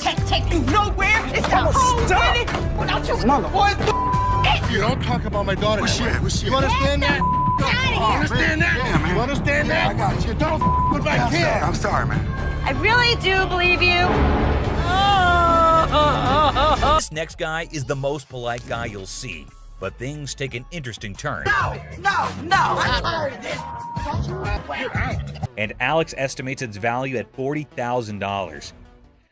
can't take you nowhere. It's the whole minute without you. What the You don't talk about my daughter. You understand that? You understand that? Yeah, man. You understand that? I got you. Don't with my Yeah, kid. I'm sorry, man. I really do believe you. This next guy is the most polite guy you'll see, but things take an interesting turn. No, I'm tired of this. And Alex estimates its value at $40,000.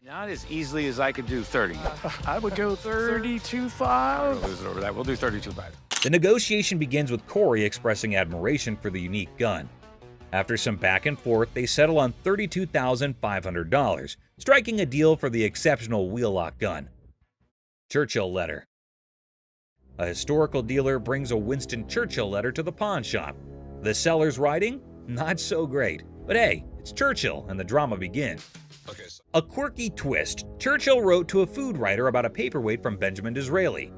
Not as easily as I could do 30. I would go 32.5. We'll lose it over that. We'll do 32.5. The negotiation begins with Corey expressing admiration for the unique gun. After some back and forth, they settle on $32,500, striking a deal for the exceptional wheel-lock gun. Churchill letter. A historical dealer brings a Winston Churchill letter to the pawn shop. The seller's writing? Not so great. But hey, it's Churchill, and the drama begins. A quirky twist. Churchill wrote to a food writer about a paperweight from Benjamin Disraeli.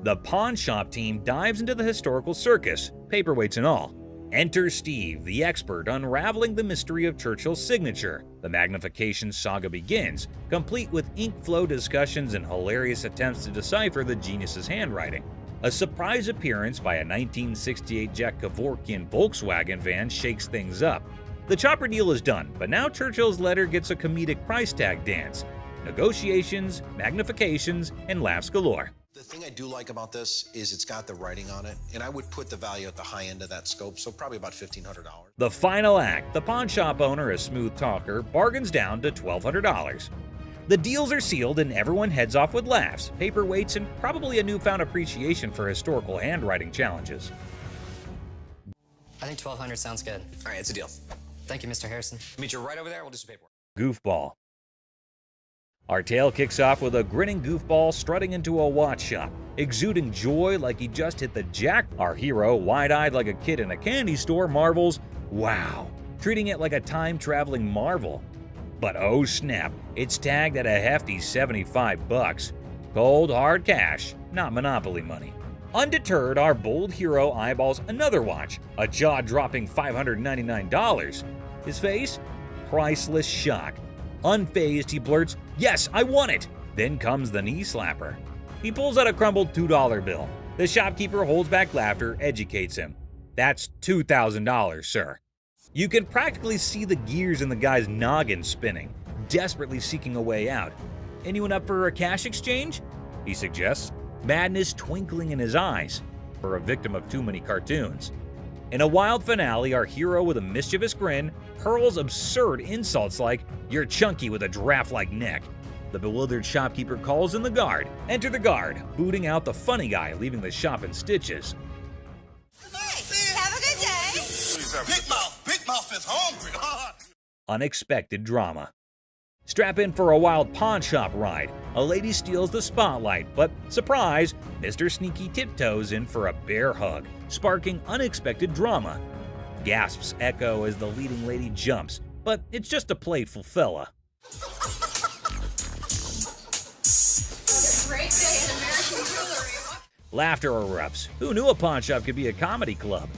The pawn shop team dives into the historical circus, paperweights and all. Enter Steve, the expert, unraveling the mystery of Churchill's signature. The magnification saga begins, complete with ink flow discussions and hilarious attempts to decipher the genius's handwriting. A surprise appearance by a 1968 Jack Kevorkian Volkswagen van shakes things up. The chopper deal is done, but now Churchill's letter gets a comedic price tag dance. Negotiations, magnifications, and laughs galore. The thing I do like about this is it's got the writing on it, and I would put the value at the high end of that scope, so probably about $1,500. The final act, the pawn shop owner, a smooth talker, bargains down to $1,200. The deals are sealed and everyone heads off with laughs, paperweights, and probably a newfound appreciation for historical handwriting challenges. I think 1,200 sounds good. All right, it's a deal. Thank you, Mr. Harrison. Meet you right over there. We'll do some paperwork. Goofball. Our tale kicks off with a grinning goofball strutting into a watch shop, exuding joy like he just hit the jack. Our hero, wide-eyed like a kid in a candy store, marvels, wow, treating it like a time-traveling marvel. But oh snap, it's tagged at a hefty $75. Cold, hard cash, not Monopoly money. Undeterred, our bold hero eyeballs another watch, a jaw-dropping $599. His face? Priceless shock. Unfazed, he blurts, "Yes, I want it!" Then comes the knee slapper. He pulls out a crumbled $2 bill. The shopkeeper holds back laughter, educates him. "That's $2,000, sir." You can practically see the gears in the guy's noggin spinning, desperately seeking a way out. "Anyone up for a cash exchange?" he suggests, madness twinkling in his eyes, for a victim of too many cartoons. In a wild finale, our hero with a mischievous grin hurls absurd insults like, "You're chunky with a giraffe-like neck." The bewildered shopkeeper calls in the guard. Enter the guard, booting out the funny guy, leaving the shop in stitches. Hey, have a good day. Big Mouth is hungry. Unexpected drama. Strap in for a wild pawn shop ride. A lady steals the spotlight, but surprise, Mr. Sneaky tiptoes in for a bear hug, sparking unexpected drama. Gasps echo as the leading lady jumps, but it's just a playful fella. Great day at American Jewelry. Laughter erupts. Who knew a pawn shop could be a comedy club?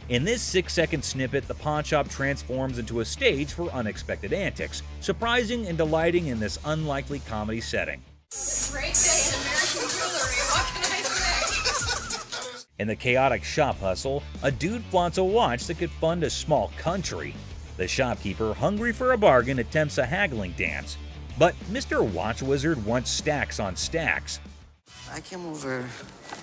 In this 6-second snippet, the pawn shop transforms into a stage for unexpected antics, surprising and delighting in this unlikely comedy setting. Great day at American Jewelry. What can I say? In the chaotic shop hustle, a dude flaunts a watch that could fund a small country. The shopkeeper, hungry for a bargain, attempts a haggling dance. But Mr. Watch Wizard wants stacks on stacks. I came over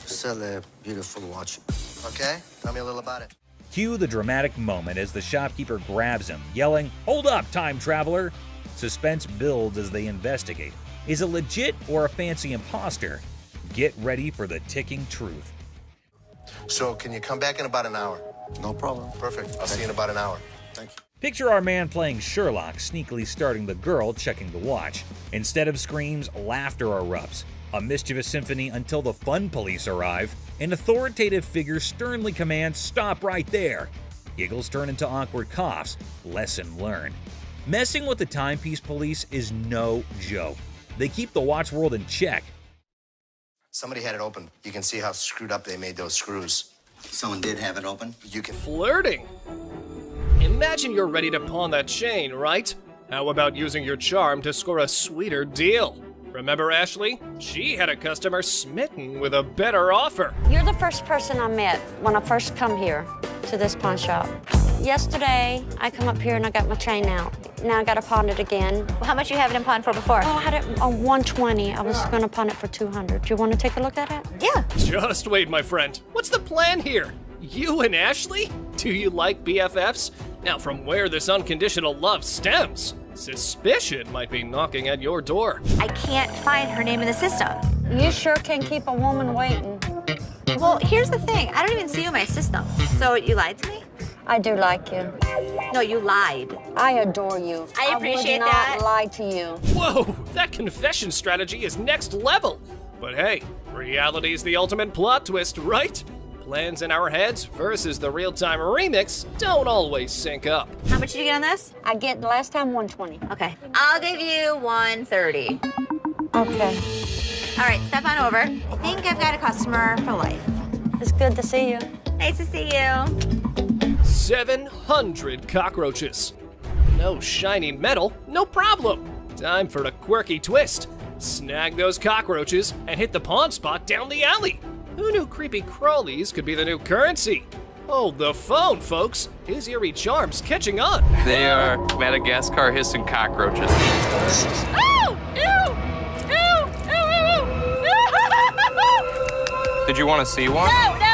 to sell a beautiful watch. Okay? Tell me a little about it. Cue the dramatic moment as the shopkeeper grabs him, yelling, "Hold up, time traveler!" Suspense builds as they investigate. Is it legit or a fancy imposter? Get ready for the ticking truth. So can you come back in about an hour? No problem. Perfect. I'll see you in about an hour. Thank you. Picture our man playing Sherlock, sneakily starting the girl checking the watch. Instead of screams, laughter erupts. A mischievous symphony until the fun police arrive. An authoritative figure sternly commands, "Stop right there!" Giggles turn into awkward coughs. Lesson learned. Messing with the timepiece police is no joke. They keep the watch world in check. Somebody had it open. You can see how screwed up they made those screws. Someone did have it open. You can... Flirting? Imagine you're ready to pawn that chain, right? How about using your charm to score a sweeter deal? Remember Ashley? She had a customer smitten with a better offer. You're the first person I met when I first come here to this pawn shop. Yesterday, I come up here and I got my chain out. Now I got to pawn it again. Well, how much you have it in pawn for before? Oh, I had it on 120. I was going to pawn it for 200. Do you want to take a look at it? Yeah. Just wait, my friend. What's the plan here? You and Ashley? Do you like BFFs? Now, from where this unconditional love stems, suspicion might be knocking at your door. I can't find her name in the system. You sure can keep a woman waiting. Well, here's the thing. I don't even see you in my system. So you lied to me? I do like you. No, you lied. I adore you. I appreciate would not that. lie to you. Whoa, that confession strategy is next level. But hey, reality's the ultimate plot twist, right? Plans in our heads versus the real-time remix don't always sync up. How much did you get on this? I get last time 120. Okay. I'll give you 130. Okay. All right, step on over. I think I've got a customer for life. It's good to see you. Nice to see you. 700 cockroaches. No shiny metal, no problem. Time for a quirky twist. Snag those cockroaches and hit the pawn spot down the alley. Who knew creepy crawlies could be the new currency? Hold the phone, folks. His eerie charm's catching on. They are Madagascar hissing cockroaches. Oh! Ew! Ew! Ew! Ew! Did you want to see one? No! Close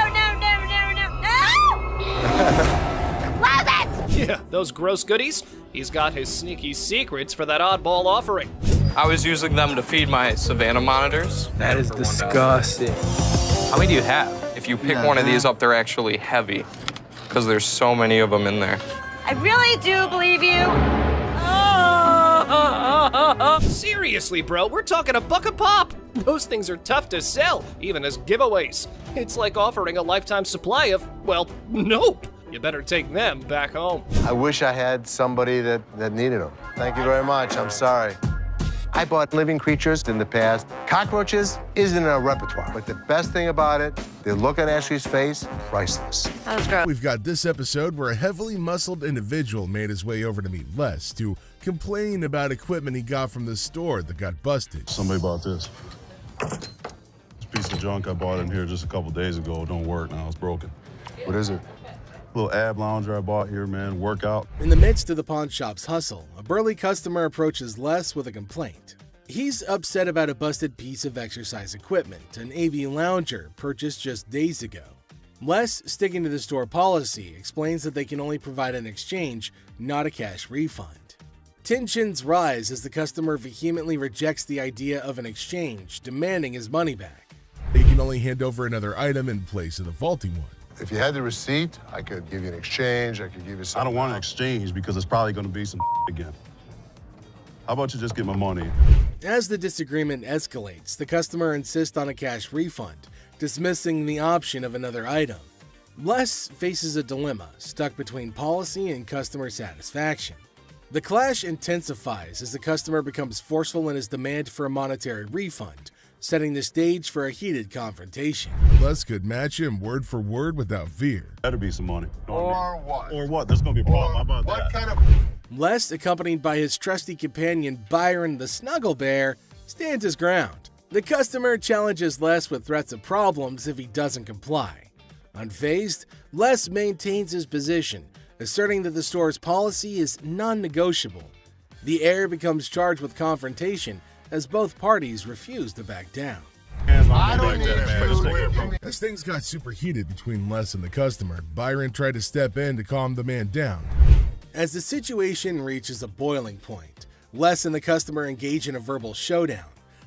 it! Yeah, those gross goodies. He's got his sneaky secrets for that oddball offering. I was using them to feed my Savannah monitors. That is disgusting. How many do you have? If you pick one of these up, they're actually heavy because there's so many of them in there. I really do believe you. Seriously, bro, we're talking a buck a pop. Those things are tough to sell, even as giveaways. It's like offering a lifetime supply of, well, nope. You better take them back home. I wish I had somebody that needed them. Thank you very much. I'm sorry. I bought living creatures in the past. Cockroaches isn't in our repertoire, but the best thing about it, the look on Ashley's face, priceless. That was gross. We've got this episode where a heavily muscled individual made his way over to meet Les to complain about equipment he got from the store that got busted. Somebody bought this. This piece of junk I bought in here just a couple days ago. It don't work now, it's broken. What is it? Little ab lounger I bought here, man, workout. In the midst of the pawn shop's hustle, a burly customer approaches Les with a complaint. He's upset about a busted piece of exercise equipment, an AV lounger purchased just days ago. Les, sticking to the store policy, explains that they can only provide an exchange, not a cash refund. Tensions rise as the customer vehemently rejects the idea of an exchange, demanding his money back. They can only hand over another item in place of the faulty one. If you had the receipt, I could give you an exchange. I could give you something. I don't want an exchange because it's probably going to be some again. How about you just get my money? As the disagreement escalates, the customer insists on a cash refund, dismissing the option of another item. Les faces a dilemma, stuck between policy and customer satisfaction. The clash intensifies as the customer becomes forceful in his demand for a monetary refund, setting the stage for a heated confrontation. Les could match him word for word without fear. Better be some money. Or what? Or what? There's going to be a problem. How about What that? kind of... Les, accompanied by his trusty companion Byron the Snuggle Bear, stands his ground. The customer challenges Les with threats of problems if he doesn't comply. Unfazed, Les maintains his position, asserting that the store's policy is non-negotiable. The heir becomes charged with confrontation as both parties refuse to back down. I don't need it. As things got super heated between Les and the customer, Byron tried to step in to calm the man down. As the situation reaches a boiling point, Les and the customer engage in a verbal showdown.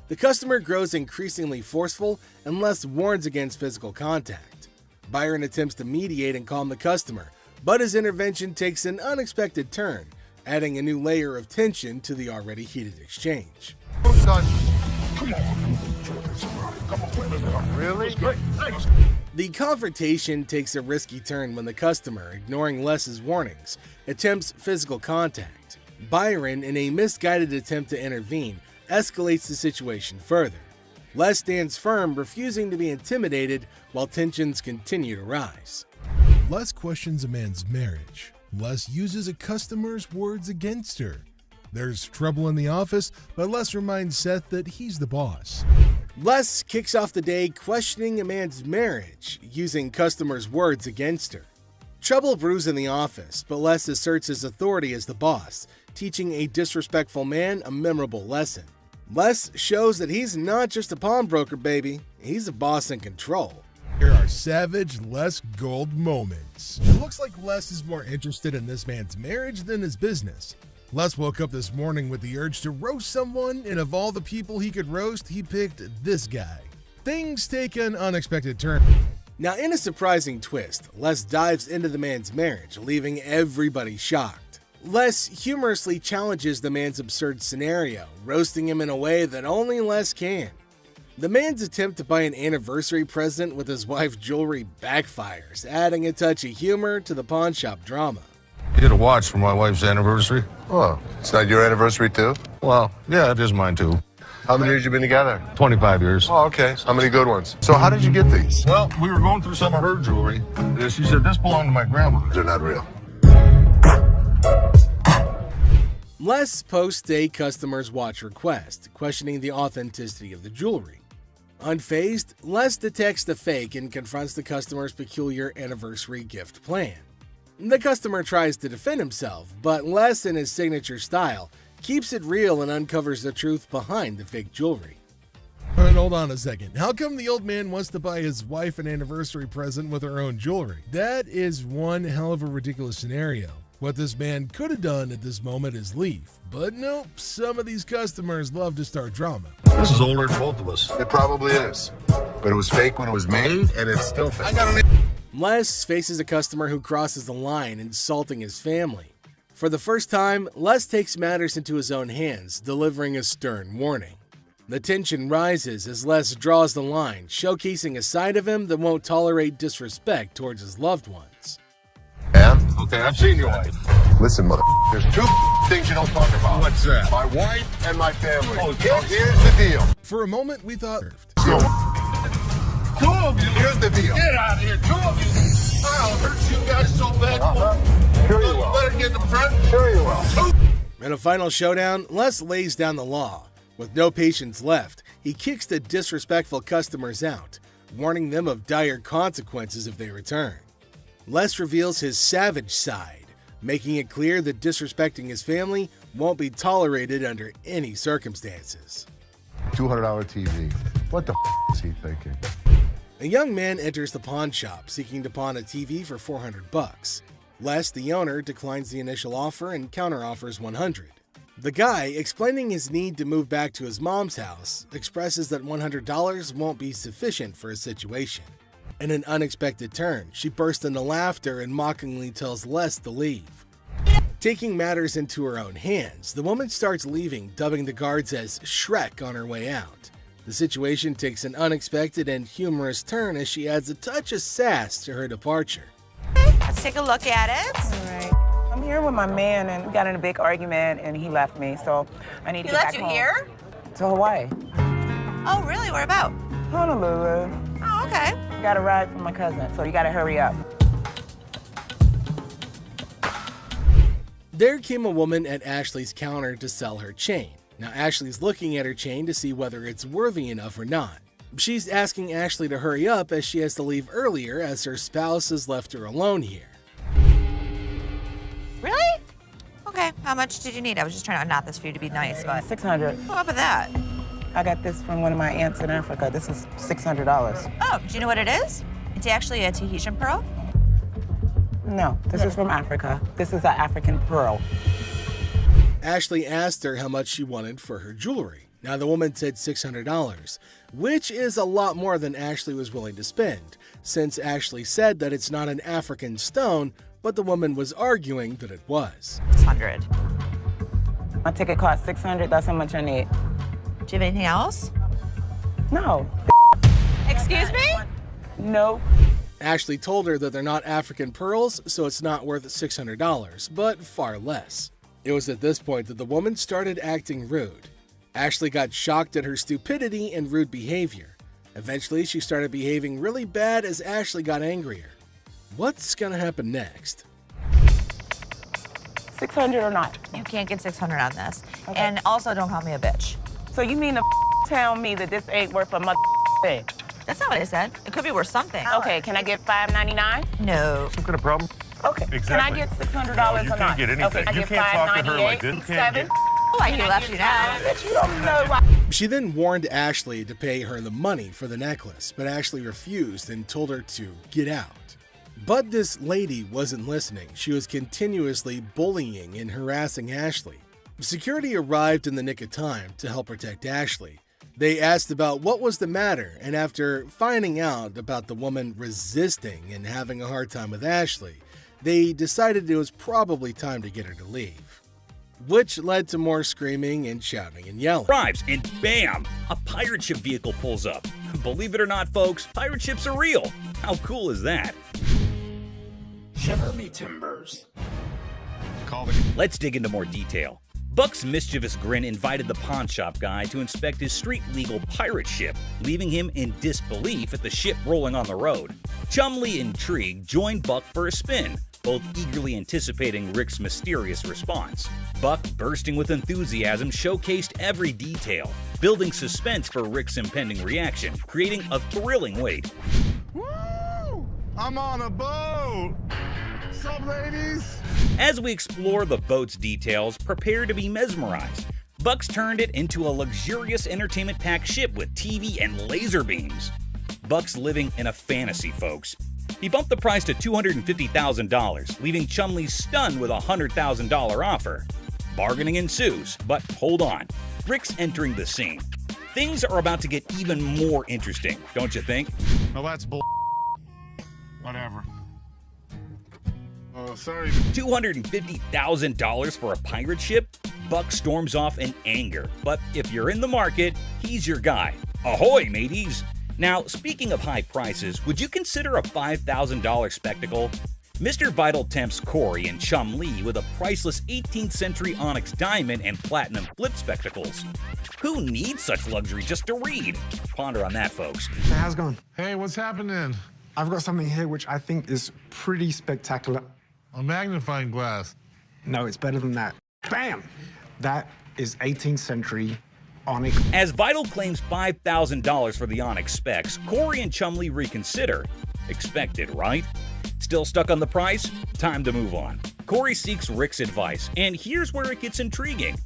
The customer grows increasingly forceful and Les warns against physical contact. Byron attempts to mediate and calm the customer, but his intervention takes an unexpected turn, adding a new layer of tension to the already heated exchange. Really? The confrontation takes a risky turn when the customer, ignoring Les's warnings, attempts physical contact. Byron, in a misguided attempt to intervene, escalates the situation further. Les stands firm, refusing to be intimidated while tensions continue to rise. Les questions a man's marriage. Les uses a customer's words against her. There's trouble in the office, but Les reminds Seth that he's the boss. Les kicks off the day questioning a man's marriage, using customers' words against her. Trouble brews in the office, but Les asserts his authority as the boss, teaching a disrespectful man a memorable lesson. Les shows that he's not just a pawnbroker, baby. He's a boss in control. Here are savage Les Gold moments. It looks like Les is more interested in this man's marriage than his business. Les woke up this morning with the urge to roast someone, and of all the people he could roast, he picked this guy. Things take an unexpected turn. Now, in a surprising twist, Les dives into the man's marriage, leaving everybody shocked. Les humorously challenges the man's absurd scenario, roasting him in a way that only Les can. The man's attempt to buy an anniversary present with his wife's jewelry backfires, adding a touch of humor to the pawn shop drama. You get a watch for my wife's anniversary. Oh, it's not your anniversary too? Well, yeah, it is mine too. How many years you been together? 25 years. Oh, okay. How many good ones? So how did you get these? Well, we were going through some of her jewelry. She said this belonged to my grandma. They're not real. Les posts a customer's watch request, questioning the authenticity of the jewelry. Unfazed, Les detects the fake and confronts the customer's peculiar anniversary gift plan. The customer tries to defend himself, but Les, in his signature style, keeps it real and uncovers the truth behind the fake jewelry. But hold on a second. How come the old man wants to buy his wife an anniversary present with her own jewelry? That is one hell of a ridiculous scenario. What this man could have done at this moment is leave. But nope, some of these customers love to start drama. This is older than both of us. It probably is. But it was fake when it was made, and it's still fake. Les faces a customer who crosses the line, insulting his family. For the first time, Les takes matters into his own hands, delivering a stern warning. The tension rises as Les draws the line, showcasing a side of him that won't tolerate disrespect towards his loved ones. Yeah? Okay, I've seen your wife. Listen, mother, there's two things you don't talk about. What's that? My wife and my family. Oh, so here's the deal. For a moment, we thought... Two of you? Here's the deal. Get out of here, two of you. I'll hurt you guys so bad. Sure you will. Better get in the front. Sure you will. In a final showdown, Les lays down the law. With no patience left, he kicks the disrespectful customers out, warning them of dire consequences if they return. Les reveals his savage side, making it clear that disrespecting his family won't be tolerated under any circumstances. $200 TV. What the is he thinking? A young man enters the pawn shop seeking to pawn a TV for $400. Les, the owner, declines the initial offer and counteroffers $100. The guy, explaining his need to move back to his mom's house, expresses that $100 won't be sufficient for his situation. In an unexpected turn, she bursts into laughter and mockingly tells Les to leave. Taking matters into her own hands, the woman starts leaving, dubbing the guards as Shrek on her way out. The situation takes an unexpected and humorous turn as she adds a touch of sass to her departure. Let's take a look at it. All right. I'm here with my man, and we got in a big argument, and he left me, so I need to get back home. He left you here? To Hawaii. Oh, really? Where about? Honolulu. Oh, okay. Got a ride from my cousin, so you gotta hurry up. There came a woman at Ashley's counter to sell her chain. Now Ashley's looking at her chain to see whether it's worthy enough or not. She's asking Ashley to hurry up as she has to leave earlier as her spouse has left her alone here. Really? Okay, how much did you need? I was just trying to knot this for you to be nice, but... $600. What up with that? I got this from one of my aunts in Africa. This is $600. Oh, do you know what it is? It's actually a Tahitian pearl. No, this is from Africa. This is an African pearl. Ashley asked her how much she wanted for her jewelry. Now the woman said $600, which is a lot more than Ashley was willing to spend, since Ashley said that it's not an African stone, but the woman was arguing that it was. 600. My ticket cost $600. That's how much I need. Do you have anything else? No. Excuse me? No. Ashley told her that they're not African pearls, so it's not worth $600, but far less. It was at this point that the woman started acting rude. Ashley got shocked at her stupidity and rude behavior. Eventually, she started behaving really bad as Ashley got angrier. What's gonna happen next? 600 or not? You can't get 600 on this. Okay. And also, don't call me a bitch. So you mean to tell me that this ain't worth a mother thing? That's not what I said. It could be worth something. Okay, can I get $5.99? No. Some kind of problem? Okay. Exactly. Can I get $600 No, or you not? can't get anything. Okay, I You get can't talk to her like this. You can't $7. Oh, I can left you now. You don't know why. She then warned Ashley to pay her the money for the necklace, but Ashley refused and told her to get out. But this lady wasn't listening. She was continuously bullying and harassing Ashley. Security arrived in the nick of time to help protect Ashley. They asked about what was the matter, and after finding out about the woman resisting and having a hard time with Ashley, they decided it was probably time to get her to leave, which led to more screaming and shouting and yelling. Arrives and bam! A pirate ship vehicle pulls up. Believe it or not, folks, pirate ships are real. How cool is that? Shiver me timbers. Let's dig into more detail. Buck's mischievous grin invited the pawn shop guy to inspect his street-legal pirate ship, leaving him in disbelief at the ship rolling on the road. Chumlee, intrigued, joined Buck for a spin, both eagerly anticipating Rick's mysterious response. Buck, bursting with enthusiasm, showcased every detail, building suspense for Rick's impending reaction, creating a thrilling wait. Woo! I'm on a boat! What's up, ladies? As we explore the boat's details, prepare to be mesmerized. Buck's turned it into a luxurious entertainment-packed ship with TV and laser beams. Buck's living in a fantasy, folks. He bumped the price to $250,000, leaving Chumlee stunned with a $100,000 offer. Bargaining ensues, but hold on. Rick's entering the scene. Things are about to get even more interesting, don't you think? No, that's bull. Whatever. Oh, sorry. $250,000 for a pirate ship? Buck storms off in anger, but if you're in the market, he's your guy. Ahoy, mateys! Now, speaking of high prices, would you consider a $5,000 spectacle? Mr. Vital tempts Corey and Chumlee with a priceless 18th century onyx diamond and platinum flip spectacles. Who needs such luxury just to read? Ponder on that, folks. Hey, how's it going? Hey, what's happening? I've got something here which I think is pretty spectacular. A magnifying glass. No, it's better than that. Bam! That is 18th century onyx. As Vital claims $5,000 for the onyx specs, Corey and Chumlee reconsider. Expected, right? Still stuck on the price? Time to move on. Corey seeks Rick's advice, and here's where it gets intriguing.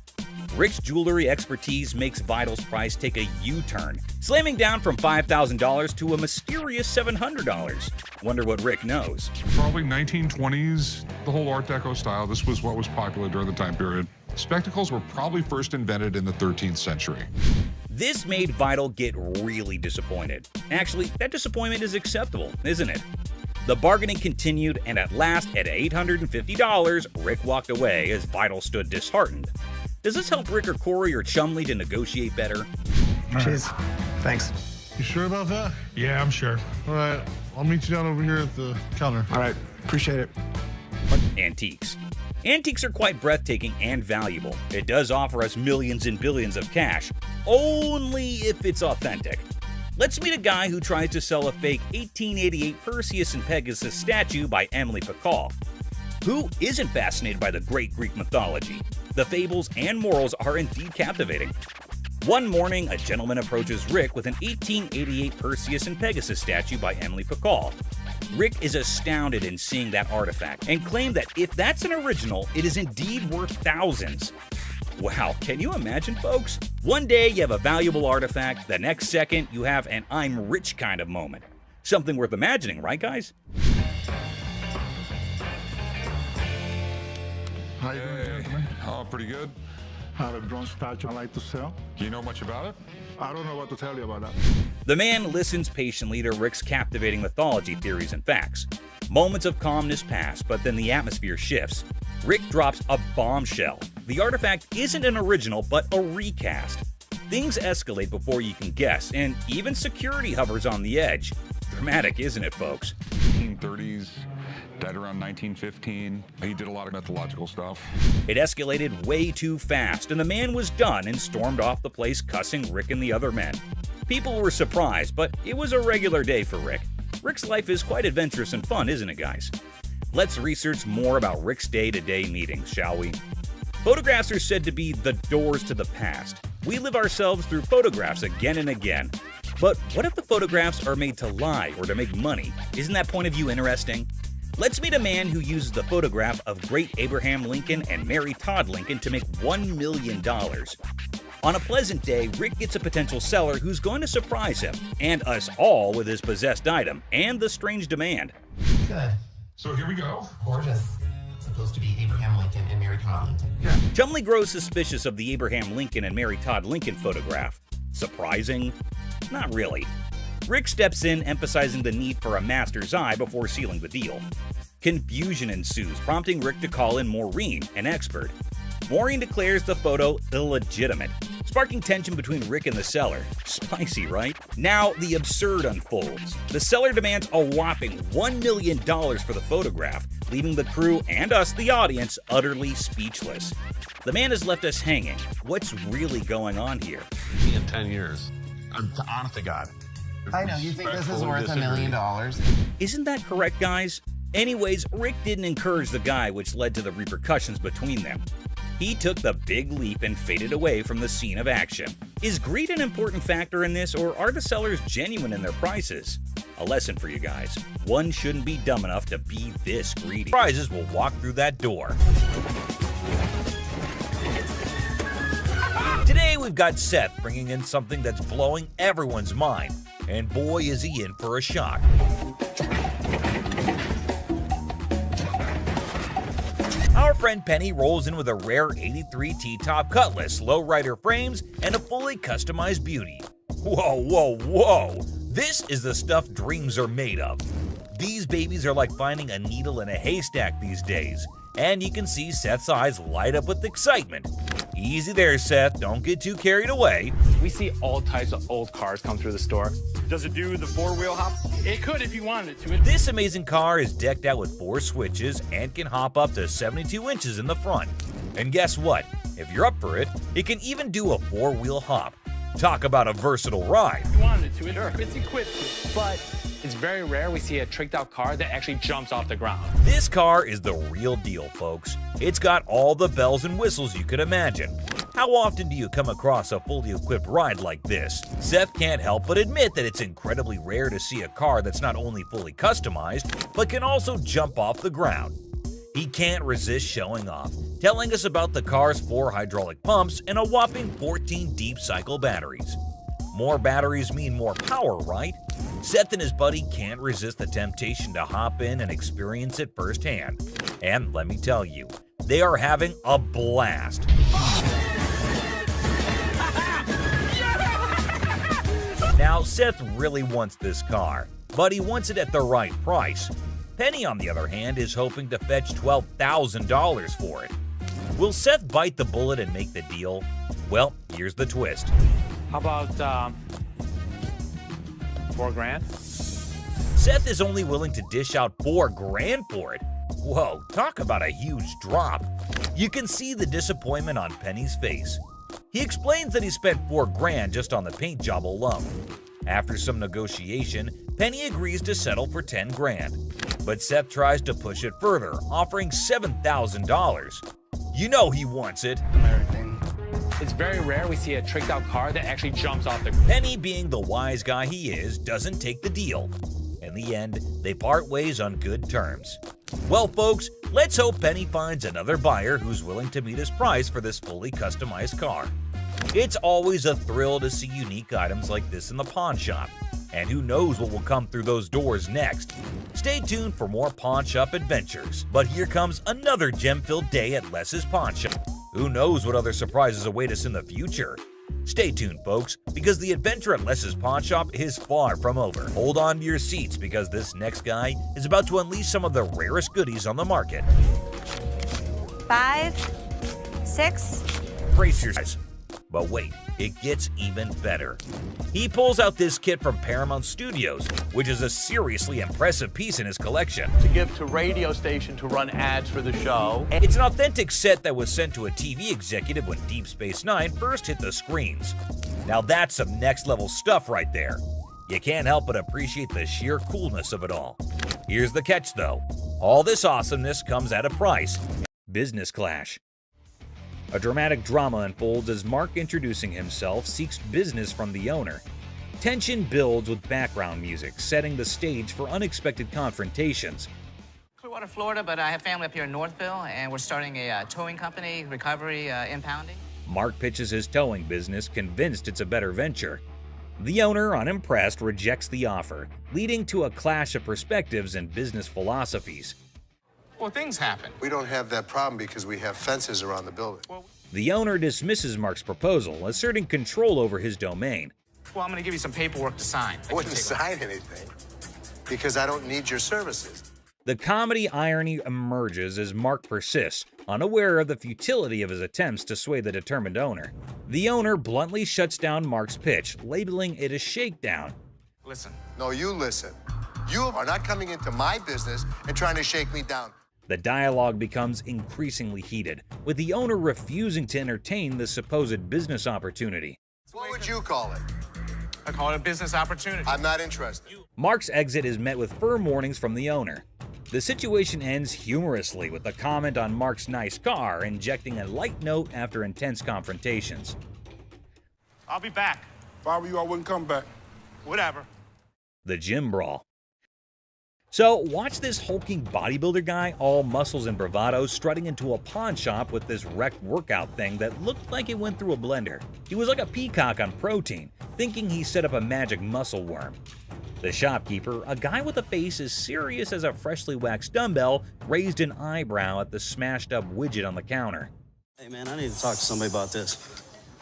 Rick's jewelry expertise makes Vital's price take a U-turn, slamming down from $5,000 to a mysterious $700. Wonder what Rick knows. Probably 1920s, the whole Art Deco style. This was what was popular during the time period. Spectacles were probably first invented in the 13th century. This made Vital get really disappointed. Actually, that disappointment is acceptable, isn't it? The bargaining continued, and at last, at $850, Rick walked away as Vital stood disheartened. Does this help Rick or Corey or Chumlee to negotiate better? Cheers. Thanks. You sure about that? Yeah, I'm sure. All right, I'll meet you down over here at the counter. All right, appreciate it. Antiques. Antiques are quite breathtaking and valuable. It does offer us millions and billions of cash, only if it's authentic. Let's meet a guy who tries to sell a fake 1888 Perseus and Pegasus statue by Emily Pacall. Who isn't fascinated by the great Greek mythology? The fables and morals are indeed captivating. One morning, a gentleman approaches Rick with an 1888 Perseus and Pegasus statue by Emily Pacall. Rick is astounded in seeing that artifact and claimed that if that's an original, it is indeed worth thousands. Wow, can you imagine, folks? One day you have a valuable artifact, the next second you have an I'm rich kind of moment. Something worth imagining, right, guys? How you doing, gentlemen? Oh, pretty good. I have a bronze statue I'd like to sell. Do you know much about it? I don't know what to tell you about that. The man listens patiently to Rick's captivating mythology theories and facts. Moments of calmness pass, but then the atmosphere shifts. Rick drops a bombshell. The artifact isn't an original, but a recast. Things escalate before you can guess, and even security hovers on the edge. Dramatic, isn't it, folks? 1930s, died around 1915. He did a lot of mythological stuff. It escalated way too fast, and the man was done and stormed off the place cussing Rick and the other men. People were surprised, but it was a regular day for Rick. Rick's life is quite adventurous and fun, isn't it, guys? Let's research more about Rick's day-to-day meetings, shall we? Photographs are said to be the doors to the past. We live ourselves through photographs again and again. But what if the photographs are made to lie or to make money? Isn't that point of view interesting? Let's meet a man who uses the photograph of great Abraham Lincoln and Mary Todd Lincoln to make $1 million. On a pleasant day, Rick gets a potential seller who's going to surprise him and us all with his possessed item and the strange demand. Good. So here we go. Gorgeous. It's supposed to be Abraham Lincoln and Mary Todd Lincoln. Chumley grows suspicious of the Abraham Lincoln and Mary Todd Lincoln photograph. Surprising? Not really. Rick steps in, emphasizing the need for a master's eye before sealing the deal. Confusion ensues, prompting Rick to call in Maureen, an expert. Maureen declares the photo illegitimate, sparking tension between Rick and the seller. Spicy, right? Now, the absurd unfolds. The seller demands a whopping $1 million for the photograph, leaving the crew and us, the audience, utterly speechless. The man has left us hanging. What's really going on here? In 10 years. Honest to God. I know, you think this is worth $1 million? Isn't that correct, guys? Anyways, Rick didn't encourage the guy, which led to the repercussions between them. He took the big leap and faded away from the scene of action. Is greed an important factor in this, or are the sellers genuine in their prices? A lesson for you guys. One shouldn't be dumb enough to be this greedy. Prizes will walk through that door. Today we've got Seth bringing in something that's blowing everyone's mind. And boy is he in for a shock. Our friend Penny rolls in with a rare 83 T-top Cutlass, lowrider frames, and a fully customized beauty. Whoa, whoa, whoa! This is the stuff dreams are made of. These babies are like finding a needle in a haystack these days, and you can see Seth's eyes light up with excitement. Easy there, Seth, don't get too carried away. We see all types of old cars come through the store. Does it do the four-wheel hop? It could if you wanted it to. This amazing car is decked out with 4 switches and can hop up to 72 inches in the front. And guess what? If you're up for it, it can even do a 4-wheel hop. Talk about a versatile ride. If you wanted it to, it's equipped to. But it's very rare we see a tricked out car that actually jumps off the ground. This car is the real deal, folks. It's got all the bells and whistles you could imagine. How often do you come across a fully equipped ride like this? Seth can't help but admit that it's incredibly rare to see a car that's not only fully customized, but can also jump off the ground. He can't resist showing off, telling us about the car's 4 hydraulic pumps and a whopping 14 deep cycle batteries. More batteries mean more power, right? Seth and his buddy can't resist the temptation to hop in and experience it firsthand. And let me tell you, they are having a blast. Now, Seth really wants this car, but he wants it at the right price. Penny, on the other hand, is hoping to fetch $12,000 for it. Will Seth bite the bullet and make the deal? Well, here's the twist. How about $4 grand? Seth is only willing to dish out $4 grand for it. Whoa, talk about a huge drop. You can see the disappointment on Penny's face. He explains that he spent $4 grand just on the paint job alone. After some negotiation, Penny agrees to settle for $10 grand. But Seth tries to push it further, offering $7,000. You know he wants it. It's very rare we see a tricked out car that actually jumps off the ground. Penny, being the wise guy he is, doesn't take the deal. In the end, they part ways on good terms. Well, folks, let's hope Penny finds another buyer who's willing to meet his price for this fully customized car. It's always a thrill to see unique items like this in the pawn shop. And who knows what will come through those doors next. Stay tuned for more pawn shop adventures. But here comes another gem-filled day at Les's Pawn Shop. Who knows what other surprises await us in the future? Stay tuned, folks, because the adventure at Les's Pawn Shop is far from over. Hold on to your seats because this next guy is about to unleash some of the rarest goodies on the market. 5, 6. Brace yourselves. But wait, it gets even better. He pulls out this kit from Paramount Studios, which is a seriously impressive piece in his collection. To give to radio station to run ads for the show. It's an authentic set that was sent to a TV executive when Deep Space Nine first hit the screens. Now that's some next level stuff right there. You can't help but appreciate the sheer coolness of it all. Here's the catch though. All this awesomeness comes at a price. Business clash. A dramatic drama unfolds as Mark, introducing himself, seeks business from the owner. Tension builds with background music, setting the stage for unexpected confrontations. Clearwater, Florida, but I have family up here in Northville, and we're starting a towing company, recovery, impounding. Mark pitches his towing business, convinced it's a better venture. The owner, unimpressed, rejects the offer, leading to a clash of perspectives and business philosophies. Well, things happen. We don't have that problem because we have fences around the building. The owner dismisses Mark's proposal, asserting control over his domain. Well, I'm going to give you some paperwork to sign. I wouldn't sign anything because I don't need your services. The comedy irony emerges as Mark persists, unaware of the futility of his attempts to sway the determined owner. The owner bluntly shuts down Mark's pitch, labeling it a shakedown. Listen. No, you listen. You are not coming into my business and trying to shake me down. The dialogue becomes increasingly heated, with the owner refusing to entertain the supposed business opportunity. What would you call it? I call it a business opportunity. I'm not interested. Mark's exit is met with firm warnings from the owner. The situation ends humorously with a comment on Mark's nice car, injecting a light note after intense confrontations. I'll be back. If I were you, I wouldn't come back. Whatever. The gym brawl. So, watch this hulking bodybuilder guy, all muscles and bravado, strutting into a pawn shop with this wrecked workout thing that looked like it went through a blender. He was like a peacock on protein, thinking he set up a magic muscle worm. The shopkeeper, a guy with a face as serious as a freshly waxed dumbbell, raised an eyebrow at the smashed-up widget on the counter. Hey man, I need to talk to somebody about this.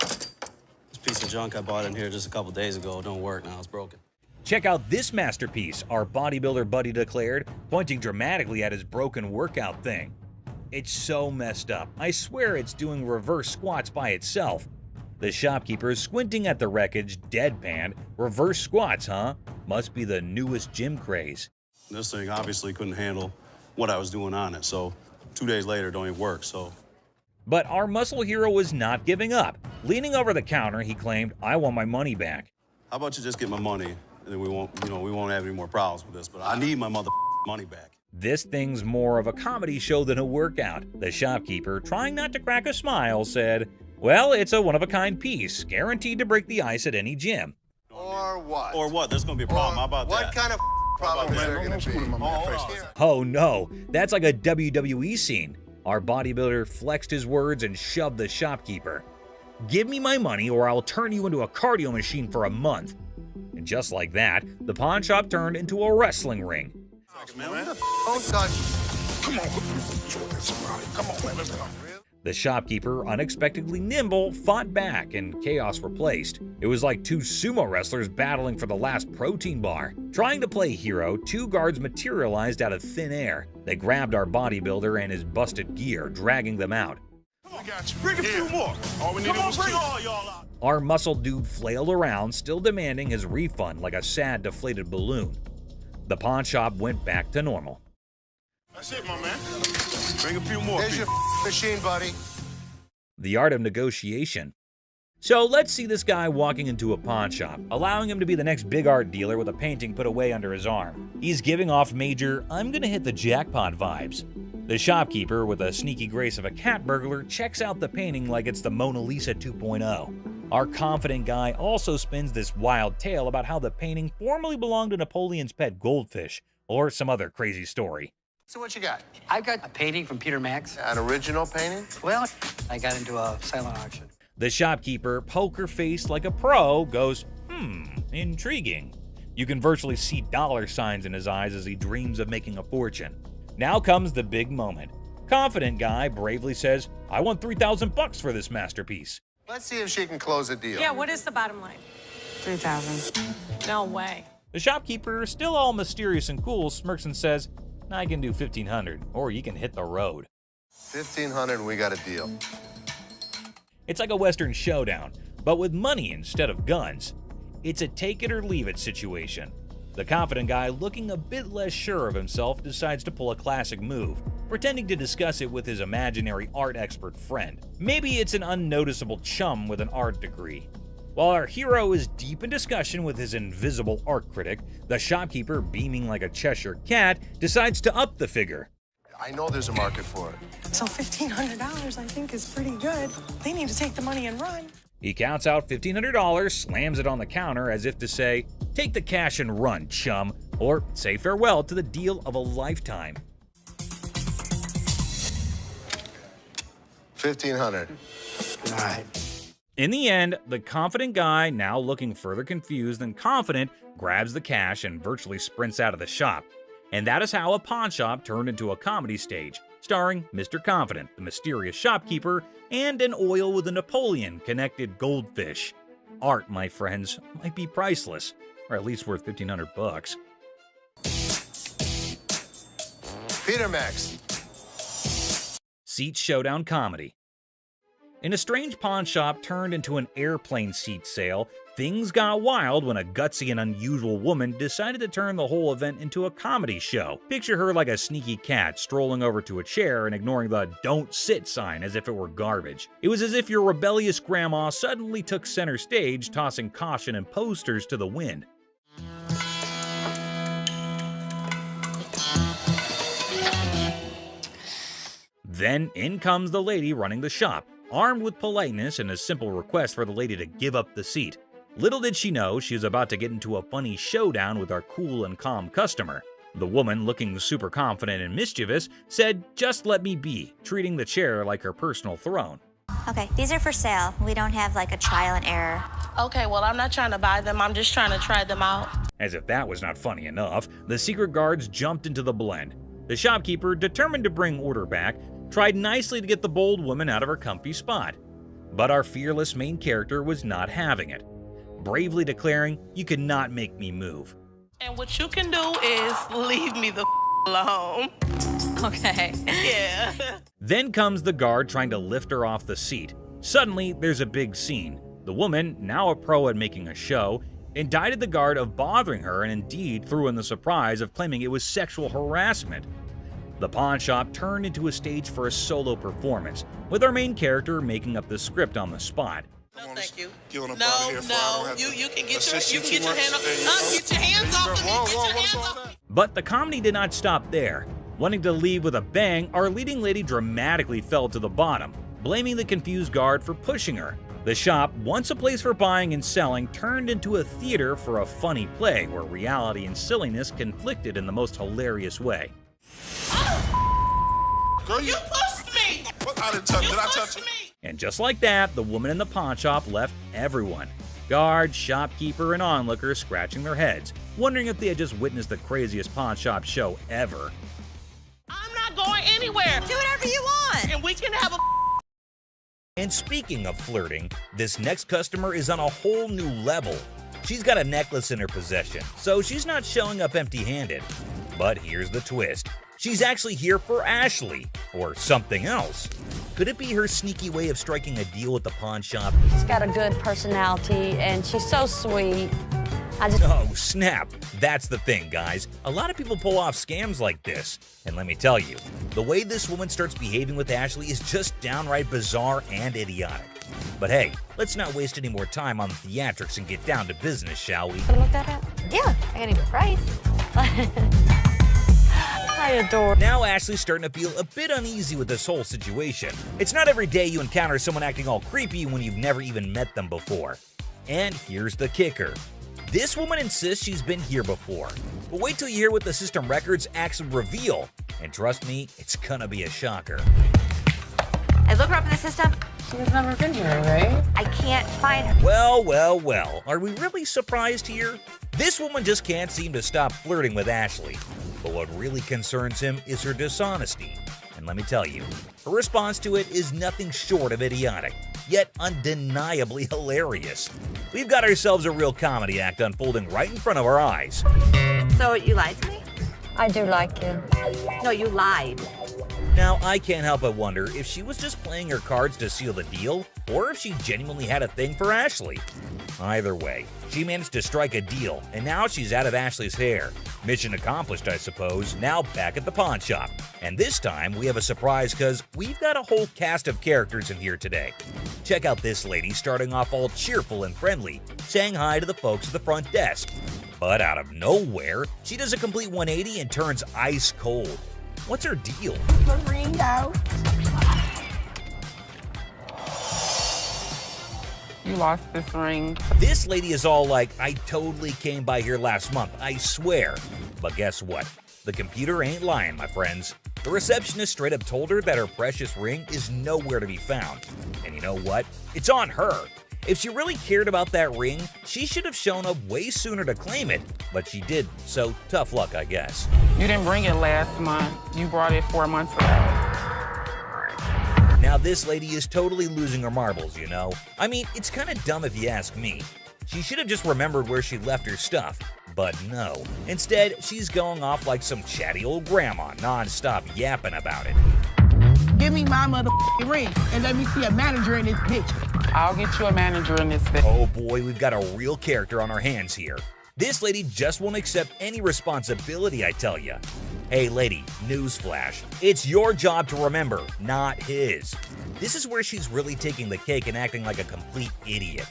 This piece of junk I bought in here just a couple days ago don't work now, it's broken. Check out this masterpiece, our bodybuilder buddy declared, pointing dramatically at his broken workout thing. It's so messed up. I swear it's doing reverse squats by itself. The shopkeeper is squinting at the wreckage, deadpan. Reverse squats, huh? Must be the newest gym craze. This thing obviously couldn't handle what I was doing on it, so 2 days later it don't even work, so. But our muscle hero was not giving up. Leaning over the counter, he claimed, "I want my money back." How about you just get my money, and then we won't have any more problems with this, but I need my money back. This thing's more of a comedy show than a workout. The shopkeeper, trying not to crack a smile, said, "Well, it's a one-of-a-kind piece, guaranteed to break the ice at any gym." Or what? Or what? There's gonna be a problem. How about what that? Kind of problem is there gonna be? Oh no, that's like a WWE scene. Our bodybuilder flexed his words and shoved the shopkeeper. "Give me my money or I'll turn you into a cardio machine for a month." And just like that, the pawn shop turned into a wrestling ring. Don't touch. Come on, come on, man, let's go. The shopkeeper, unexpectedly nimble, fought back and chaos replaced. It was like two sumo wrestlers battling for the last protein bar. Trying to play hero, two guards materialized out of thin air. They grabbed our bodybuilder and his busted gear, dragging them out. We got you. Bring a few more. All we need is bring all y'all out. Our muscle dude flailed around, still demanding his refund like a sad, deflated balloon. The pawn shop went back to normal. That's it, my man. Bring a few more. There's your machine, buddy. The art of negotiation. So let's see this guy walking into a pawn shop, allowing him to be the next big art dealer with a painting put away under his arm. He's giving off major, "I'm gonna hit the jackpot" vibes. The shopkeeper, with a sneaky grace of a cat burglar, checks out the painting like it's the Mona Lisa 2.0. Our confident guy also spins this wild tale about how the painting formerly belonged to Napoleon's pet goldfish, or some other crazy story. So what you got? I've got a painting from Peter Max. An original painting? Well, I got into a silent auction. The shopkeeper, poker-faced like a pro, goes, intriguing. You can virtually see dollar signs in his eyes as he dreams of making a fortune. Now comes the big moment. Confident guy bravely says, "I want $3,000 for this masterpiece." Let's see if she can close a deal. Yeah, what is the bottom line? 3,000. No way. The shopkeeper, still all mysterious and cool, smirks and says, "I can do 1,500, or you can hit the road." 1,500 and we got a deal. It's like a Western showdown, but with money instead of guns. It's a take-it-or-leave-it situation. The confident guy, looking a bit less sure of himself, decides to pull a classic move, pretending to discuss it with his imaginary art expert friend. Maybe it's an unnoticeable chum with an art degree. While our hero is deep in discussion with his invisible art critic, the shopkeeper, beaming like a Cheshire cat, decides to up the figure. I know there's a market for it. So $1,500 I think is pretty good. They need to take the money and run. He counts out $1,500, slams it on the counter as if to say, "Take the cash and run, chum," or say farewell to the deal of a lifetime. 1,500. All right. In the end, the confident guy, now looking further confused than confident, grabs the cash and virtually sprints out of the shop. And that is how a pawn shop turned into a comedy stage, starring Mr. Confident, the mysterious shopkeeper, and an oil with a Napoleon-connected goldfish. Art, my friends, might be priceless, or at least worth $1,500. Peter Max. Seat showdown comedy. In a strange pawn shop turned into an airplane seat sale, things got wild when a gutsy and unusual woman decided to turn the whole event into a comedy show. Picture her like a sneaky cat strolling over to a chair and ignoring the "don't sit" sign as if it were garbage. It was as if your rebellious grandma suddenly took center stage, tossing caution and posters to the wind. Then in comes the lady running the shop, armed with politeness and a simple request for the lady to give up the seat. Little did she know she was about to get into a funny showdown with our cool and calm customer. The woman, looking super confident and mischievous, said, "Just let me be," treating the chair like her personal throne. Okay, these are for sale. We don't have like a trial and error. Okay, well, I'm not trying to buy them. I'm just trying to try them out. As if that was not funny enough, the secret guards jumped into the blend. The shopkeeper, determined to bring order back, tried nicely to get the bold woman out of her comfy spot. But our fearless main character was not having it, bravely declaring, "You cannot make me move." And what you can do is leave me the alone. Okay. Yeah. Then comes the guard trying to lift her off the seat. Suddenly, there's a big scene. The woman, now a pro at making a show, indicted the guard of bothering her and indeed threw in the surprise of claiming it was sexual harassment. The pawn shop turned into a stage for a solo performance, with our main character making up the script on the spot. No, thank you. No, You can get your hand up. Get your hands off of me. Get your hands off. But the comedy did not stop there. Wanting to leave with a bang, our leading lady dramatically fell to the bottom, blaming the confused guard for pushing her. The shop, once a place for buying and selling, turned into a theater for a funny play where reality and silliness conflicted in the most hilarious way. Girl, you pushed me. What? I didn't touch. Did I touch you? And just like that, the woman in the pawn shop left everyone. Guard, shopkeeper, and onlookers scratching their heads, wondering if they had just witnessed the craziest pawn shop show ever. I'm not going anywhere. Do whatever you want. And we can have a... And speaking of flirting, this next customer is on a whole new level. She's got a necklace in her possession, so she's not showing up empty-handed. But here's the twist. She's actually here for Ashley, or something else. Could it be her sneaky way of striking a deal with the pawn shop? She's got a good personality, and she's so sweet. Oh, snap. That's the thing, guys. A lot of people pull off scams like this. And let me tell you, the way this woman starts behaving with Ashley is just downright bizarre and idiotic. But hey, let's not waste any more time on the theatrics and get down to business, shall we? Can I look that up? Yeah, I got even a price. I adore. Now Ashley's starting to feel a bit uneasy with this whole situation. It's not every day you encounter someone acting all creepy when you've never even met them before. And here's the kicker. This woman insists she's been here before. But wait till you hear what the system records actually reveal. And trust me, it's gonna be a shocker. I look her up in the system. She's never been here, right? I can't find her. Well, well, well. Are we really surprised here? This woman just can't seem to stop flirting with Ashley. But what really concerns him is her dishonesty. And let me tell you, her response to it is nothing short of idiotic, yet undeniably hilarious. We've got ourselves a real comedy act unfolding right in front of our eyes. So you lied to me? I do like you. No, you lied. Now, I can't help but wonder if she was just playing her cards to seal the deal, or if she genuinely had a thing for Ashley. Either way, she managed to strike a deal, and now she's out of Ashley's hair. Mission accomplished, I suppose, now back at the pawn shop. And this time, we have a surprise because we've got a whole cast of characters in here today. Check out this lady starting off all cheerful and friendly, saying hi to the folks at the front desk. But out of nowhere, she does a complete 180 and turns ice cold. What's her deal? The ring out. You lost this ring. This lady is all like, I totally came by here last month, I swear. But guess what? The computer ain't lying, my friends. The receptionist straight up told her that her precious ring is nowhere to be found. And you know what? It's on her. If she really cared about that ring, she should have shown up way sooner to claim it, but she didn't, so tough luck, I guess. You didn't bring it last month. You brought it 4 months ago. Now this lady is totally losing her marbles, you know? I mean, it's kind of dumb if you ask me. She should have just remembered where she left her stuff. But no. Instead, she's going off like some chatty old grandma, non-stop yapping about it. Give me my motherfucking ring and let me see a manager in this bitch. I'll get you a manager in this bitch. Oh boy, we've got a real character on our hands here. This lady just won't accept any responsibility, I tell ya. Hey lady, newsflash. It's your job to remember, not his. This is where she's really taking the cake and acting like a complete idiot.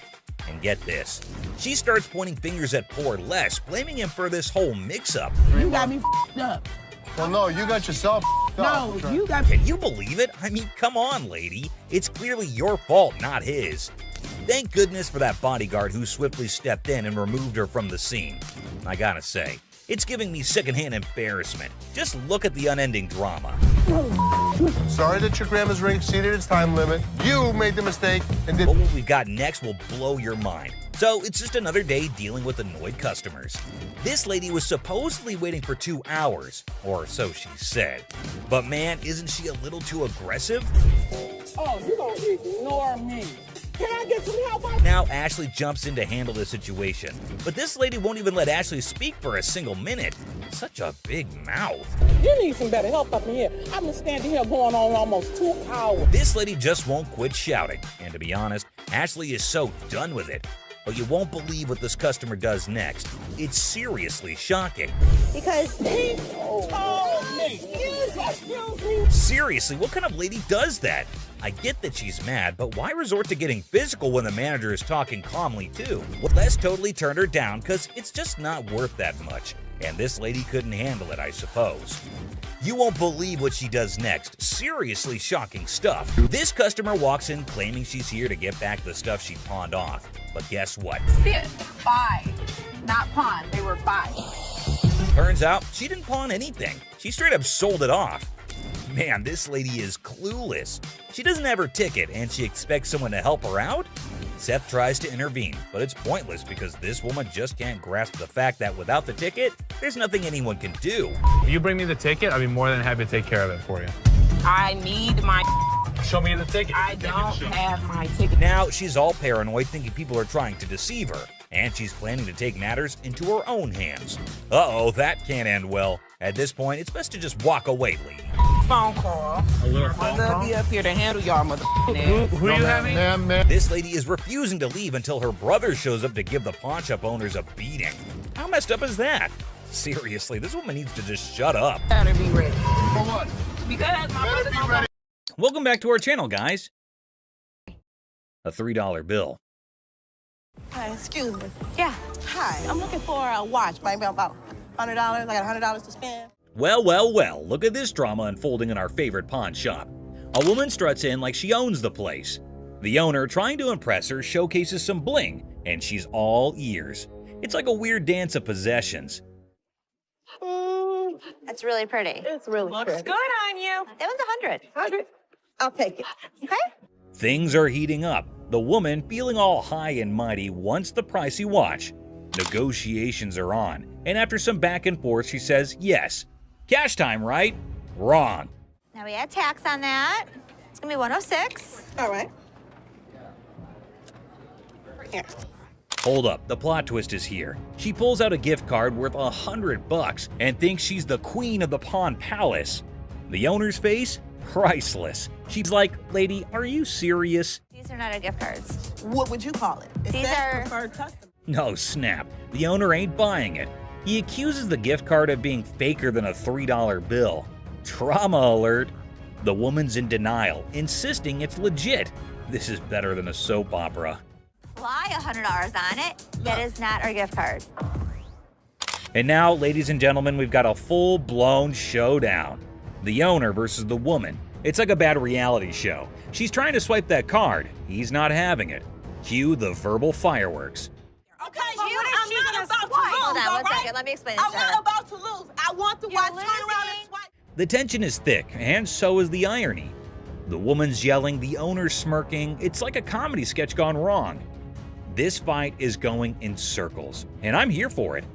And get this, she starts pointing fingers at poor Les, blaming him for this whole mix-up. You got me up. Well, no, you got yourself up. No, you got. Can you believe it? I mean, come on, lady. It's clearly your fault, not his. Thank goodness for that bodyguard who swiftly stepped in and removed her from the scene. I gotta say, it's giving me secondhand embarrassment. Just look at the unending drama. Sorry that your grandma's ring exceeded its time limit. You made the mistake and did. But what we've got next will blow your mind. So it's just another day dealing with annoyed customers. This lady was supposedly waiting for 2 hours, or so she said. But man, isn't she a little too aggressive? Oh, you gonna ignore me. Can I get some help? Now Ashley jumps in to handle the situation, but this lady won't even let Ashley speak for a single minute. Such a big mouth. You need some better help up in here. I've been standing here going on almost 2 hours. This lady just won't quit shouting, and to be honest, Ashley is so done with it. But you won't believe what this customer does next. It's seriously shocking. Because he told me. Excuse me. Seriously, what kind of lady does that? I get that she's mad, but why resort to getting physical when the manager is talking calmly too? Well, Les totally turned her down because it's just not worth that much. And this lady couldn't handle it, I suppose. You won't believe what she does next. Seriously shocking stuff. This customer walks in claiming she's here to get back the stuff she pawned off. But guess what? Buy. Not pawn. They were buy. Turns out she didn't pawn anything. She straight up sold it off. Man, this lady is clueless. She doesn't have her ticket and she expects someone to help her out? Seth tries to intervene, but it's pointless because this woman just can't grasp the fact that without the ticket, there's nothing anyone can do. If you bring me the ticket, I'd be more than happy to take care of it for you. I need my. Show me the ticket. I don't have my ticket. Now she's all paranoid, thinking people are trying to deceive her, and she's planning to take matters into her own hands. Uh-oh, that can't end well. At this point, it's best to just walk away, lady. Phone call. A little phone I'll call? be up here to handle y'all motherfucking Who you having? This lady is refusing to leave until her brother shows up to give the pawn shop owners a beating. How messed up is that? Seriously, this woman needs to just shut up. Better be ready. For what? Because my brother's not ready. Welcome back to our channel, guys. A $3 bill. Hi, excuse me. Yeah. Hi, I'm looking for a watch, maybe about $100. I got $100 to spend. Well, well, well, look at this drama unfolding in our favorite pawn shop. A woman struts in like she owns the place. The owner, trying to impress her, showcases some bling, and she's all ears. It's like a weird dance of possessions. That's really pretty. It's really Looks good on you. That was 100. 100. I'll take it. Okay. Things are heating up. The woman, feeling all high and mighty, wants the pricey watch. Negotiations are on, and after some back and forth, she says yes. Cash time, right? Wrong. Now we add tax on that. It's gonna be 106. All right. Here. Hold up, the plot twist is here. She pulls out a gift card worth $100 and thinks she's the queen of the Pawn Palace. The owner's face? priceless. She's like, lady, are you serious? These are not our gift cards. What would you call it? It These says are- preferred customer. No, snap. The owner ain't buying it. He accuses the gift card of being faker than a $3 bill. Trauma alert. The woman's in denial, insisting it's legit. This is better than a soap opera. Fly $100 on it. That is not our gift card. And now, ladies and gentlemen, we've got a full-blown showdown. The owner versus the woman. It's like a bad reality show. She's trying to swipe that card. He's not having it. Cue the verbal fireworks. Okay, But you, what is I'm she not gonna about swipe? to lose, Hold on all one right? second. Let me explain this I'm to her. not about to lose. I want to watch turn around and swipe. The tension is thick, and so is the irony. The woman's yelling, the owner's smirking. It's like a comedy sketch gone wrong. This fight is going in circles, and I'm here for it.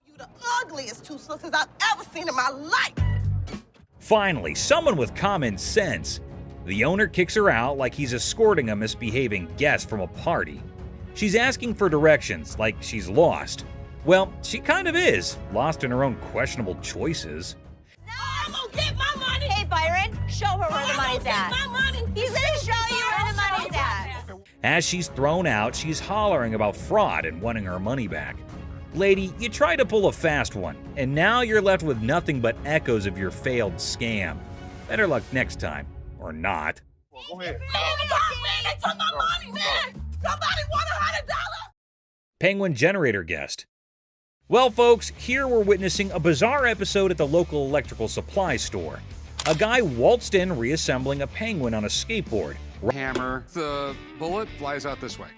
You the ugliest two sisters I've ever seen in my life. Finally, someone with common sense. The owner kicks her out like he's escorting a misbehaving guest from a party. She's asking for directions like she's lost. Well, she kind of is, lost in her own questionable choices. I'm gonna get my money. Hey, Byron, show her where the money's at. My money. He's gonna show you where the money's at. As she's thrown out, she's hollering about fraud and wanting her money back. Lady, you tried to pull a fast one, and now you're left with nothing but echoes of your failed scam. Better luck next time, or not. Go ahead. Man, they took my money, man. Somebody want $100. Penguin generator guest. Well, folks, here we're witnessing a bizarre episode at the local electrical supply store. A guy waltzed in reassembling a penguin on a skateboard. Hammer. The bullet flies out this way.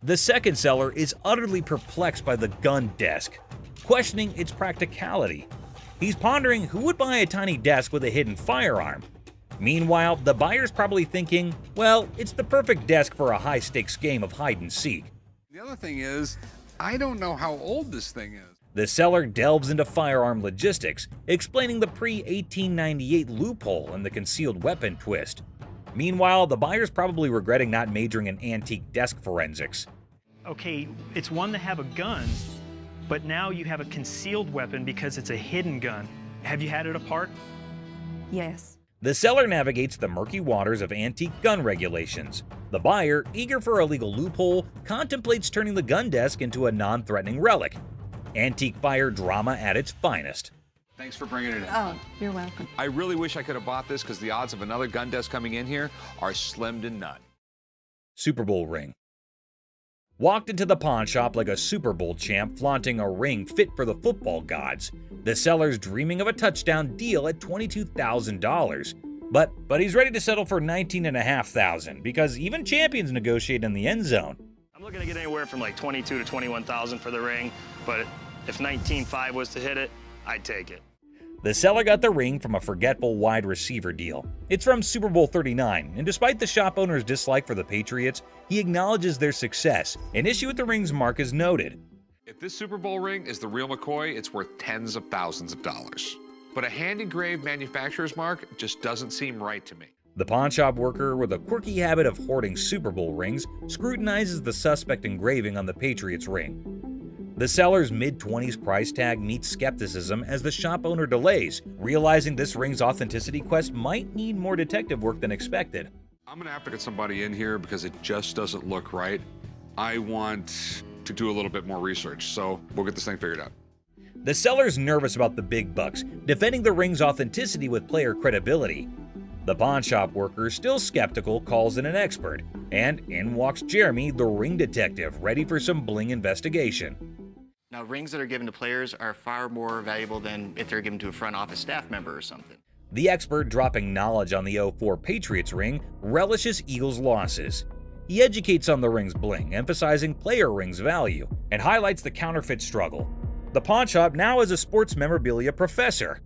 The second seller is utterly perplexed by the gun desk, questioning its practicality. He's pondering who would buy a tiny desk with a hidden firearm. Meanwhile, the buyer's probably thinking, well, it's the perfect desk for a high-stakes game of hide-and-seek. The other thing is, I don't know how old this thing is. The seller delves into firearm logistics, explaining the pre-1898 loophole in the concealed weapon twist. Meanwhile, the buyer's probably regretting not majoring in antique desk forensics. Okay, it's one to have a gun, but now you have a concealed weapon because it's a hidden gun. Have you had it apart? Yes. The seller navigates the murky waters of antique gun regulations. The buyer, eager for a legal loophole, contemplates turning the gun desk into a non-threatening relic. Antique fire drama at its finest. Thanks for bringing it in. Oh, you're welcome. I really wish I could have bought this because the odds of another gun desk coming in here are slim to none. Super Bowl ring. Walked into the pawn shop like a Super Bowl champ flaunting a ring fit for the football gods. The seller's dreaming of a touchdown deal at $22,000. But he's ready to settle for $19,500 because even champions negotiate in the end zone. I'm looking to get anywhere from like 22 to 21,000 for the ring, but if 19.5 was to hit it, I'd take it. The seller got the ring from a forgetful wide receiver deal. It's from Super Bowl 39, and despite the shop owner's dislike for the Patriots, he acknowledges their success. An issue with the ring's mark is noted. If this Super Bowl ring is the real McCoy, it's worth tens of thousands of dollars. But a hand-engraved manufacturer's mark just doesn't seem right to me. The pawn shop worker, with a quirky habit of hoarding Super Bowl rings, scrutinizes the suspect engraving on the Patriots ring. The seller's mid-20s price tag meets skepticism as the shop owner delays, realizing this ring's authenticity quest might need more detective work than expected. I'm gonna have to get somebody in here because it just doesn't look right. I want to do a little bit more research, so we'll get this thing figured out. The seller's nervous about the big bucks, defending the ring's authenticity with player credibility. The pawn shop worker, still skeptical, calls in an expert, and in walks Jeremy, the ring detective, ready for some bling investigation. Now, rings that are given to players are far more valuable than if they're given to a front office staff member or something. The expert, dropping knowledge on the 04 Patriots ring, relishes Eagles' losses. He educates on the ring's bling, emphasizing player rings' value, and highlights the counterfeit struggle. The pawn shop now is a sports memorabilia professor.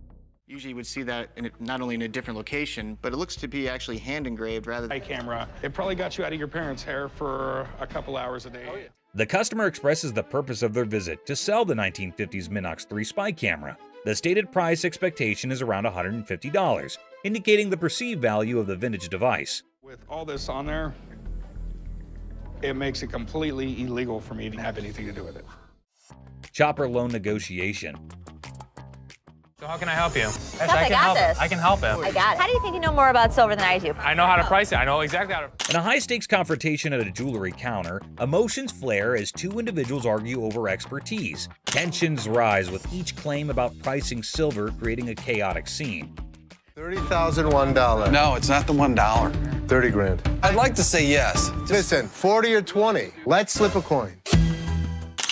Usually you would see that not only in a different location, but it looks to be actually hand engraved rather than... camera. It probably got you out of your parents' hair for a couple hours a day. The customer expresses the purpose of their visit to sell the 1950s Minox 3 spy camera. The stated price expectation is around $150, indicating the perceived value of the vintage device. With all this on there, it makes it completely illegal for me to have anything to do with it. Chopper loan negotiation. So How can I help you? Seth, I got this. I can help him. I got it. How do you think you know more about silver than I do? I know how to price it. I know exactly how to. In a high-stakes confrontation at a jewelry counter, emotions flare as two individuals argue over expertise. Tensions rise with each claim about pricing silver, creating a chaotic scene. $30,001. No, it's not the $1. 30 grand. I'd like to say yes. Listen, 40 or 20. Let's slip a coin.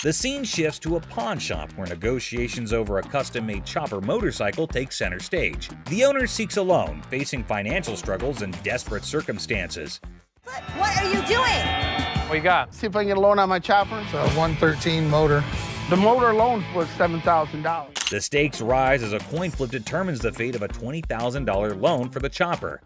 The scene shifts to a pawn shop where negotiations over a custom-made chopper motorcycle take center stage. The owner seeks a loan, facing financial struggles and desperate circumstances. What are you doing? What you got? See if I can get a loan on my chopper. It's a 113 motor. The motor alone was $7,000. The stakes rise as a coin flip determines the fate of a $20,000 loan for the chopper.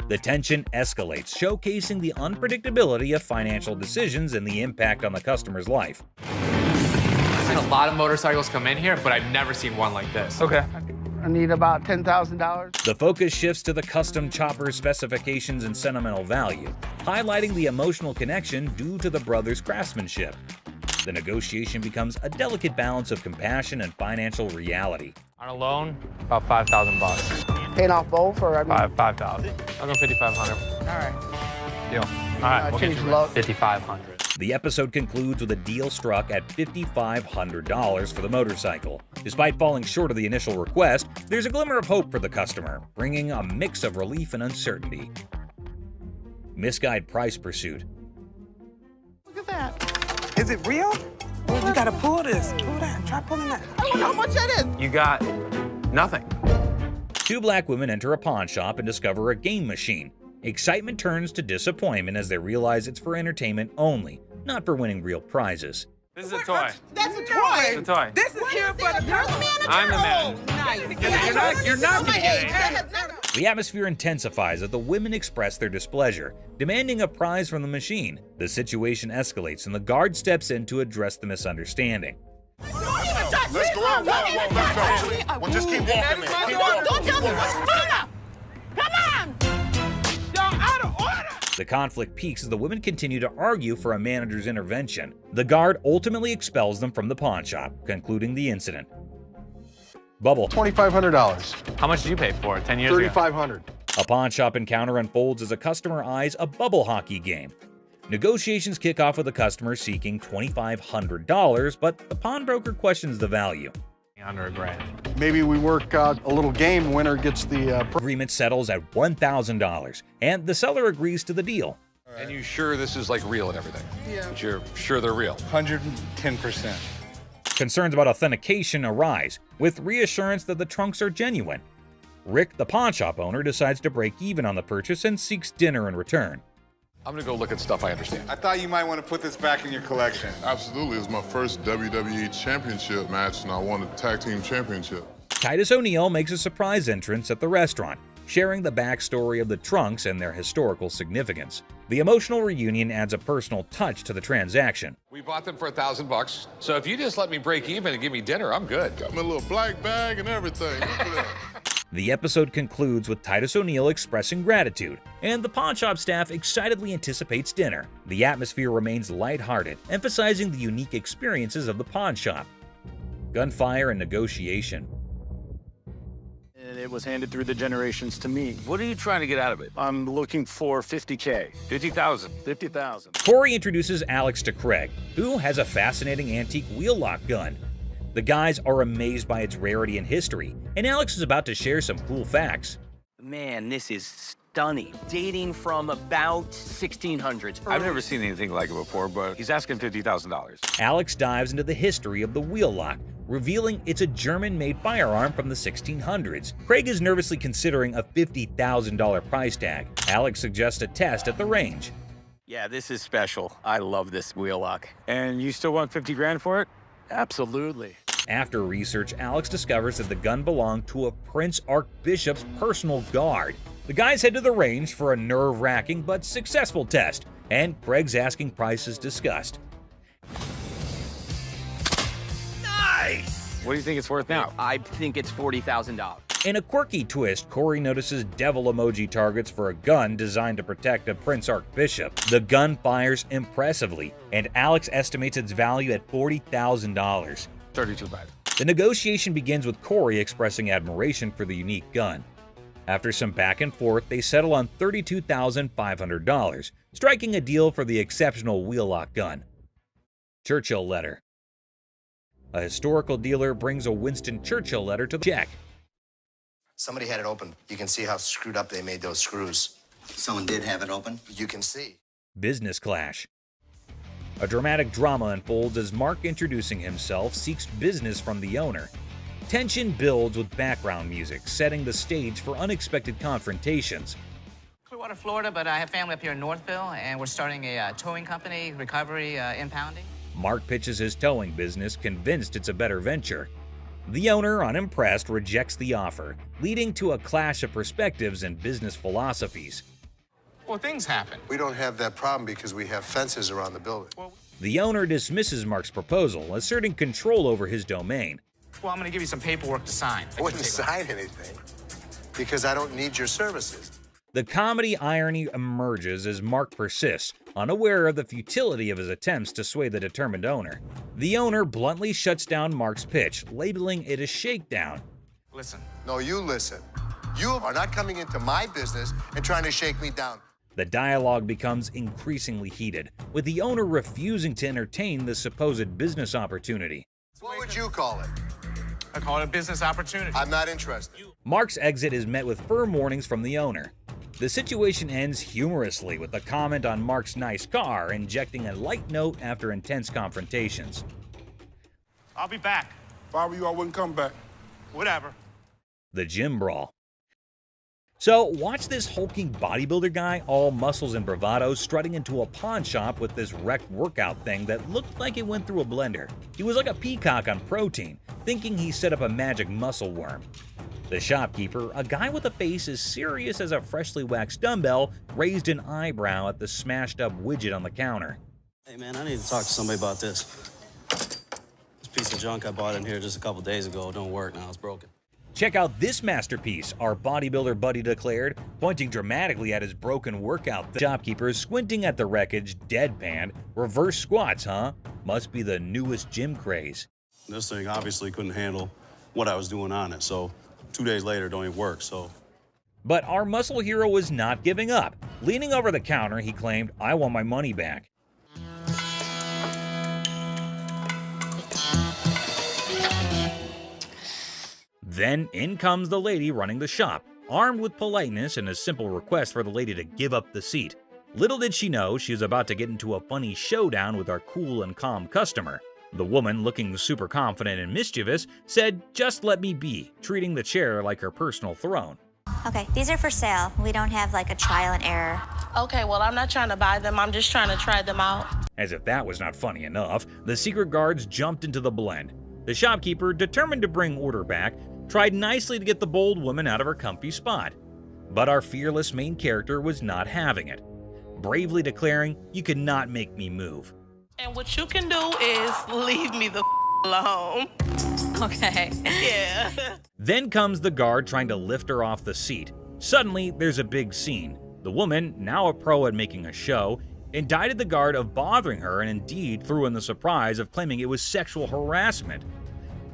The tension escalates, showcasing the unpredictability of financial decisions and the impact on the customer's life. I've seen a lot of motorcycles come in here, but I've never seen one like this. Okay. I need about $10,000. The focus shifts to the custom chopper's specifications and sentimental value, highlighting the emotional connection due to the brothers' craftsmanship. The negotiation becomes a delicate balance of compassion and financial reality. On a loan, about $5,000. Paying off both or? 5,000. I'll go 5,500. All right. Deal. All right, we'll get you love. 5,500. The episode concludes with a deal struck at $5,500 for the motorcycle. Despite falling short of the initial request, there's a glimmer of hope for the customer, bringing a mix of relief and uncertainty. Misguided price pursuit. Look at that. Is it real? Well, you gotta pull this. Pull that. Try pulling that. I don't know how much that is. You got nothing. Two black women enter a pawn shop and discover a game machine. Excitement turns to disappointment as they realize it's for entertainment only, not for winning real prizes. This is a toy. That's a toy. It's a toy. This is here for the manager. I'm the manager. Nice. You're not gonna get it. The atmosphere intensifies as the women express their displeasure, demanding a prize from the machine. The situation escalates and the guard steps in to address the misunderstanding. Let's go out. Let's go. Well, just keep walking, man. Keep walking. Don't tell me what's going on. Come on. Y'all out of order. The conflict peaks as the women continue to argue for a manager's intervention. The guard ultimately expels them from the pawn shop, concluding the incident. Bubble. $2,500. How much did you pay for it 10 years ago? $3,500. A pawn shop encounter unfolds as a customer eyes a bubble hockey game. Negotiations kick off with the customer seeking $2,500, but the pawnbroker questions the value. Under $1,000. Maybe we work out a little game. Winner gets the. Agreement settles at $1,000, and the seller agrees to the deal. And you sure this is like real and everything? Yeah. But you're sure they're real? 110%. Concerns about authentication arise, with reassurance that the trunks are genuine. Rick, the pawn shop owner, decides to break even on the purchase and seeks dinner in return. I'm gonna go look at stuff I understand. I thought you might want to put this back in your collection. Absolutely. It was my first WWE Championship match, and I won the Tag Team Championship. Titus O'Neil makes a surprise entrance at the restaurant, sharing the backstory of the trunks and their historical significance. The emotional reunion adds a personal touch to the transaction. We bought them for $1,000, so if you just let me break even and give me dinner, I'm good. Got me a little black bag and everything. Look at that. The episode concludes with Titus O'Neil expressing gratitude, and the pawn shop staff excitedly anticipates dinner. The atmosphere remains lighthearted, emphasizing the unique experiences of the pawn shop. Gunfire and negotiation. And it was handed through the generations to me. What are you trying to get out of it? I'm looking for $50K. 50,000. 50,000. Corey introduces Alex to Craig, who has a fascinating antique wheel lock gun. The guys are amazed by its rarity and history, and Alex is about to share some cool facts. Man, this is stunning. Dating from about 1600s. I've never seen anything like it before, but he's asking $50,000. Alex dives into the history of the wheel lock, revealing it's a German-made firearm from the 1600s. Craig is nervously considering a $50,000 price tag. Alex suggests a test at the range. Yeah, this is special. I love this wheel lock. And you still want 50 grand for it? Absolutely. After research, Alex discovers that the gun belonged to a Prince Archbishop's personal guard. The guys head to the range for a nerve-wracking but successful test, and Craig's asking price is discussed. Nice! What do you think it's worth now? I think it's $40,000. In a quirky twist, Corey notices devil emoji targets for a gun designed to protect a Prince Archbishop. The gun fires impressively, and Alex estimates its value at $40,000. 32.5. The negotiation begins with Corey expressing admiration for the unique gun. After some back and forth, they settle on $32,500, striking a deal for the exceptional wheel-lock gun. Churchill letter. A historical dealer brings a Winston Churchill letter to check. Somebody had it open. You can see how screwed up they made those screws. Someone did have it open? You can see. Business clash. A dramatic drama unfolds as Mark, introducing himself, seeks business from the owner. Tension builds with background music, setting the stage for unexpected confrontations. Clearwater, Florida, but I have family up here in Northville, and we're starting a towing company, recovery, impounding. Mark pitches his towing business, convinced it's a better venture. The owner, unimpressed, rejects the offer, leading to a clash of perspectives and business philosophies. Well, things happen. We don't have that problem because we have fences around the building. The owner dismisses Mark's proposal, asserting control over his domain. Well, I'm going to give you some paperwork to sign. I wouldn't sign anything because I don't need your services. The comedy irony emerges as Mark persists, unaware of the futility of his attempts to sway the determined owner. The owner bluntly shuts down Mark's pitch, labeling it a shakedown. Listen. No, you listen. You are not coming into my business and trying to shake me down. The dialogue becomes increasingly heated, with the owner refusing to entertain the supposed business opportunity. What would you call it? I call it a business opportunity. I'm not interested. Mark's exit is met with firm warnings from the owner. The situation ends humorously with a comment on Mark's nice car, injecting a light note after intense confrontations. I'll be back. If I were you, I wouldn't come back. Whatever. The gym brawl. So, watch this hulking bodybuilder guy, all muscles and bravado, strutting into a pawn shop with this wrecked workout thing that looked like it went through a blender. He was like a peacock on protein, thinking he set up a magic muscle worm. The shopkeeper, a guy with a face as serious as a freshly waxed dumbbell, raised an eyebrow at the smashed up widget on the counter. Hey man, I need to talk to somebody about this. This piece of junk I bought in here just a couple days ago don't work now, it's broken. Check out this masterpiece, our bodybuilder buddy declared, pointing dramatically at his broken workout. The shopkeeper, squinting at the wreckage, deadpanned. Reverse squats, huh? Must be the newest gym craze. This thing obviously couldn't handle what I was doing on it, so 2 days later it don't even work, so. But our muscle hero was not giving up. Leaning over the counter, he claimed, "I want my money back." Then in comes the lady running the shop, armed with politeness and a simple request for the lady to give up the seat. Little did she know she was about to get into a funny showdown with our cool and calm customer. The woman, looking super confident and mischievous, said, "Just let me be," treating the chair like her personal throne. Okay, these are for sale. We don't have like a trial and error. Okay, well, I'm not trying to buy them. I'm just trying to try them out. As if that was not funny enough, the secret guards jumped into the blend. The shopkeeper, determined to bring order back, tried nicely to get the bold woman out of her comfy spot. But our fearless main character was not having it, bravely declaring, "You cannot make me move." And what you can do is leave me the alone. Okay. Yeah. Then comes the guard trying to lift her off the seat. Suddenly, there's a big scene. The woman, now a pro at making a show, indicted the guard of bothering her and indeed threw in the surprise of claiming it was sexual harassment.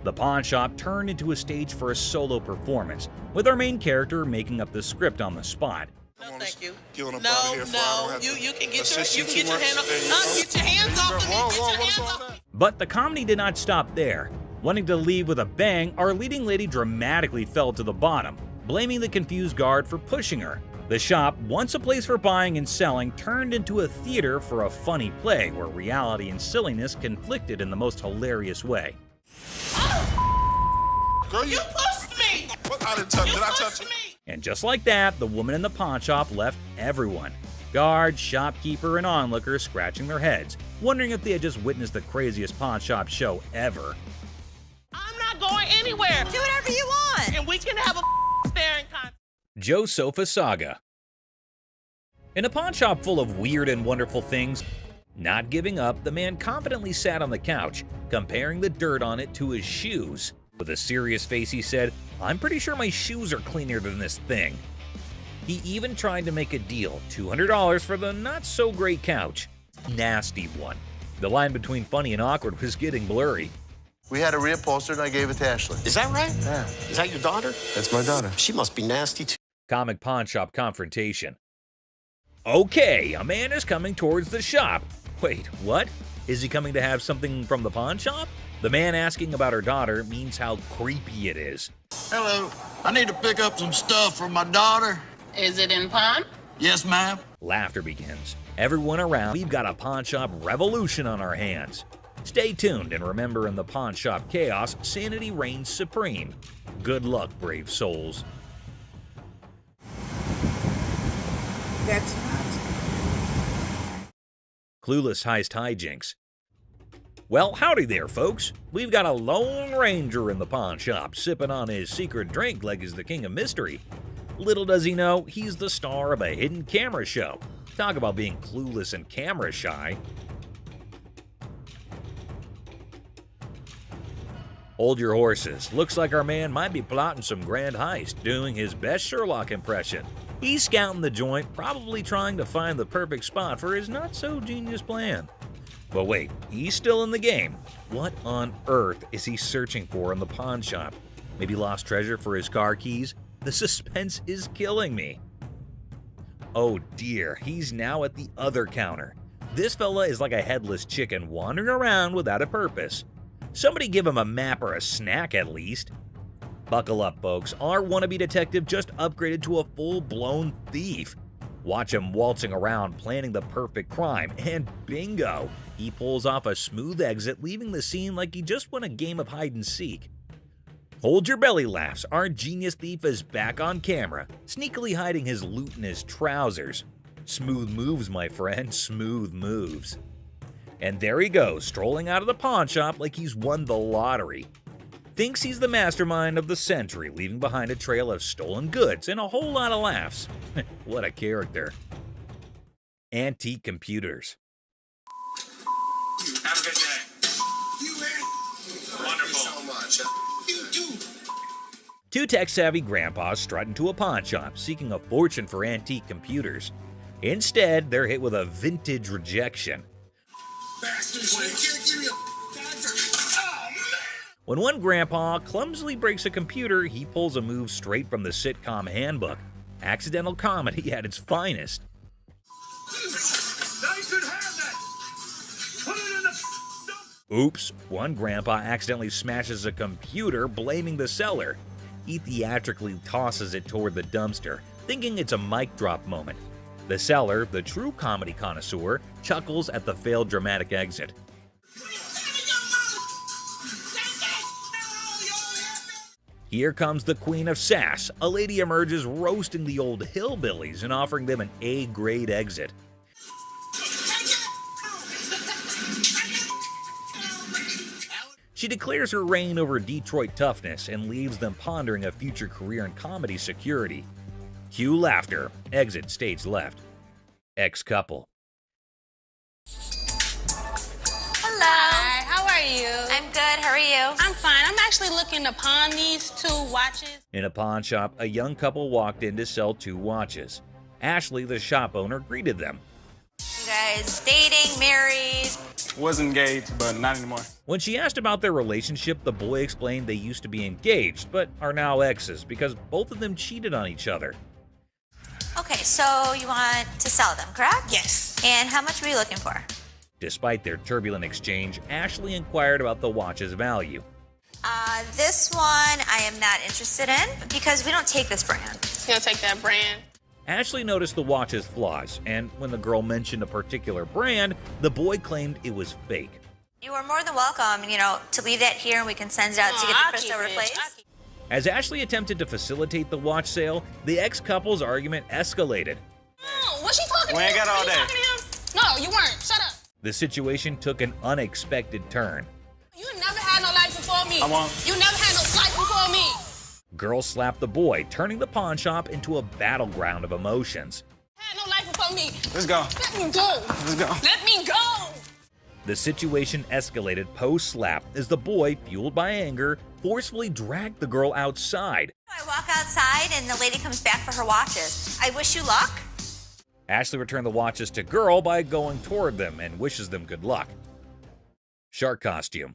The pawn shop turned into a stage for a solo performance, with our main character making up the script on the spot. No, thank you. Get on the No, body here, no, you can get your hand off. Get your hands off of me. Get your hands off. But the comedy did not stop there. Wanting to leave with a bang, our leading lady dramatically fell to the bottom, blaming the confused guard for pushing her. The shop, once a place for buying and selling, turned into a theater for a funny play where reality and silliness conflicted in the most hilarious way. Girl, You pushed me. What? I didn't touch. Did I touch you? And just like that, the woman in the pawn shop left everyone. Guards, shopkeeper, and onlookers scratching their heads, wondering if they had just witnessed the craziest pawn shop show ever. I'm not going anywhere. Do whatever you want. And we can have a staring contest. Joe Sofa Saga. In a pawn shop full of weird and wonderful things, not giving up, the man confidently sat on the couch, comparing the dirt on it to his shoes. With a serious face, he said, "I'm pretty sure my shoes are cleaner than this thing." He even tried to make a deal, $200 for the not-so-great couch. Nasty one. The line between funny and awkward was getting blurry. We had a reupholstered and I gave it to Ashley. Is that right? Yeah. Is that your daughter? That's my daughter. She must be nasty too. Comic pawn shop confrontation. Okay, a man is coming towards the shop. Wait, what? Is he coming to have something from the pawn shop? The man asking about her daughter means how creepy it is. Hello. I need to pick up some stuff for my daughter. Is it in pawn? Yes, ma'am. Laughter begins. Everyone around, we've got a pawn shop revolution on our hands. Stay tuned and remember, in the pawn shop chaos, sanity reigns supreme. Good luck, brave souls. That's not. Clueless heist hijinks. Well, howdy there, folks. We've got a Lone Ranger in the pawn shop, sipping on his secret drink like he's the king of mystery. Little does he know, he's the star of a hidden camera show. Talk about being clueless and camera shy. Hold your horses. Looks like our man might be plotting some grand heist, doing his best Sherlock impression. He's scouting the joint, probably trying to find the perfect spot for his not-so-genius plan. But wait, he's still in the game. What on earth is he searching for in the pawn shop? Maybe lost treasure for his car keys? The suspense is killing me. Oh dear, he's now at the other counter. This fella is like a headless chicken wandering around without a purpose. Somebody give him a map or a snack at least. Buckle up, folks. Our wannabe detective just upgraded to a full-blown thief. Watch him waltzing around planning the perfect crime, and bingo! He pulls off a smooth exit, leaving the scene like he just won a game of hide-and-seek. Hold your belly laughs, our genius thief is back on camera, sneakily hiding his loot in his trousers. Smooth moves, my friend, smooth moves. And there he goes, strolling out of the pawn shop like he's won the lottery. Thinks he's the mastermind of the century, leaving behind a trail of stolen goods and a whole lot of laughs. What a character. Antique computers. Have a good day. Wonderful. So much. You too. Two tech-savvy grandpas strut into a pawn shop, seeking a fortune for antique computers. Instead, they're hit with a vintage rejection. When one grandpa clumsily breaks a computer, he pulls a move straight from the sitcom handbook. Accidental comedy at its finest. Oops, one grandpa accidentally smashes a computer, blaming the seller. He theatrically tosses it toward the dumpster, thinking it's a mic drop moment. The seller, the true comedy connoisseur, chuckles at the failed dramatic exit. Here comes the queen of sass. A lady emerges roasting the old hillbillies and offering them an A-grade exit. She declares her reign over Detroit toughness and leaves them pondering a future career in comedy security. Cue laughter. Exit stage left. Ex-couple. Hello. Hi, how are you? I'm good, how are you? I'm fine. I'm actually looking to pawn these 2 watches. In a pawn shop, a young couple walked in to sell 2 watches. Ashley, the shop owner, greeted them. You guys dating, married? Was engaged, but not anymore. When she asked about their relationship, the boy explained they used to be engaged, but are now exes because both of them cheated on each other. Okay, so you want to sell them, correct? Yes. And how much were you looking for? Despite their turbulent exchange, Ashley inquired about the watch's value. This one I am not interested in because we don't take this brand. You don't take that brand? Ashley noticed the watch's flaws, and when the girl mentioned a particular brand, the boy claimed it was fake. You are more than welcome, to leave that here and we can send it out to get the crystal replaced. As Ashley attempted to facilitate the watch sale, the ex-couple's argument escalated. Oh, what's she talking to? We ain't got all Were you day. talking to him? No, you weren't. Shut up. The situation took an unexpected turn. You never had no life before me. I won't. You never had no life before me. Girl slapped the boy, turning the pawn shop into a battleground of emotions. Had no life before me. Let's go. Let me go. Let's go. Let me go. The situation escalated post-slap as the boy, fueled by anger, forcefully dragged the girl outside. I walk outside and the lady comes back for her watches. I wish you luck. Ashley returned the watches to girl by going toward them and wishes them good luck. Shark costume.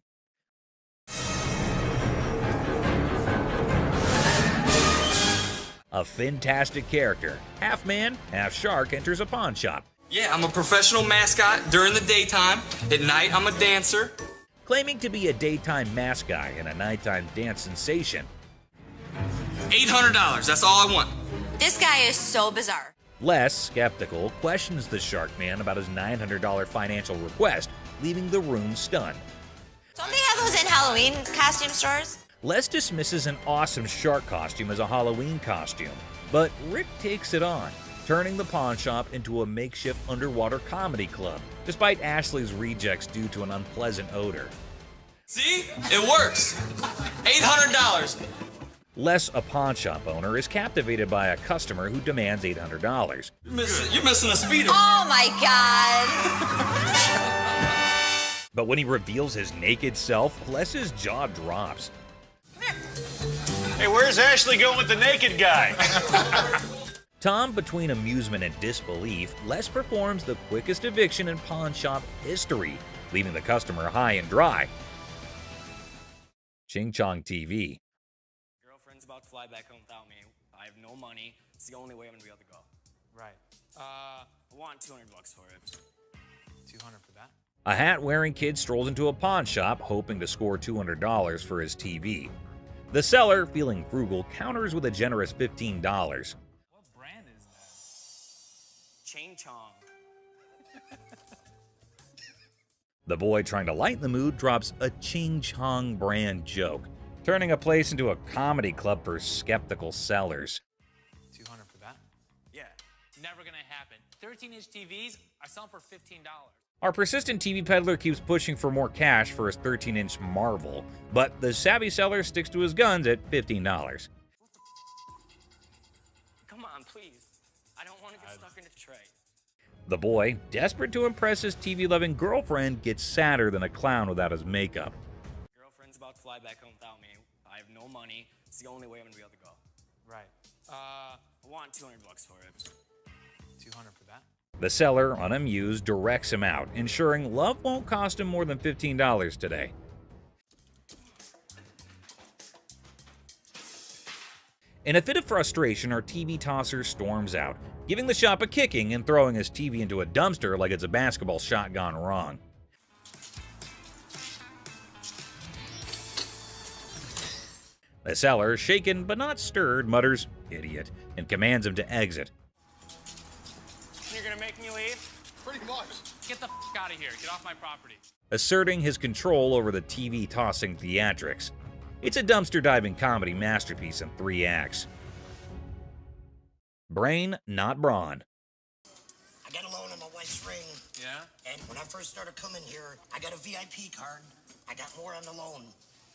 A fantastic character, half man, half shark, enters a pawn shop. Yeah, I'm a professional mascot during the daytime. At night, I'm a dancer. Claiming to be a daytime mascot and a nighttime dance sensation. $800, that's all I want. This guy is so bizarre. Les, skeptical, questions the shark man about his $900 financial request, leaving the room stunned. Don't they have those in Halloween costume stores? Les dismisses an awesome shark costume as a Halloween costume, but Rick takes it on, turning the pawn shop into a makeshift underwater comedy club, despite Ashley's rejects due to an unpleasant odor. See? It works. $800. Les, a pawn shop owner, is captivated by a customer who demands $800. You're missing a speeder. Oh my God. But when he reveals his naked self, Les's jaw drops. Hey, where's Ashley going with the naked guy? Tom, between amusement and disbelief, Les performs the quickest eviction in pawn shop history, leaving the customer high and dry. Ching Chong TV. Girlfriend's about to fly back home without me. I have no money. It's the only way I'm gonna be able to go. Right. I want $200 for it. 200 for that? A hat-wearing kid strolls into a pawn shop, hoping to score $200 for his TV. The seller, feeling frugal, counters with a generous $15. What brand is that? Ching Chong. The boy, trying to lighten the mood, drops a Ching Chong brand joke, turning a place into a comedy club for skeptical sellers. 200 for that? Yeah, never gonna happen. 13-inch TVs, I sell them for $15. Our persistent TV peddler keeps pushing for more cash for his 13-inch Marvel, but the savvy seller sticks to his guns at $15. Come on, please. I don't want to get stuck in a tray. The boy, desperate to impress his TV-loving girlfriend, gets sadder than a clown without his makeup. Girlfriend's about to fly back home without me. I have no money. It's the only way I'm gonna be able to go. Right. I want $200 for it. 200 for that? The seller, unamused, directs him out, ensuring love won't cost him more than $15 today. In a fit of frustration, our TV tosser storms out, giving the shop a kicking and throwing his TV into a dumpster like it's a basketball shot gone wrong. The seller, shaken but not stirred, mutters, "Idiot," and commands him to exit. You're gonna make me leave? Pretty much. Get the f out of here. Get off my property. Asserting his control over the TV-tossing theatrics. It's a dumpster-diving comedy masterpiece in 3 acts. Brain, not brawn. I got a loan on my wife's ring. Yeah? And when I first started coming here, I got a VIP card. I got more on the loan.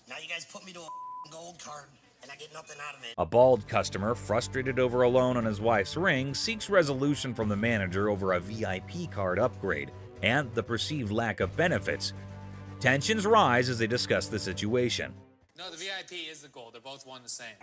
Now you guys put me to a gold card, and I get nothing out of it. A bald customer, frustrated over a loan on his wife's ring, seeks resolution from the manager over a VIP card upgrade and the perceived lack of benefits. Tensions rise as they discuss the situation. No, the VIP is the gold. They're both one the same.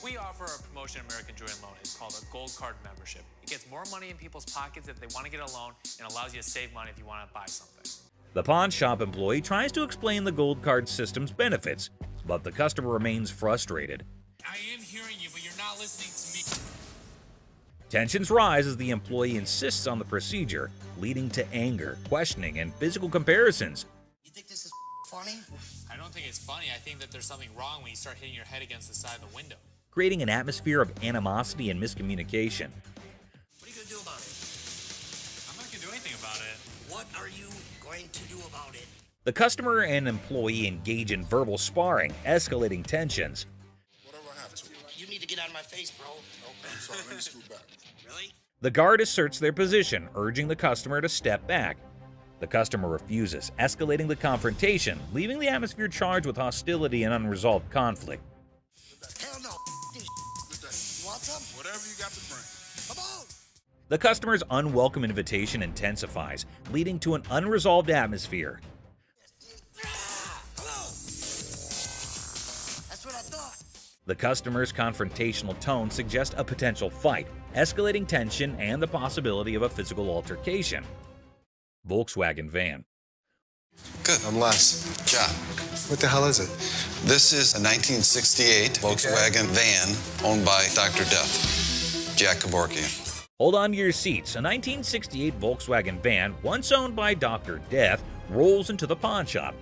We offer a promotion at American Jewelry Loan. It's called a Gold Card membership. It gets more money in people's pockets if they want to get a loan and allows you to save money if you want to buy something. The pawn shop employee tries to explain the Gold Card system's benefits, but the customer remains frustrated. I am hearing you, but you're not listening to me. Tensions rise as the employee insists on the procedure, leading to anger, questioning, and physical comparisons. You think this is funny? I don't think it's funny. I think that there's something wrong when you start hitting your head against the side of the window. Creating an atmosphere of animosity and miscommunication. What are you going to do about it? I'm not going to do anything about it. What are you going to do about it? The customer and employee engage in verbal sparring, escalating tensions. Whatever I have to. You need to get out of my face, bro. Okay, I'm sorry. Let me scoot back. Really? The guard asserts their position, urging the customer to step back. The customer refuses, escalating the confrontation, leaving the atmosphere charged with hostility and unresolved conflict. Hell no. You want some? Whatever you got to bring. Come on. The customer's unwelcome invitation intensifies, leading to an unresolved atmosphere. That's what I thought. The customer's confrontational tone suggests a potential fight, escalating tension and the possibility of a physical altercation. Volkswagen van. Good. I'm Les. Yeah. What the hell is it? This is a 1968 Volkswagen van owned by Dr. Death, Jack Kevorkian. Hold on to your seats. A 1968 Volkswagen van, once owned by Dr. Death, rolls into the pawn shop.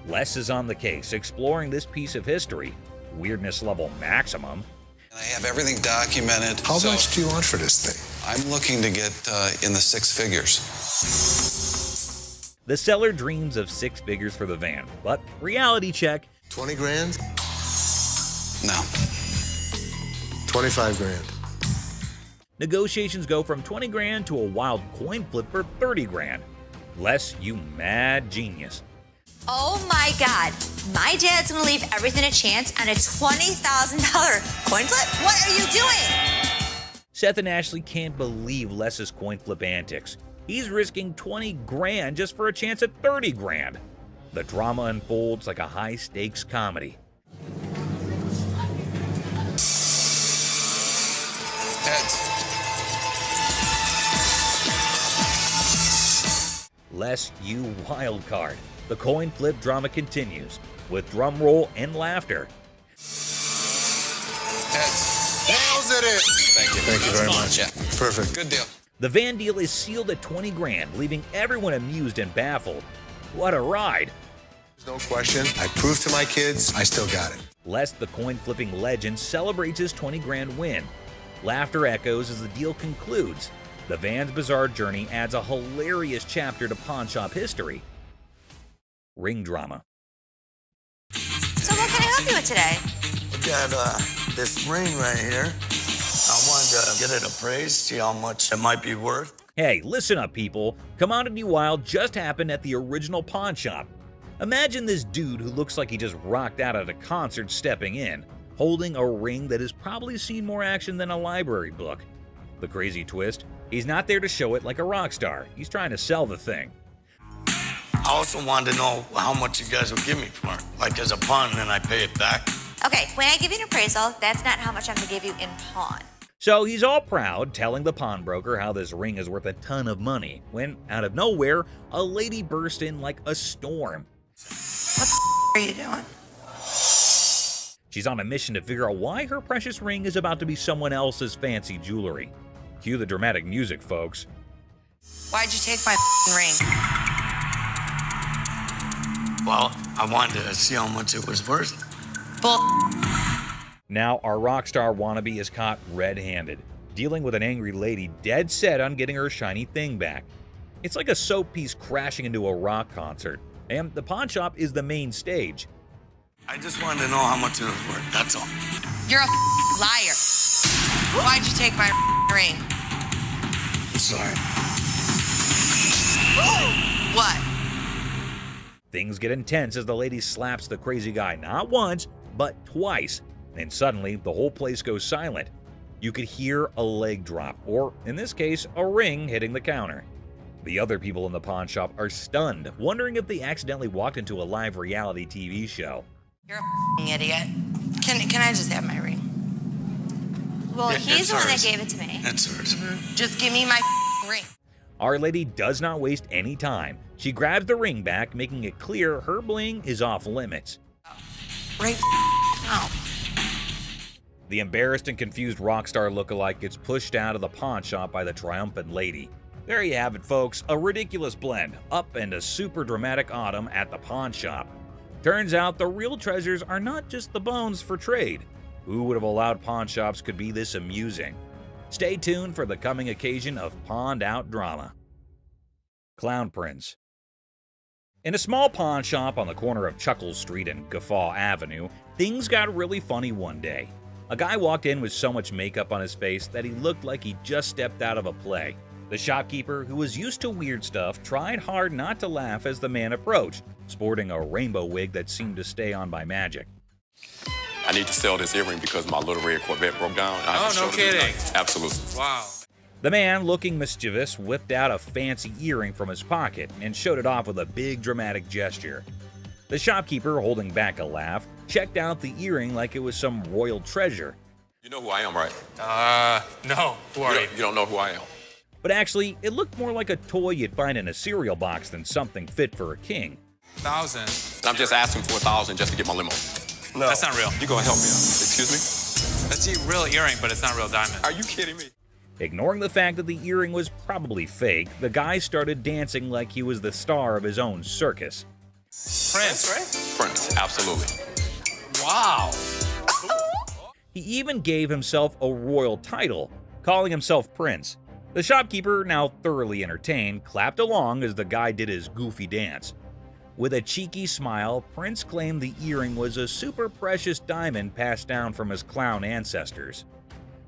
Les is on the case, exploring this piece of history. Weirdness level maximum. And I have everything documented. How much do you want for this thing? I'm looking to get in the 6 figures. The seller dreams of 6 figures for the van, but reality check. 20 grand? No. 25 grand. Negotiations go from 20 grand to a wild coin flip for 30 grand. Les, you mad genius. Oh my God. My dad's gonna leave everything to chance on a $20,000 coin flip? What are you doing? Seth and Ashley can't believe Les's coin flip antics. He's risking 20 grand just for a chance at 30 grand. The drama unfolds like a high-stakes comedy. Heads. Les, you wild card. The coin flip drama continues, with drum roll and laughter. Heads. Nails it! Thank you. Thank you very much. Yeah. Perfect. Good deal. The van deal is sealed at 20 grand, leaving everyone amused and baffled. What a ride! No question. I proved to my kids I still got it. Les, the coin flipping legend, celebrates his 20 grand win. Laughter echoes as the deal concludes. The van's bizarre journey adds a hilarious chapter to pawn shop history. Ring drama. So what can I help you with today? I got this ring right here. I wanted to get it appraised, see how much it might be worth. Hey, listen up, people. Commodity Wild just happened at the original pawn shop. Imagine this dude who looks like he just rocked out at a concert stepping in, holding a ring that has probably seen more action than a library book. The crazy twist, he's not there to show it like a rock star. He's trying to sell the thing. I also wanted to know how much you guys would give me for it. Like as a pawn, and then I pay it back. Okay, when I give you an appraisal, that's not how much I'm gonna give you in pawn. So he's all proud, telling the pawnbroker how this ring is worth a ton of money, when, out of nowhere, a lady burst in like a storm. What the are you doing? She's on a mission to figure out why her precious ring is about to be someone else's fancy jewelry. Cue the dramatic music, folks. Why'd you take my ring? Well, I wanted to see how much it was worth. Bull. Now our rock star wannabe is caught red-handed, dealing with an angry lady dead set on getting her shiny thing back. It's like a soap piece crashing into a rock concert, and the pawn shop is the main stage. I just wanted to know how much it was worth, that's all. You're a liar. Why'd you take my ring? I'm sorry. What? Things get intense as the lady slaps the crazy guy not once, but twice. And suddenly, the whole place goes silent. You could hear a leg drop, or in this case, a ring hitting the counter. The other people in the pawn shop are stunned, wondering if they accidentally walked into a live reality TV show. You're a idiot. Can I just have my ring? Well, Yeah, he's it's the one that hers. gave it to me. That's hers. Just give me my ring. Our lady does not waste any time. She grabs the ring back, making it clear her bling is off limits. Right now. The embarrassed and confused rock star lookalike gets pushed out of the pawn shop by the triumphant lady. There you have it, folks, a ridiculous blend, up and a super dramatic autumn at the pawn shop. Turns out the real treasures are not just the bones for trade. Who would have allowed pawn shops could be this amusing? Stay tuned for the coming occasion of pawned out drama. Clown Prince. In a small pawn shop on the corner of Chuckles Street and Guffaw Avenue, things got really funny one day. A guy walked in with so much makeup on his face that he looked like he just stepped out of a play. The shopkeeper, who was used to weird stuff, tried hard not to laugh as the man approached, sporting a rainbow wig that seemed to stay on by magic. I need to sell this earring because my little red Corvette broke down. Oh, no kidding. Absolutely. Wow. The man, looking mischievous, whipped out a fancy earring from his pocket and showed it off with a big dramatic gesture. The shopkeeper, holding back a laugh, checked out the earring like it was some royal treasure. You know who I am, right? No. Who are you? You don't know who I am. But actually, it looked more like a toy you'd find in a cereal box than something fit for a king. 1,000. I'm just asking for 1,000 just to get my limo. No. That's not real. You gonna help me out? Excuse me? That's a real earring, but it's not real diamond. Are you kidding me? Ignoring the fact that the earring was probably fake, the guy started dancing like he was the star of his own circus. Prince, right? Prince, absolutely. Wow. He even gave himself a royal title, calling himself Prince. The shopkeeper, now thoroughly entertained, clapped along as the guy did his goofy dance. With a cheeky smile, Prince claimed the earring was a super precious diamond passed down from his clown ancestors.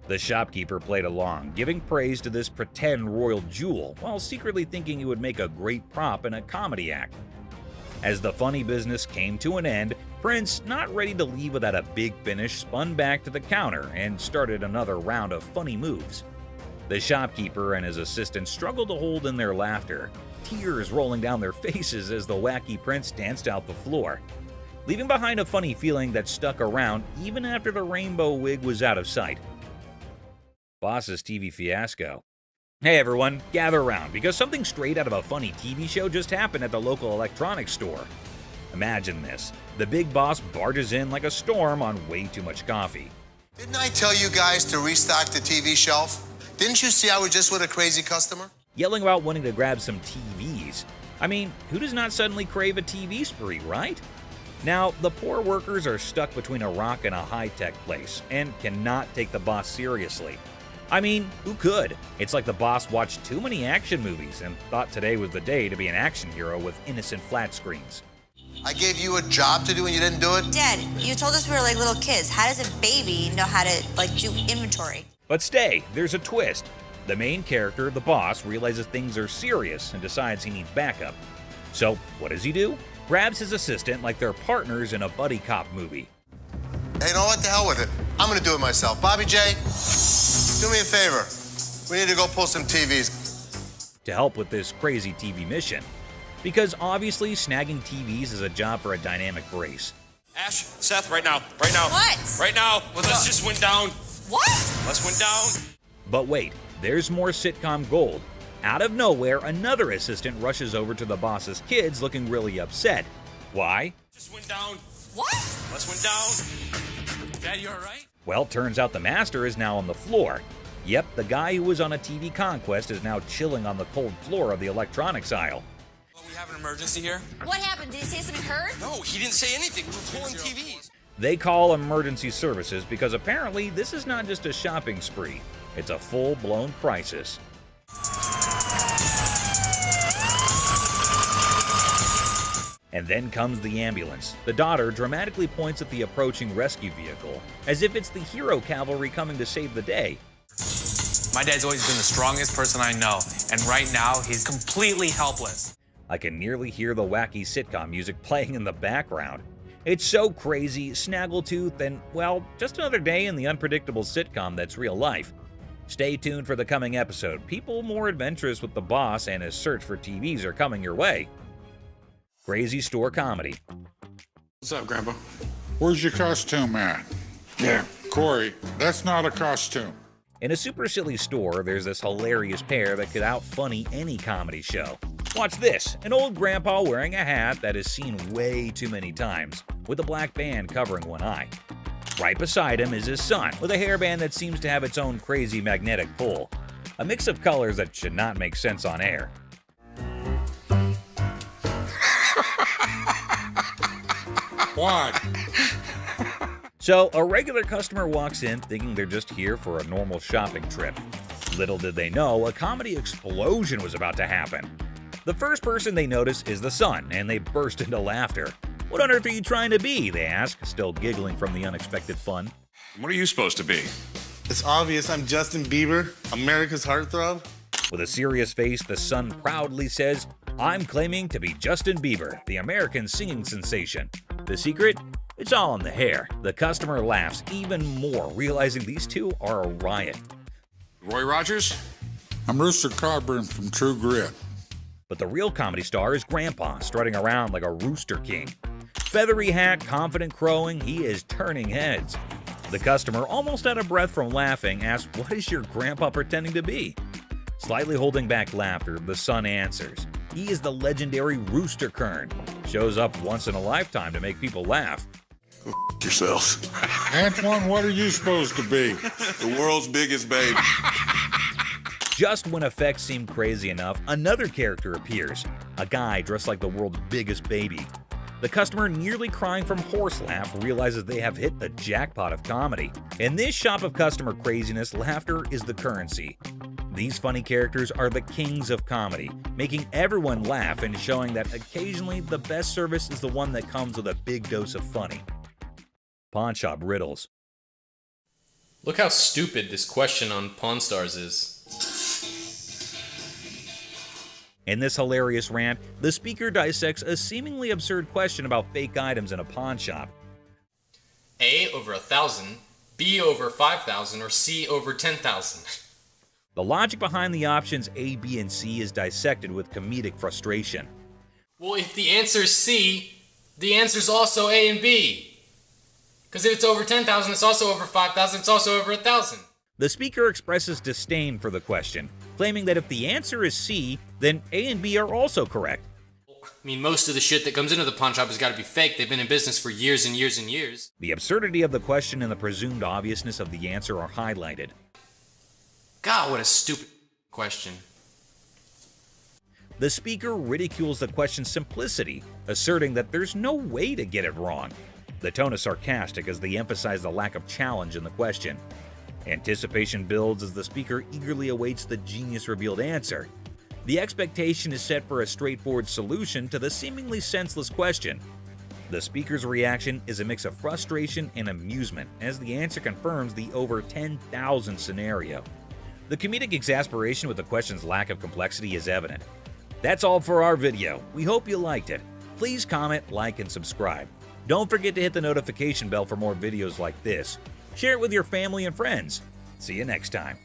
The shopkeeper played along, giving praise to this pretend royal jewel, while secretly thinking he would make a great prop in a comedy act. As the funny business came to an end, Prince, not ready to leave without a big finish, spun back to the counter and started another round of funny moves. The shopkeeper and his assistant struggled to hold in their laughter, tears rolling down their faces as the wacky Prince danced out the floor, leaving behind a funny feeling that stuck around even after the rainbow wig was out of sight. Boss's TV fiasco. Hey everyone, gather around because something straight out of a funny TV show just happened at the local electronics store. Imagine this. The big boss barges in like a storm on way too much coffee. Didn't I tell you guys to restock the TV shelf? Didn't you see I was just with a crazy customer? Yelling about wanting to grab some TVs. I mean, who does not suddenly crave a TV spree, right? Now, the poor workers are stuck between a rock and a high-tech place and cannot take the boss seriously. I mean, who could? It's like the boss watched too many action movies and thought today was the day to be an action hero with innocent flat screens. I gave you a job to do and you didn't do it? Dad, you told us we were like little kids. How does a baby know how to, do inventory? But stay, there's a twist. The main character, the boss, realizes things are serious and decides he needs backup. So, what does he do? Grabs his assistant like they're partners in a buddy cop movie. Hey, you know what? The hell with it. I'm gonna do it myself. Bobby J, do me a favor. We need to go pull some TVs. To help with this crazy TV mission. Because obviously snagging TVs is a job for a dynamic brace. Ash, Seth, right now. Right now. What? Right now. Let's just went down. What? Let's went down. But wait, there's more sitcom gold. Out of nowhere, another assistant rushes over to the boss's kids looking really upset. Why? Just went down. What? Let's went down. Dad, you alright? Well, turns out the master is now on the floor. Yep, the guy who was on a TV conquest is now chilling on the cold floor of the electronics aisle. We have an emergency here. What happened? Did he say something hurt? No, he didn't say anything. We're pulling TVs. They call emergency services because apparently this is not just a shopping spree. It's a full-blown crisis. And then comes the ambulance. The daughter dramatically points at the approaching rescue vehicle, as if it's the hero cavalry coming to save the day. My dad's always been the strongest person I know, and right now he's completely helpless. I can nearly hear the wacky sitcom music playing in the background. It's so crazy, snaggletooth, and, well, just another day in the unpredictable sitcom that's real life. Stay tuned for the coming episode. People more adventurous with the boss and his search for TVs are coming your way. Crazy store comedy. What's up, Grandpa? Where's your costume at? There. Corey, that's not a costume. In a super silly store, there's this hilarious pair that could out-funny any comedy show. Watch this, an old grandpa wearing a hat that is seen way too many times, with a black band covering one eye. Right beside him is his son, with a hairband that seems to have its own crazy magnetic pull. A mix of colors that should not make sense on air. What? So, a regular customer walks in thinking they're just here for a normal shopping trip. Little did they know, a comedy explosion was about to happen. The first person they notice is the son, and they burst into laughter. "What on earth are you trying to be?" they ask, still giggling from the unexpected fun. What are you supposed to be? It's obvious I'm Justin Bieber, America's heartthrob. With a serious face, the son proudly says, "I'm claiming to be Justin Bieber, the American singing sensation." The secret? It's all in the hair. The customer laughs even more, realizing these two are a riot. Roy Rogers? I'm Rooster Cogburn from True Grit. But the real comedy star is Grandpa, strutting around like a rooster king. Feathery hat, confident crowing, he is turning heads. The customer, almost out of breath from laughing, asks, "What is your grandpa pretending to be?" Slightly holding back laughter, the son answers, "He is the legendary Rooster Kern. Shows up once in a lifetime to make people laugh." Yourself. Antoine, what are you supposed to be? The world's biggest baby. Just when effects seem crazy enough, another character appears, a guy dressed like the world's biggest baby. The customer, nearly crying from horse laugh, realizes they have hit the jackpot of comedy. In this shop of customer craziness, laughter is the currency. These funny characters are the kings of comedy, making everyone laugh and showing that occasionally the best service is the one that comes with a big dose of funny. Pawn Shop Riddles. Look how stupid this question on Pawn Stars is. In this hilarious rant, the speaker dissects a seemingly absurd question about fake items in a pawn shop. A over 1,000, B over 5,000, or C over 10,000. The logic behind the options A, B, and C is dissected with comedic frustration. Well, if the answer's C, the answer's also A and B. Because if it's over 10,000, it's also over 5,000, it's also over 1,000. The speaker expresses disdain for the question, claiming that if the answer is C, then A and B are also correct. I mean, most of the shit that comes into the pawn shop has got to be fake. They've been in business for years and years and years. The absurdity of the question and the presumed obviousness of the answer are highlighted. God, what a stupid question. The speaker ridicules the question's simplicity, asserting that there's no way to get it wrong. The tone is sarcastic as they emphasize the lack of challenge in the question. Anticipation builds as the speaker eagerly awaits the genius-revealed answer. The expectation is set for a straightforward solution to the seemingly senseless question. The speaker's reaction is a mix of frustration and amusement as the answer confirms the over 10,000 scenario. The comedic exasperation with the question's lack of complexity is evident. That's all for our video. We hope you liked it. Please comment, like, and subscribe. Don't forget to hit the notification bell for more videos like this. Share it with your family and friends. See you next time.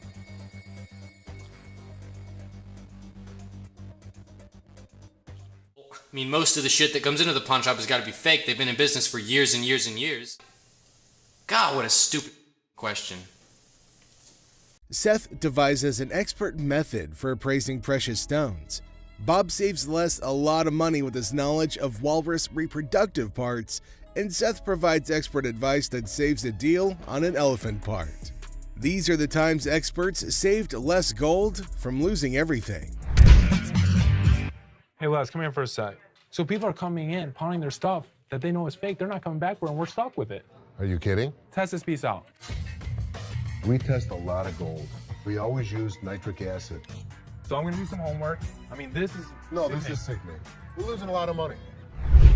I mean, most of the shit that comes into the pawn shop has got to be fake. They've been in business for years and years and years. God, what a stupid question. Seth devises an expert method for appraising precious stones. Bob saves Les a lot of money with his knowledge of walrus reproductive parts, and Seth provides expert advice that saves a deal on an elephant part. These are the times experts saved Les gold from losing everything. Hey Les, come here for a sec. So people are coming in, pawning their stuff that they know is fake. They're not coming back and we're stuck with it. Are you kidding? Test this piece out. We test a lot of gold. We always use nitric acid. So I'm gonna do some homework. I mean, this is... No, this is sickening. We're losing a lot of money.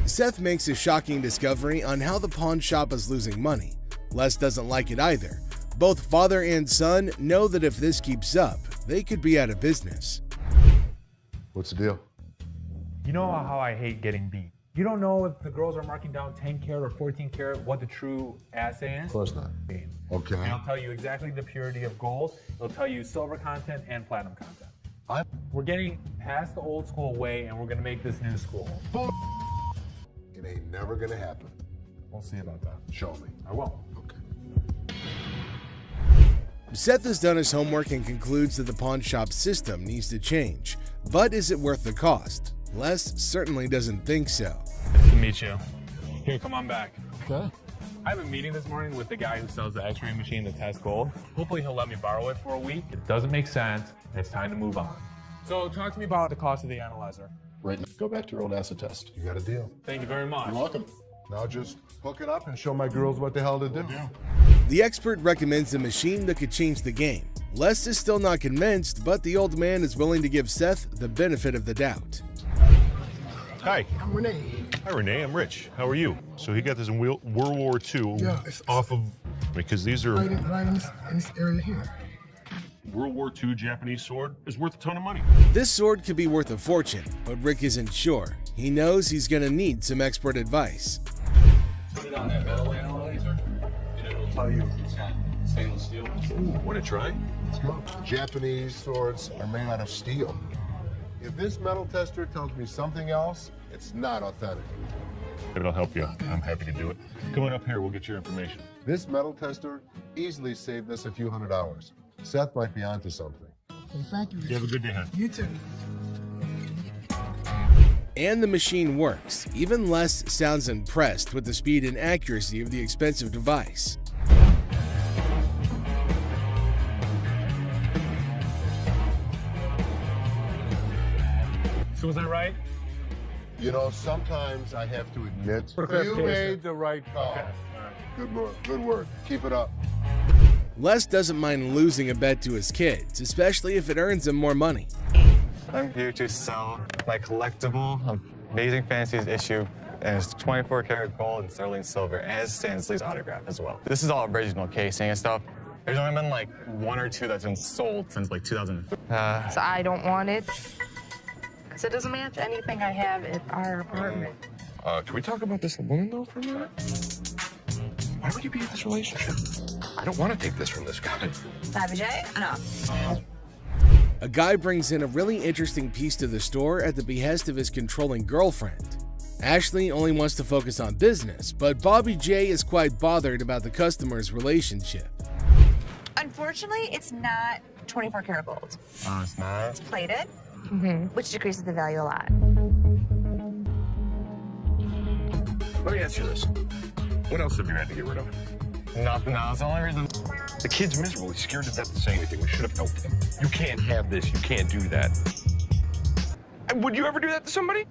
Seth makes a shocking discovery on how the pawn shop is losing money. Les doesn't like it either. Both father and son know that if this keeps up, they could be out of business. What's the deal? You know how I hate getting beat. You don't know if the girls are marking down 10 karat or 14 karat, what the true assay is? Of course not. Okay. And it'll tell you exactly the purity of gold. It'll tell you silver content and platinum content. We're getting past the old school way and we're gonna make this new school. It ain't never gonna happen. We'll see about that. Show me. I will. Okay. Seth has done his homework and concludes that the pawn shop system needs to change. But is it worth the cost? Les certainly doesn't think so. Nice to meet you. Here, come on back. Okay. I have a meeting this morning with the guy who sells the x-ray machine that tests gold. Hopefully he'll let me borrow it for a week. It doesn't make sense. It's time to move on. So talk to me about the cost of the analyzer. Right now, go back to your old acid test. You got a deal. Thank you very much. You're welcome. Now just hook it up and show my girls what the hell to do. The expert recommends a machine that could change the game. Les is still not convinced, but the old man is willing to give Seth the benefit of the doubt. Hi. I'm Renee. Hi, Renee. I'm Rich. How are you? So he got this in World War II it's off of, because these are right in this area here. World War II Japanese sword is worth a ton of money. This sword could be worth a fortune, but Rick isn't sure. He knows he's gonna need some expert advice. Put it on that metal analyzer, and it will tell you if it's got stainless steel. Ooh, want to try? Let's go. Japanese swords are made out of steel. If this metal tester tells me something else, it's not authentic. It'll help you. I'm happy to do it. Come on up here. We'll get your information. This metal tester easily saved us a few $100s. Seth might be onto something. Thank you. You have a good day, hon. You too. And the machine works. Even Les sounds impressed with the speed and accuracy of the expensive device. So was I right? You know, sometimes I have to admit, you made the right call. Okay. Good work, good work. Keep it up. Les doesn't mind losing a bet to his kids, especially if it earns him more money. I'm here to sell my collectible Amazing Fancies issue, and it's 24 karat gold and sterling silver, and it's Stan Lee's autograph as well. This is all original casing and stuff. There's only been like 1 or 2 that's been sold since like 2003. So I don't want it, because it doesn't match anything I have at our apartment. Can we talk about this woman though for a minute? Why would you be in this relationship? I don't want to take this from this guy. Bobby J? No. A guy brings in a really interesting piece to the store at the behest of his controlling girlfriend. Ashley only wants to focus on business, but Bobby J is quite bothered about the customer's relationship. Unfortunately, it's not 24 karat gold. Oh, it's not? It's plated, which decreases the value a lot. Let me ask you this. What else have you had to get rid of? Nothing. No, it's the only reason. The kid's miserable. He's scared to death to say anything. We should have helped him. You can't have this. You can't do that. And would you ever do that to somebody?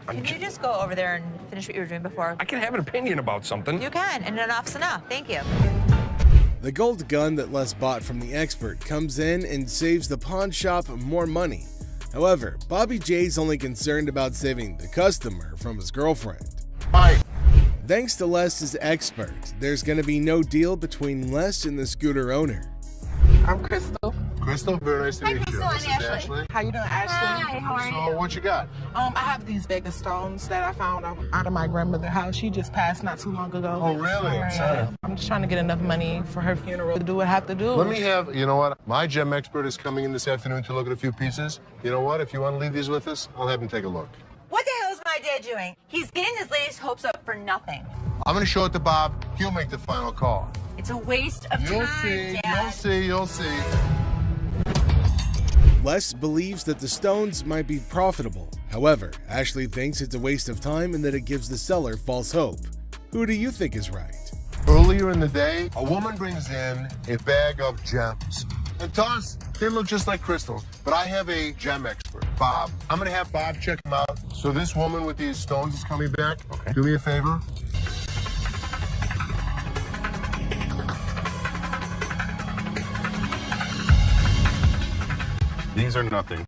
Can you just go over there and finish what you were doing before? I can have an opinion about something. You can, and enough's enough. Thank you. The gold gun that Les bought from the expert comes in and saves the pawn shop more money. However, Bobby J's only concerned about saving the customer from his girlfriend. Hi. Thanks to Les' expert, there's going to be no deal between Les and the scooter owner. I'm Crystal. Crystal, very nice to meet you. This is Ashley. How you doing, Ashley? Hi, how are you? So, what you got? I have these bag of stones that I found out of my grandmother's house. She just passed not too long ago. Oh, really? I'm just trying to get enough money for her funeral to do what I have to do. Let me have, you know what? My gem expert is coming in this afternoon to look at a few pieces. You know what? If you want to leave these with us, I'll have him take a look. What the hell is my dad doing? He's getting this lady's hopes up for nothing. I'm going to show it to Bob. He'll make the final call. It's a waste of You'll time, see, Dad. you'll see. Les believes that the stones might be profitable. However, Ashley thinks it's a waste of time and that it gives the seller false hope. Who do you think is right? Earlier in the day, a woman brings in a bag of gems. And to us, they look just like crystals. But I have a gem expert, Bob. I'm going to have Bob check them out. So this woman with these stones is coming back. Okay. Do me a favor. These are nothing.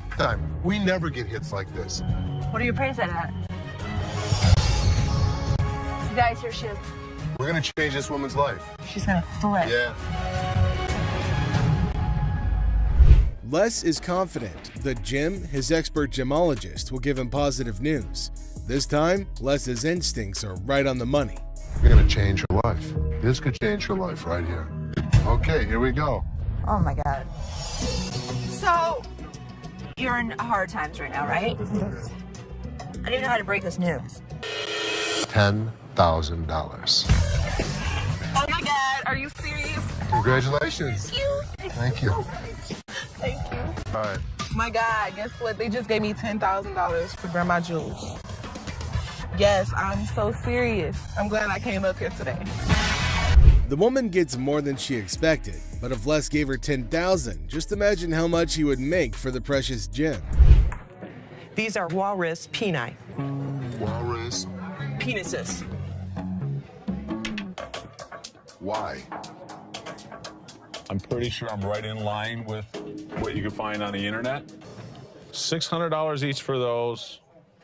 We never get hits like this. What do you price that at? You guys, here she is. We're going to change this woman's life. She's gonna flip. Yeah. Les is confident that Jim, his expert gemologist, will give him positive news. This time, Les's instincts are right on the money. You're going to change her life. This could change her life right here. Okay, here we go. Oh my God. So, you're in hard times right now, right? I don't even know how to break this news. $10,000. Oh my God, are you serious? Congratulations. Thank you. Thank you. Thank you. All right. My God, guess what? They just gave me $10,000 for Grandma Jules. Yes, I'm so serious. I'm glad I came up here today. The woman gets more than she expected, but if Les gave her $10,000, just imagine how much he would make for the precious gem. These are walrus peni. Walrus? Penises. Why? I'm pretty sure I'm right in line with what you can find on the internet. $600 each for those,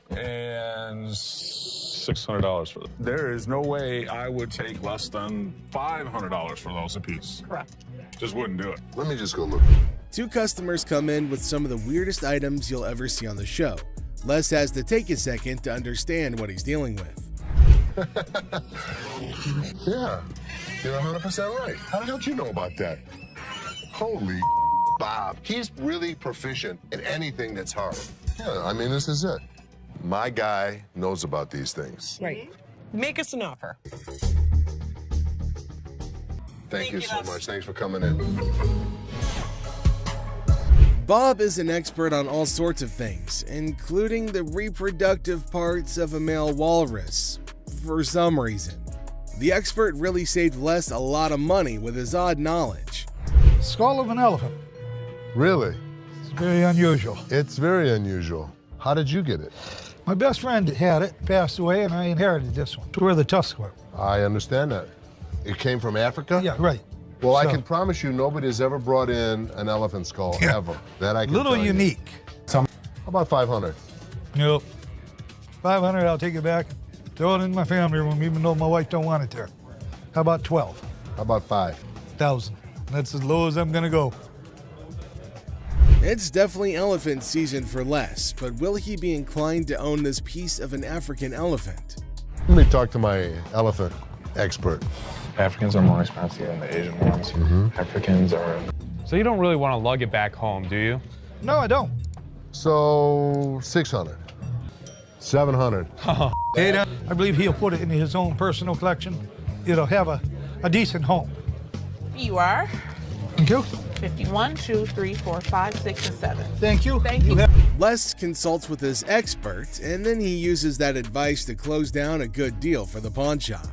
and $600 for them. There is no way I would take less than $500 for those apiece. Correct. Just wouldn't do it. Let me just go look. Two customers come in with some of the weirdest items you'll ever see on the show. Les has to take a second to understand what he's dealing with. Yeah, you're 100% right. How the hell did you know about that? Holy Bob. He's really proficient in anything that's hard. Yeah, I mean, this is it. My guy knows about these things. Right. Make us an offer. Thank you so much. Thanks for coming in. Bob is an expert on all sorts of things, including the reproductive parts of a male walrus, for some reason. The expert really saved Les a lot of money with his odd knowledge. Skull of an elephant. Really? It's very unusual. It's very unusual. How did you get it? My best friend had it, passed away, and I inherited this one. Where the tusks were. I understand that. It came from Africa? Yeah, right. Well, I So- can promise you nobody's ever brought in an elephant skull, ever. That I can Little tell you. unique. How about 500? Nope. 500, I'll take it back. Throw it in my family room, even though my wife don't want it there. How about 12? How about 5,000. That's as low as I'm gonna go. It's definitely elephant season for Les, but will he be inclined to own this piece of an African elephant? Let me talk to my elephant expert. Africans are more expensive than the Asian ones. Africans are. So you don't really want to lug it back home, do you? No, I don't. So 600, 700. I believe he'll put it in his own personal collection. It'll have a decent home. You are? Thank you. 51, 2, 3, 4, 5, 6, and 7. Thank you. Thank you. Les consults with his expert, and then he uses that advice to close down a good deal for the pawn shop.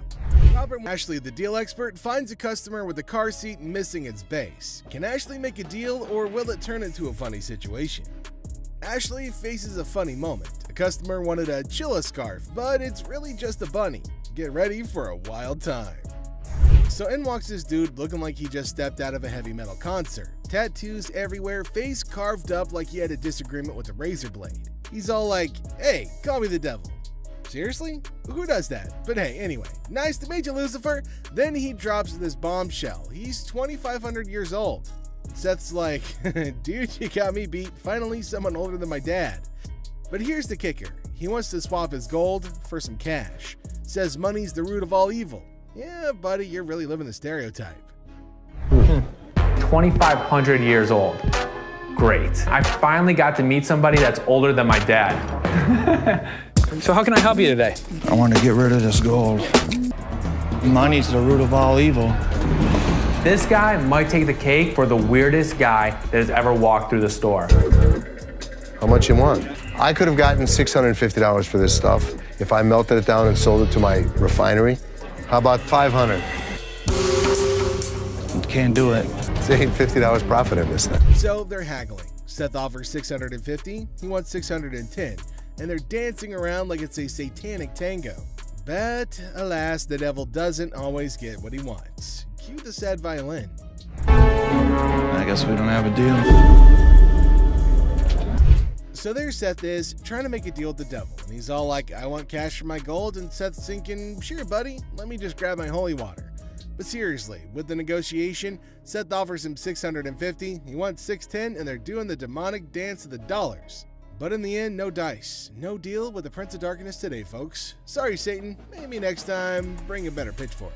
Robert Ashley, the deal expert, finds a customer with a car seat missing its base. Can Ashley make a deal, or will it turn into a funny situation? Ashley faces a funny moment. A customer wanted a Chilla scarf, but it's really just a bunny. Get ready for a wild time. So in walks this dude looking like he just stepped out of a heavy metal concert. Tattoos everywhere, face carved up like he had a disagreement with a razor blade. He's all like, "Hey, call me the devil." Seriously? Who does that? But hey, anyway, nice to meet you, Lucifer. Then he drops this bombshell. He's 2,500 years old. Seth's like, "Dude, you got me beat. Finally, someone older than my dad." But here's the kicker. He wants to swap his gold for some cash. Says money's the root of all evil. Yeah, buddy, you're really living the stereotype. 2,500 years old. Great. I finally got to meet somebody that's older than my dad. So how can I help you today? I want to get rid of this gold. Money's the root of all evil. This guy might take the cake for the weirdest guy that has ever walked through the store. How much you want? I could have gotten $650 for this stuff if I melted it down and sold it to my refinery. How about 500? Can't do it. Save $50 profit in this thing. So they're haggling. Seth offers $650, he wants $610, and they're dancing around like it's a satanic tango. But alas, the devil doesn't always get what he wants. Cue the sad violin. I guess we don't have a deal. So there Seth is, trying to make a deal with the devil, and he's all like, "I want cash for my gold," and Seth's thinking, "Sure, buddy, let me just grab my holy water." But seriously, with the negotiation, Seth offers him $650, he wants $610, and they're doing the demonic dance of the dollars. But in the end, no dice. No deal with the Prince of Darkness today, folks. Sorry, Satan. Maybe next time, bring a better pitchfork.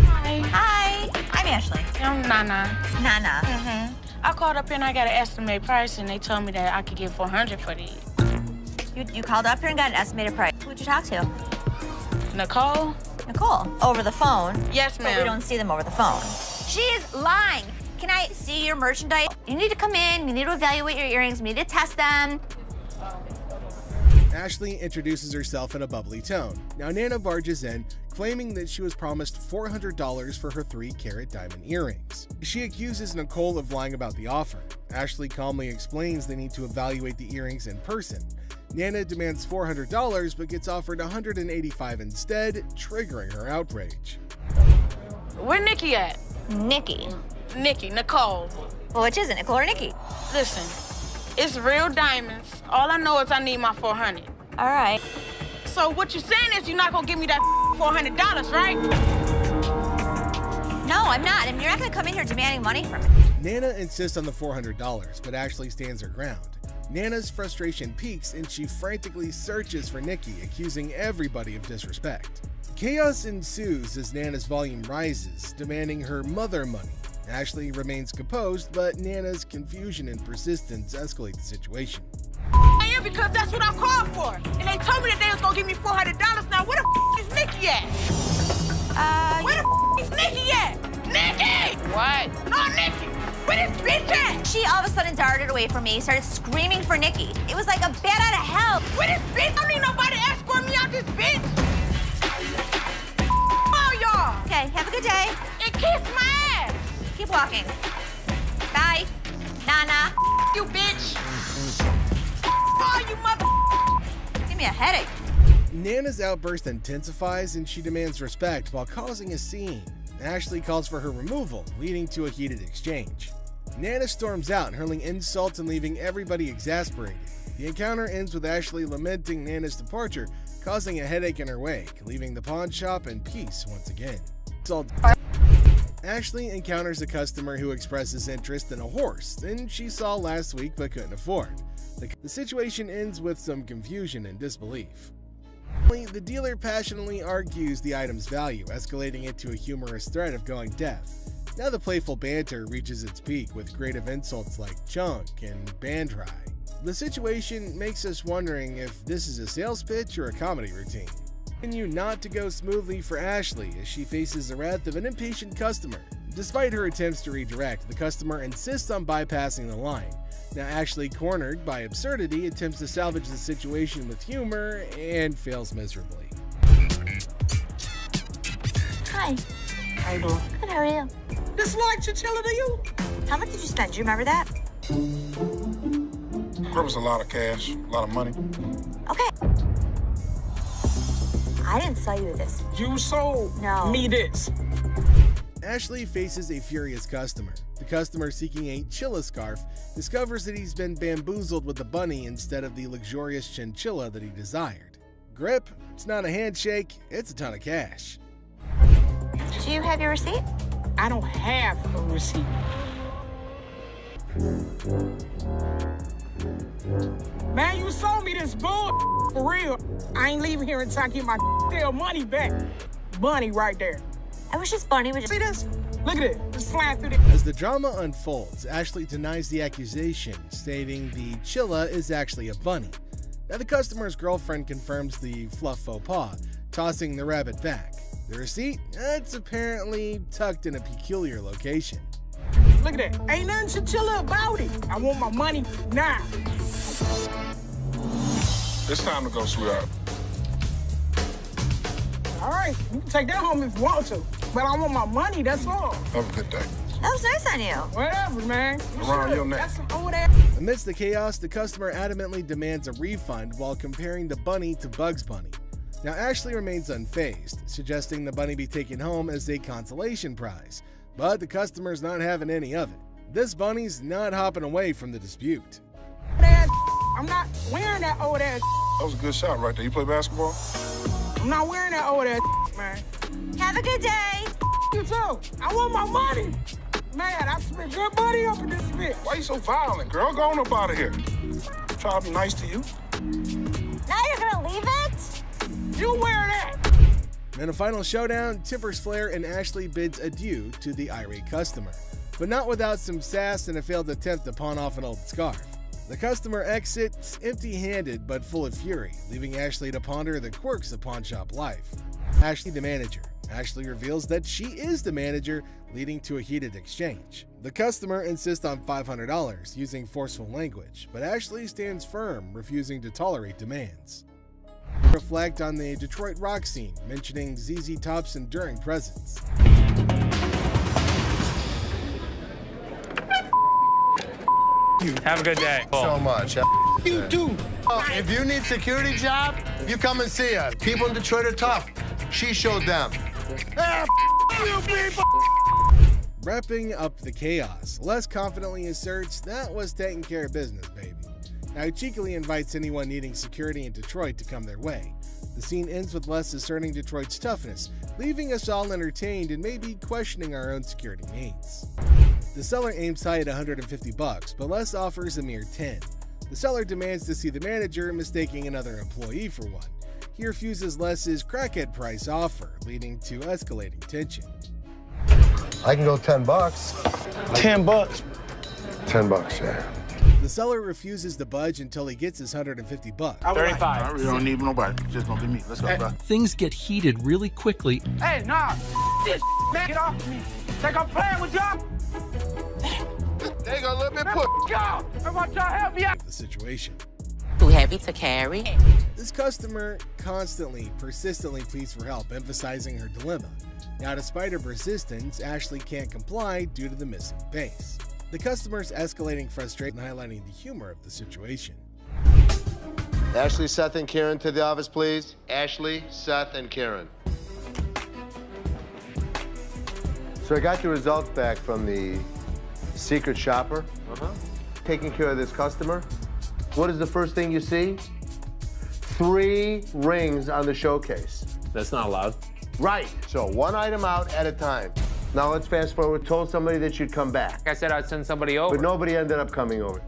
Hi. Hi. I'm Ashley. I'm Nana. Nana. I called up here and I got an estimated price, and they told me that I could get $400 for these. You called up here and got an estimated price. Who'd you talk to? Nicole? Nicole. Over the phone? Yes, ma'am. But we don't see them over the phone. She is lying. Can I see your merchandise? You need to come in. You need to evaluate your earrings. We need to test them. Ashley introduces herself in a bubbly tone. Now Nana barges in, claiming that she was promised $400 for her 3-carat diamond earrings. She accuses Nicole of lying about the offer. Ashley calmly explains they need to evaluate the earrings in person. Nana demands $400 but gets offered $185 instead, triggering her outrage. Where Nikki at? Nikki. Nicole. Well, which is it, Nicole or Nikki? Listen, it's real diamonds. All I know is I need my $400. All right. So what you're saying is you're not gonna give me that $400, right? No, I'm not. And you're not gonna come in here demanding money from me. Nana insists on the $400, but Ashley stands her ground. Nana's frustration peaks and she frantically searches for Nikki, accusing everybody of disrespect. Chaos ensues as Nana's volume rises, demanding her mother money. Ashley remains composed, but Nana's confusion and persistence escalate the situation. I am because that's what I called for. And they told me that they was gonna give me $400. Now where the is Nikki at? Where the is Nikki at? Nikki! What? No, Nikki! Where this bitch at? she all of a sudden darted away from me, started screaming for Nikki. It was like a bat out of hell. With this bitch, I don't need nobody to escort me out this bitch. Oh, y'all. Okay, have a good day. And kiss my ass. Keep walking. Bye. Nana. You bitch. Oh, you mother. Give me a headache. Nana's outburst intensifies and she demands respect while causing a scene. Ashley calls for her removal, leading to a heated exchange. Nana storms out, hurling insults and leaving everybody exasperated. The encounter ends with Ashley lamenting Nana's departure, causing a headache in her wake, leaving the pawn shop in peace once again. Ashley encounters a customer who expresses interest in a horse that she saw last week but couldn't afford. The situation ends with some confusion and disbelief. The dealer passionately argues the item's value, escalating it to a humorous threat of going deaf. Now the playful banter reaches its peak with creative insults like chunk and bandrai. The situation makes us wondering if this is a sales pitch or a comedy routine. Continue not to go smoothly for Ashley as she faces the wrath of an impatient customer. Despite her attempts to redirect, the customer insists on bypassing the line. Now Ashley, cornered by absurdity, attempts to salvage the situation with humor and fails miserably. Hi. How you doing? Good, how are you? This like chinchilla to you? How much did you spend? Do you remember that? There was a lot of cash, a lot of money. Okay. I didn't sell you this. You sold me this. Ashley faces a furious customer. The customer, seeking a chilla scarf, discovers that he's been bamboozled with a bunny instead of the luxurious chinchilla that he desired. Grip, it's not a handshake, it's a ton of cash. Do you have your receipt? I don't have a receipt. Man, you sold me this bull for real. I ain't leaving here until I get my damn money back. Bunny right there. I wish this bunny would just... See this? Look at it. It's flying through the... As the drama unfolds, Ashley denies the accusation, stating the chilla is actually a bunny. Now the customer's girlfriend confirms the fluff faux pas, tossing the rabbit back. The receipt? It's apparently tucked in a peculiar location. Look at that. Ain't nothing chinchilla about it. I want my money now. It's time to go, sweetheart. All right, you can take that home if you want to. But I want my money, that's all. Have a good day. That was nice on you. Whatever, man. Around your neck. That's some old ass. Amidst the chaos, the customer adamantly demands a refund while comparing the bunny to Bugs Bunny. Now Ashley remains unfazed, suggesting the bunny be taken home as a consolation prize. But the customer's not having any of it. This bunny's not hopping away from the dispute. I'm not wearing that old ass. That was a good shot right there. You play basketball? I'm not wearing that old ass, man. Have a good day. You too. I want my money. Man, I spent good money up in this bitch. Why you so violent, girl? Go on up out of here. Try to be nice to you. Now you're gonna leave it? You wear that. In a final showdown, Timbers Flair and Ashley bids adieu to the irate customer, but not without some sass and a failed attempt to pawn off an old scarf. The customer exits empty-handed but full of fury, leaving Ashley to ponder the quirks of pawn shop life. Ashley the manager. Ashley reveals that she is the manager, leading to a heated exchange. The customer insists on $500, using forceful language, but Ashley stands firm, refusing to tolerate demands. Reflect on the Detroit rock scene, mentioning ZZ Top's enduring presence. Have a good day. So much. You too. If you need security job, you come and see us. People in Detroit are tough. She showed them. You people. Wrapping up the chaos, Les confidently asserts that was taking care of business, baby. Now he cheekily invites anyone needing security in Detroit to come their way. The scene ends with Les asserting Detroit's toughness, leaving us all entertained and maybe questioning our own security needs. The seller aims high at $150, but Les offers a mere $10. The seller demands to see the manager, mistaking another employee for one. He refuses Les's crackhead price offer, leading to escalating tension. I can go $10. $10? $10, yeah. The seller refuses to budge until he gets his $150. 35. I really don't need nobody. Just gonna be me. Let's go, bro. Things get heated really quickly. Hey, nah. This man, get off me. Like I'm playing with y'all. There you go, a little bit push. Go! I want y'all to help me out. The situation. Too heavy to carry. This customer constantly, persistently pleads for help, emphasizing her dilemma. Now, despite her persistence, Ashley can't comply due to the missing base. The customer's escalating frustration, highlighting the humor of the situation. Ashley, Seth, and Karen to the office, please. Ashley, Seth, and Karen. So I got the results back from the secret shopper. Taking care of this customer. What is the first thing you see? 3 rings on the showcase. That's not allowed. Right. So one item out at a time. Now let's fast forward. Told somebody that you'd come back. I said I'd send somebody over. But nobody ended up coming over.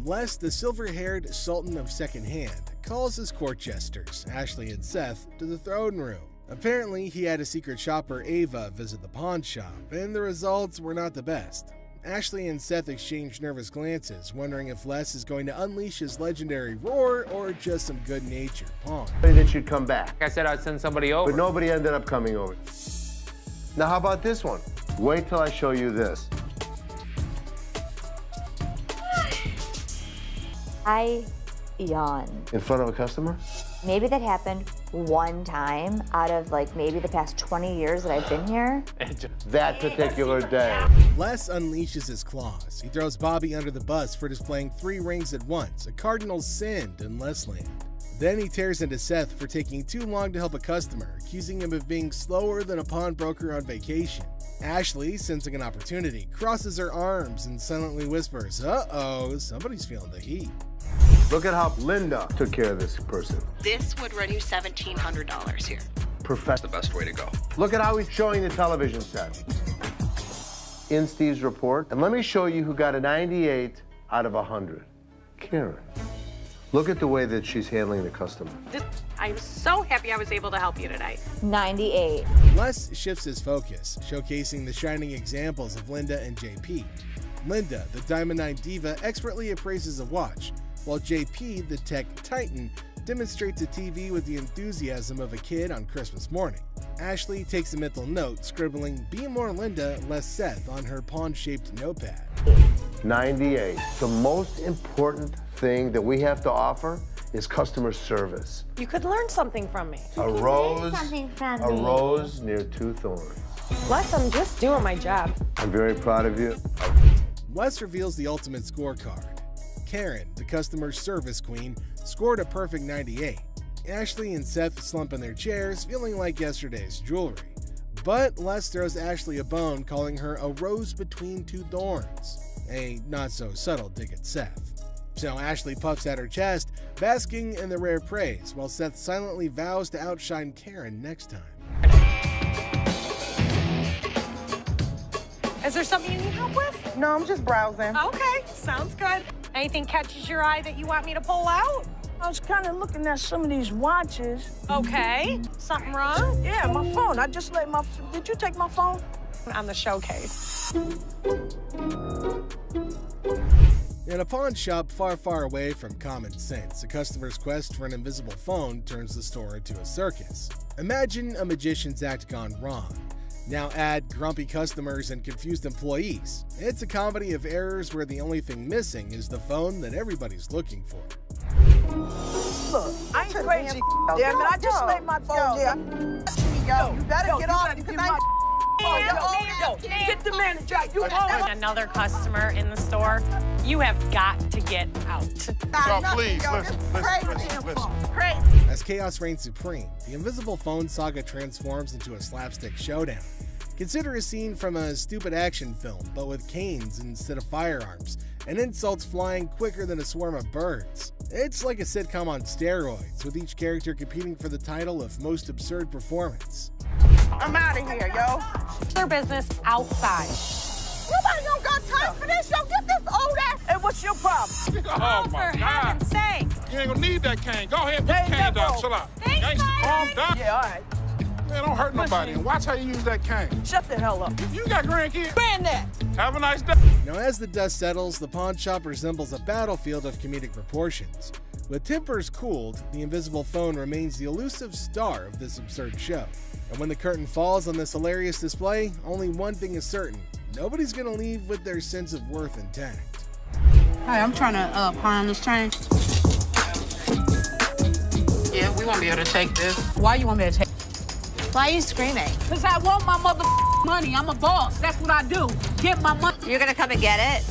Les, the silver-haired sultan of secondhand, calls his court jesters, Ashley and Seth, to the throne room. Apparently, he had a secret shopper, Ava, visit the pawn shop, and the results were not the best. Ashley and Seth exchange nervous glances, wondering if Les is going to unleash his legendary roar or just some good-natured pawn. That you'd come back. I said I'd send somebody over. But nobody ended up coming over. Now, how about this one? Wait till I show you this. I yawn. In front of a customer? Maybe that happened one time out of maybe the past 20 years that I've been here. That particular day. Les unleashes his claws. He throws Bobby under the bus for displaying 3 rings at once, a cardinal sin in Lesland. Then he tears into Seth for taking too long to help a customer, accusing him of being slower than a pawnbroker on vacation. Ashley, sensing an opportunity, crosses her arms and silently whispers, "Uh-oh, somebody's feeling the heat." Look at how Linda took care of this person. This would run you $1,700 here. That's the best way to go. Look at how he's showing the television set. In Steve's report, and let me show you who got a 98 out of 100. Karen. Look at the way that she's handling the customer. I'm so happy I was able to help you today. 98. Les shifts his focus, showcasing the shining examples of Linda and JP. Linda, the Diamond 9 diva, expertly appraises a watch, while JP, the tech titan, demonstrates a TV with the enthusiasm of a kid on Christmas morning. Ashley takes a mental note, scribbling "Be more Linda, less Seth" on her pawn-shaped notepad. 98. The most important thing that we have to offer is customer service. You could learn something from me. A rose near 2 thorns. Les, I'm just doing my job. I'm very proud of you. Les reveals the ultimate scorecard. Karen, the customer service queen, scored a perfect 98. Ashley and Seth slump in their chairs, feeling like yesterday's jewelry. But Les throws Ashley a bone, calling her a rose between 2 thorns. A not-so-subtle dig at Seth. So Ashley puffs at her chest, basking in the rare praise, while Seth silently vows to outshine Karen next time. Is there something you need help with? No, I'm just browsing. Okay, sounds good. Anything catches your eye that you want me to pull out? I was kind of looking at some of these watches. Okay. Something wrong? Yeah, my phone. I just let my... Did you take my phone? On the showcase. In a pawn shop far, far away from common sense, a customer's quest for an invisible phone turns the store into a circus. Imagine a magician's act gone wrong. Now add grumpy customers and confused employees. It's a comedy of errors where the only thing missing is the phone that everybody's looking for. Look, I ain't crazy. Damn it, I just let my phone down. Yo, you better get off because get the manager. Another customer in the store. You have got to get out. Y'all, please, listen. As chaos reigns supreme, the invisible phone saga transforms into a slapstick showdown. Consider a scene from a stupid action film, but with canes instead of firearms, and insults flying quicker than a swarm of birds. It's like a sitcom on steroids, with each character competing for the title of most absurd performance. I'm out of here, yo. Their business outside. Nobody don't got time for this, yo. Get this old ass. Hey, what's your problem? Oh, my For God. heaven's sake. You ain't gonna need that cane. Go ahead, put the cane down. Chill out. Gangsta, calm down. Yeah, all right. Man, don't hurt nobody. And watch how you use that cane. Shut the hell up. You got grandkids? Granddad. Have a nice day. Now, as the dust settles, the pawn shop resembles a battlefield of comedic proportions. With tempers cooled, the invisible phone remains the elusive star of this absurd show. And when the curtain falls on this hilarious display, only one thing is certain: nobody's gonna leave with their sense of worth intact. Hey, I'm trying to pawn this chain. Yeah, we won't be able to take this. Why you want me to take? Why are you screaming? Because I want my mother money. I'm a boss. That's what I do. Get my money. You're gonna come and get it?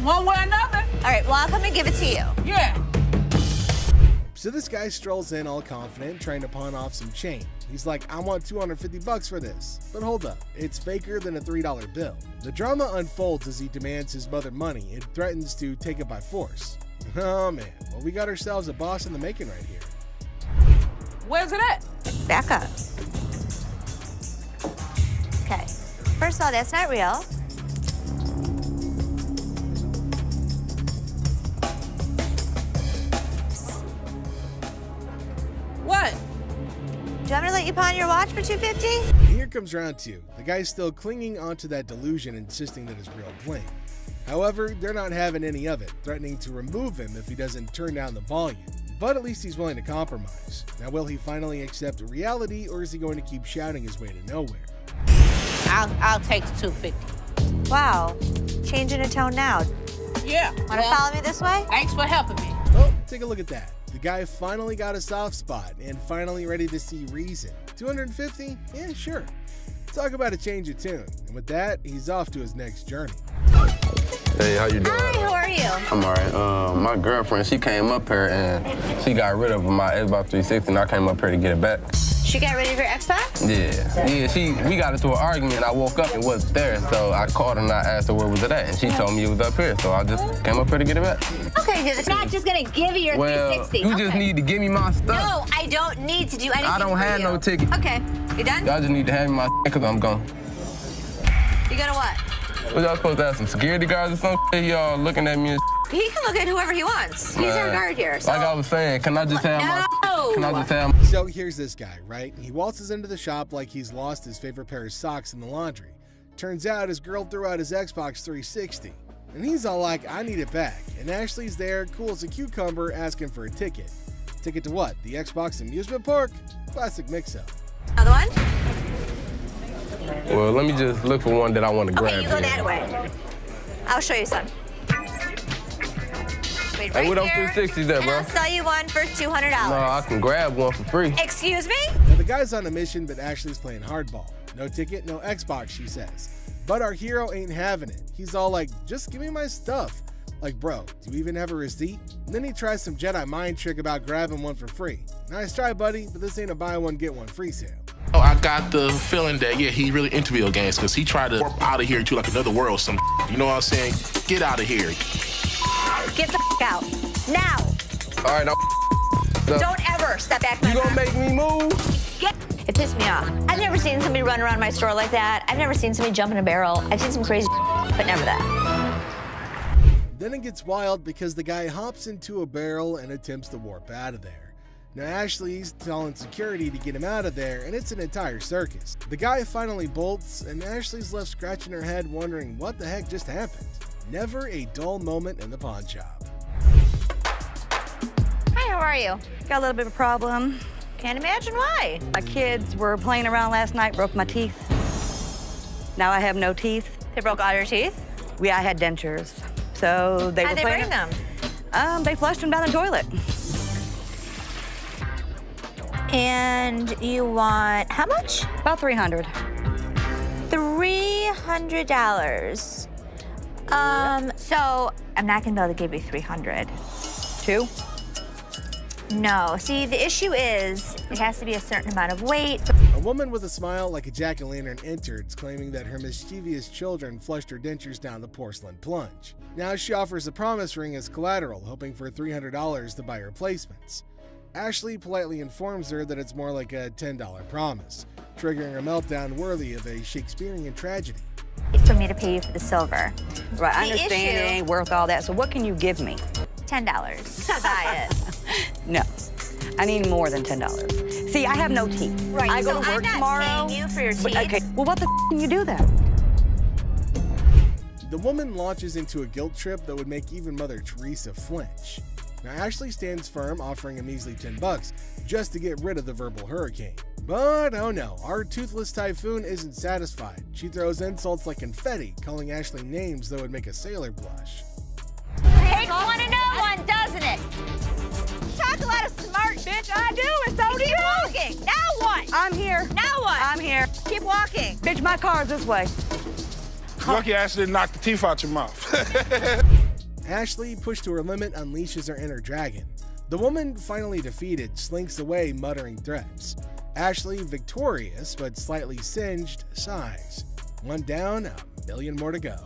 One way or another. All right, well, I'll come and give it to you. Yeah. So this guy strolls in all confident, trying to pawn off some change. He's like, I want $250 for this. But hold up, it's faker than a $3 bill. The drama unfolds as he demands his mother money and threatens to take it by force. Oh man, well we got ourselves a boss in the making right here. Where's it at? Back up. Okay. First of all, that's not real. What? Do you want me to let you pawn your watch for $250? Here comes round two. The guy's still clinging onto that delusion, insisting that it's real bling. However, they're not having any of it, threatening to remove him if he doesn't turn down the volume. But at least he's willing to compromise. Now, will he finally accept reality, or is he going to keep shouting his way to nowhere? I'll take the 250. Wow. Changing a tone now. Yeah. Want to follow me this way? Thanks for helping me. Oh, take a look at that. The guy finally got a soft spot and finally ready to see reason. 250? Yeah, sure. Talk about a change of tune. And with that, he's off to his next journey. Hey, how you doing? Hi, how are you? I'm all right. My girlfriend, she came up here and she got rid of my Xbox 360 and I came up here to get it back. She got rid of your Xbox? Yeah, we got into an argument and I woke up and it wasn't there. So I called her and I asked her where was it at and she told me it was up here. So I just came up here to get it back. Okay, it's not just gonna give you your 360. You just need to give me my stuff. No, I don't need to do anything I don't have no ticket. Okay, you done? Y'all just need to hand me my because I'm gone. You gonna what? What y'all supposed to have some security guards or something? Y'all looking at me and He can look at whoever he wants. He's our guard here. So. Like I was saying, can I just have No. Can I just have So here's this guy, right? He waltzes into the shop like he's lost his favorite pair of socks in the laundry. Turns out his girl threw out his Xbox 360. And he's all like, I need it back. And Ashley's there, cool as a cucumber, asking for a ticket. Ticket to what? The Xbox amusement park? Classic mix-up. Another one? Well, let me just look for one that I want to grab. Okay, you go that way. I'll show you some. Wait right Hey, what those here, 360s there, bro? and I'll sell you one for $200. No, I can grab one for free. Excuse me? Now, the guy's on a mission, but Ashley's playing hardball. No ticket, no Xbox, she says. But our hero ain't having it. He's all like, just give me my stuff. Like, bro, do you even have a receipt? And then he tries some Jedi mind trick about grabbing one for free. Nice try, buddy, but this ain't a buy one, get one free sale. Oh, I got the feeling that, yeah, he really into video games because he tried to warp out of here to like another world. You know what I'm saying? Get out of here. Get the out. Now. All right, now. Don't ever step back. You gonna make me move? It pissed me off. I've never seen somebody run around my store like that. I've never seen somebody jump in a barrel. I've seen some crazy but never that. Then it gets wild because the guy hops into a barrel and attempts to warp out of there. Now Ashley's telling security to get him out of there, and it's an entire circus. The guy finally bolts, and Ashley's left scratching her head wondering what the heck just happened. Never a dull moment in the pawn shop. Hi, how are you? Got a little bit of a problem. Can't imagine why. My kids were playing around last night, broke my teeth. Now I have no teeth. They broke all your teeth? I had dentures. So they How'd were they playing. bring them? They flushed them down the toilet. And you want how much? About $300. $300. So I'm not gonna be able to give you $300. Two? No. See, the issue is it has to be a certain amount of weight. A woman with a smile like a jack-o'-lantern enters, claiming that her mischievous children flushed her dentures down the porcelain plunge. Now she offers a promise ring as collateral, hoping for $300 to buy replacements. Ashley politely informs her that it's more like a $10 promise, triggering a meltdown worthy of a Shakespearean tragedy. For me to pay you for the silver. Right, I understand it ain't worth all that, so what can you give me? $10 to buy it. No, I need more than $10. See, I have no teeth. Right, I go so to work I'm not tomorrow. paying you for your teeth. Okay, well, what the can you do then? The woman launches into a guilt trip that would make even Mother Teresa flinch. Now Ashley stands firm, offering a measly $10 just to get rid of the verbal hurricane. But oh no, our toothless typhoon isn't satisfied. She throws insults like confetti, calling Ashley names that would make a sailor blush. Takes one to know one, doesn't it? Talk a lot of smart. Bitch, I do, and so do you. Keep walking. Now what? I'm here. Now what? I'm here. Keep walking. Bitch, my car's this way. Lucky Ashley didn't knock the teeth out your mouth. Ashley, pushed to her limit, unleashes her inner dragon. The woman, finally defeated, slinks away muttering threats. Ashley, victorious but slightly singed, sighs. One down, a million more to go.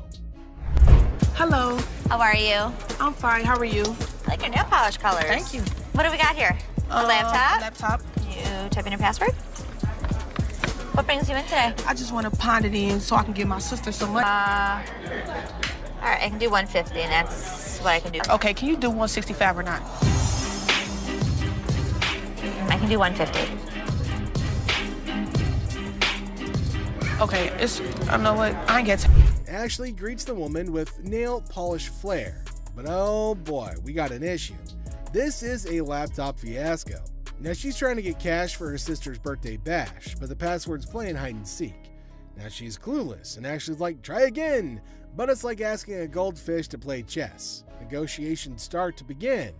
Hello. How are you? I'm fine. How are you? I like your nail polish colors. Thank you. What do we got here? A laptop? Laptop. You type in your password? What brings you in today? I just want to pound it in so I can give my sister some money. All right, I can do 150, and that's what I can do. Okay, can you do 165 or not? I can do 150. Okay, I know what, I ain't got time. Ashley greets the woman with nail polish flair. But oh boy, we got an issue. This is a laptop fiasco. Now she's trying to get cash for her sister's birthday bash, but the password's playing hide and seek. Now she's clueless, and Ashley's like, try again. But it's like asking a goldfish to play chess. Negotiations start to begin.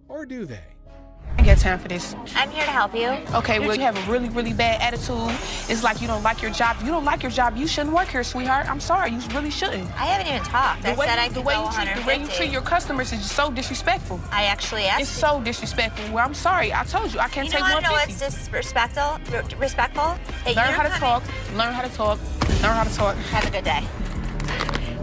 Or do they? I ain't got time for this. I'm here to help you. Okay, well, you have a really, really bad attitude. It's like you don't like your job. If you don't like your job, you shouldn't work here, sweetheart. I'm sorry, you really shouldn't. I haven't even talked. I said I could go 150. The way you treat your customers is just so disrespectful. I actually asked. It's so disrespectful. Well, I'm sorry. I told you, I can't take 150. You know what's disrespectful? Learn how to talk. Learn how to talk. Learn how to talk. Have a good day.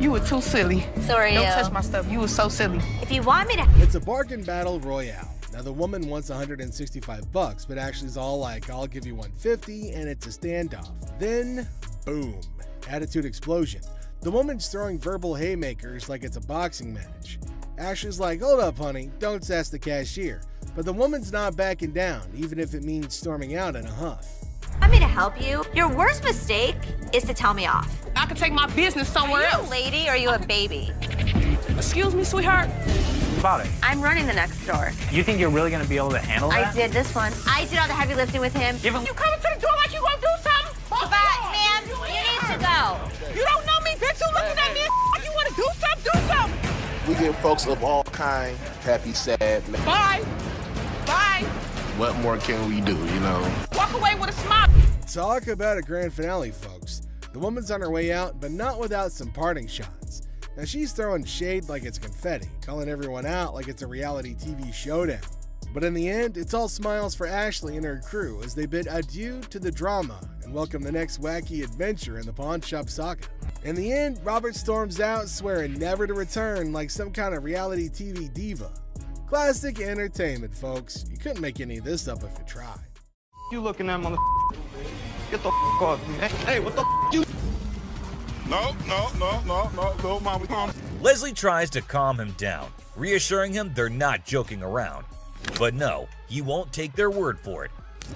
You were too silly. So are you. Don't touch my stuff. You were so silly. If you want me to... It's a bargain battle royale. Now the woman wants $165, but Ashley's all like, I'll give you $150, and it's a standoff. Then, boom, attitude explosion. The woman's throwing verbal haymakers like it's a boxing match. Ashley's like, hold up, honey, don't sass the cashier. But the woman's not backing down, even if it means storming out in a huff. Want me to help you? Your worst mistake is to tell me off. I could take my business somewhere else. Are you a lady or are you a baby? Excuse me, sweetheart. About it. I'm running the next store. You think you're really gonna be able to handle that? I did this one. I did all the heavy lifting with him. You coming to the door like you gonna do something? But, ma'am, you need to go. You don't know me, bitch. You looking at me like you wanna do something, do something. We give folks of all kind, happy, sad. Bye. Bye. What more can we do, you know? Walk away with a smile. Talk about a grand finale, folks. The woman's on her way out, but not without some parting shots. Now she's throwing shade like it's confetti, calling everyone out like it's a reality TV showdown. But in the end, it's all smiles for Ashley and her crew as they bid adieu to the drama and welcome the next wacky adventure in the pawn shop saga. In the end, Robert storms out, swearing never to return like some kind of reality TV diva. Classic entertainment, folks. You couldn't make any of this up if you tried. You looking at, mother? Get the off me. Hey, what the you? No, Mom, we calm. Leslie tries to calm him down, reassuring him they're not joking around. But no, he won't take their word for it.